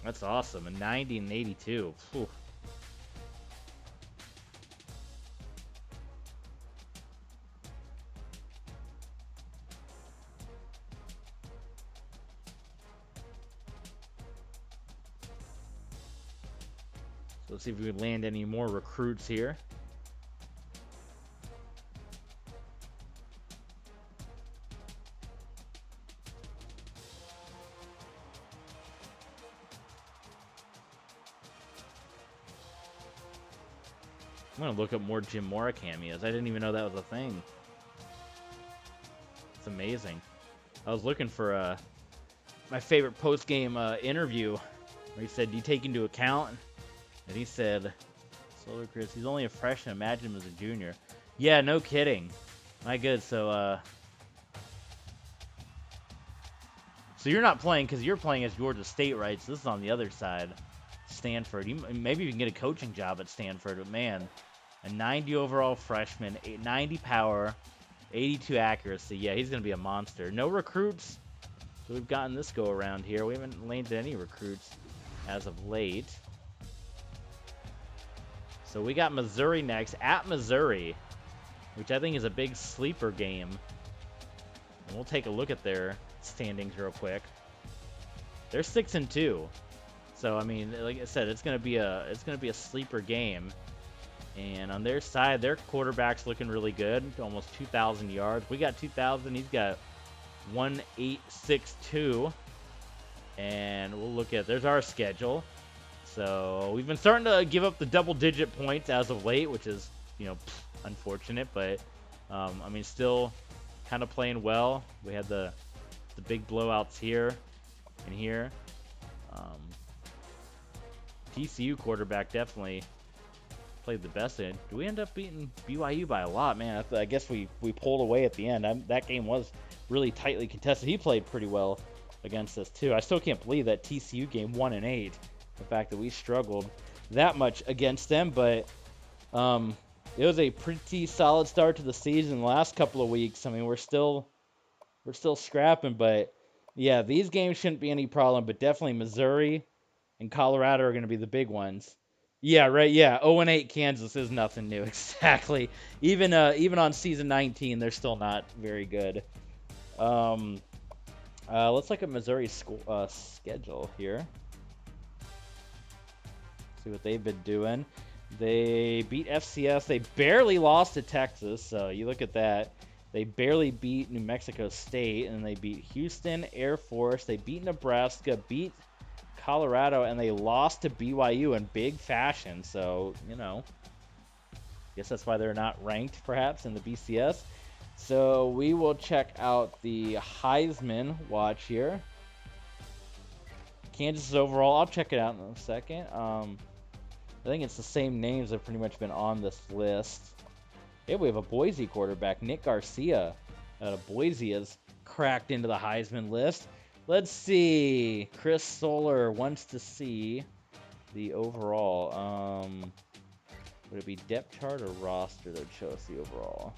That's awesome. A 90 and 82. Whew. So let's see if we can land any more recruits here. I'm going to look up more Jim Mora cameos. I didn't even know that was a thing. It's amazing. I was looking for my favorite post-game interview where he said, do you take into account? And he said, Solar Chris, he's only a freshman. Imagine him as a junior. Yeah, no kidding. My good. So you're not playing because you're playing as Georgia State, right? So this is on the other side. Stanford. Maybe you can get a coaching job at Stanford, but man, a 90 overall freshman, 90 power, 82 accuracy. Yeah, he's going to be a monster. No recruits. So we've gotten this go around here. We haven't landed any recruits as of late. So we got Missouri next, at Missouri, which I think is a big sleeper game. And we'll take a look at their standings real quick. They're 6-2. So I mean, like I said, it's gonna be a sleeper game. And on their side, their quarterback's looking really good, almost 2,000 yards. We got 2,000. He's got 1,862. And we'll look at, there's our schedule. So we've been starting to give up the double-digit points as of late, which is, unfortunate. But I mean, still kind of playing well. We had the big blowouts here and here. TCU quarterback definitely played the best in. Do we end up beating BYU by a lot? Man, I guess we pulled away at the end. That game was really tightly contested. He played pretty well against us, too. I still can't believe that TCU game 1-8. The fact that we struggled that much against them. But it was a pretty solid start to the season the last couple of weeks. I mean, we're still scrapping, but yeah, these games shouldn't be any problem, but definitely Missouri and Colorado are going to be the big ones. Yeah, right. Yeah, 0-8 Kansas is nothing new. Exactly. Even on season 19, they're still not very good. Let's look at Missouri's schedule here. See what they've been doing. They beat FCS. They barely lost to Texas, so you look at that. They barely beat New Mexico State, and they beat Houston, Air Force. They beat Nebraska, beat Colorado, and they lost to BYU in big fashion. So, you know, I guess that's why they're not ranked, perhaps, in the BCS. So we will check out the Heisman watch here. Kansas overall, I'll check it out in a second. I think it's the same names that have pretty much been on this list. Yeah, we have a Boise quarterback, Nick Garcia, out of Boise, has cracked into the Heisman list. Let's see. Chris Soler wants to see the overall. Would it be depth chart or roster that would show us the overall?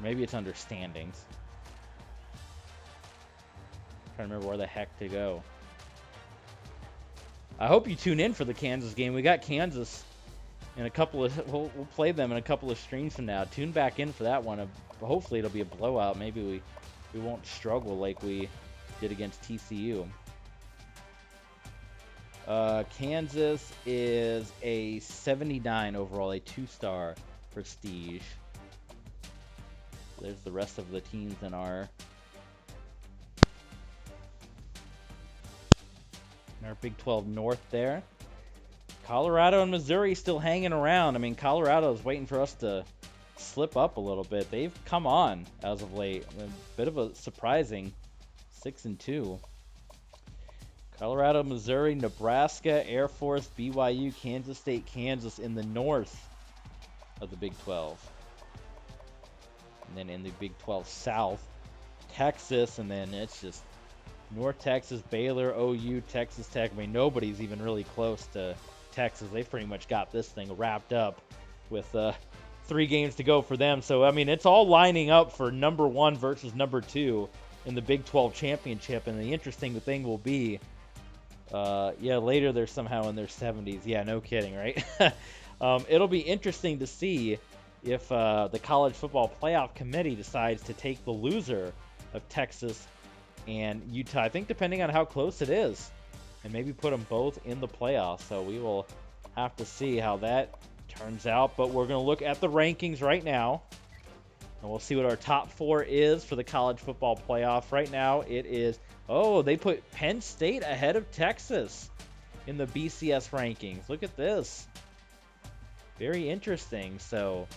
Maybe it's under standings. I'm trying to remember where the heck to go. I hope you tune in for the Kansas game. We got Kansas in a couple of... We'll play them in a couple of streams from now. Tune back in for that one. Hopefully it'll be a blowout. Maybe we won't struggle like we did against TCU. Kansas is a 79 overall, a 2-star prestige. There's the rest of the teams in our Big 12 North there. Colorado and Missouri still hanging around. I mean, Colorado is waiting for us to slip up a little bit. They've come on as of late. A bit of a surprising 6-2. Colorado, Missouri, Nebraska, Air Force, BYU, Kansas State, Kansas in the north of the Big 12. And then in the Big 12 South, Texas, and then it's just North Texas, Baylor, OU, Texas Tech. I mean, nobody's even really close to Texas. They've pretty much got this thing wrapped up with 3 games to go for them. So, I mean, it's all lining up for number 1 versus number 2 in the Big 12 championship. And the interesting thing will be, later they're somehow in their 70s. Yeah, no kidding, right? It'll be interesting to see if the College Football Playoff Committee decides to take the loser of Texas and Utah. I think depending on how close it is, and maybe put them both in the playoffs. So we will have to see how that turns out. But we're going to look at the rankings right now, and we'll see what our top 4 is for the College Football Playoff. Right now it is, they put Penn State ahead of Texas in the BCS rankings. Look at this. Very interesting. So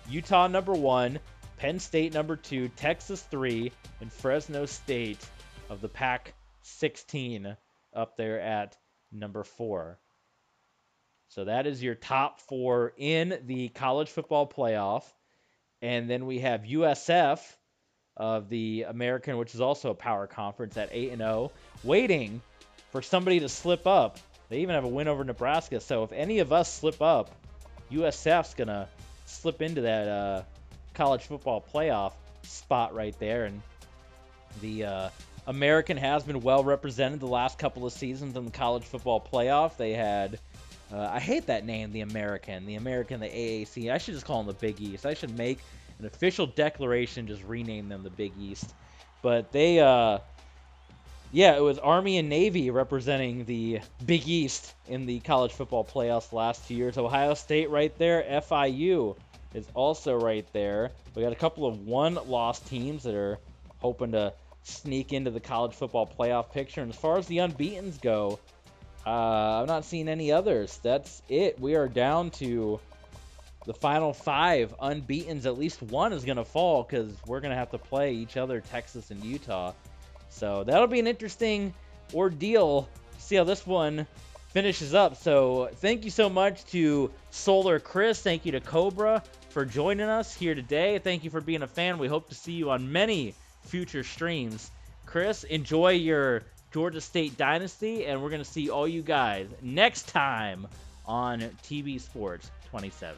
Utah number 1, Penn State number 2, Texas 3, and Fresno State of the Pac-16 up there at number 4. So that is your top 4 in the College Football Playoff. And then we have USF of the American, which is also a power conference, at 8-0, waiting for somebody to slip up. They even have a win over Nebraska. So if any of us slip up, USF's going to slip into that College Football Playoff spot right there. And the American has been well represented the last couple of seasons in the College Football Playoff. They had, I hate that name, the American, the AAC. I should just call them the Big East. I should make an official declaration, just rename them the Big East. But they, it was Army and Navy representing the Big East in the College Football Playoffs the last 2 years. Ohio State right there. FIU is also right there. We got a couple of 1-loss teams that are hoping to sneak into the College Football Playoff picture. And as far as the unbeatens go, I've not seen any others. That's it. We are down to the final 5 unbeatens. At least one is going to fall because we're going to have to play each other, Texas and Utah. So that'll be an interesting ordeal. See how this one finishes up. So thank you so much to Solar Chris. Thank you to Cobra for joining us here today. Thank you for being a fan. We hope to see you on many future streams. Chris, enjoy your Georgia State Dynasty, and we're going to see all you guys next time on TB Sports 27.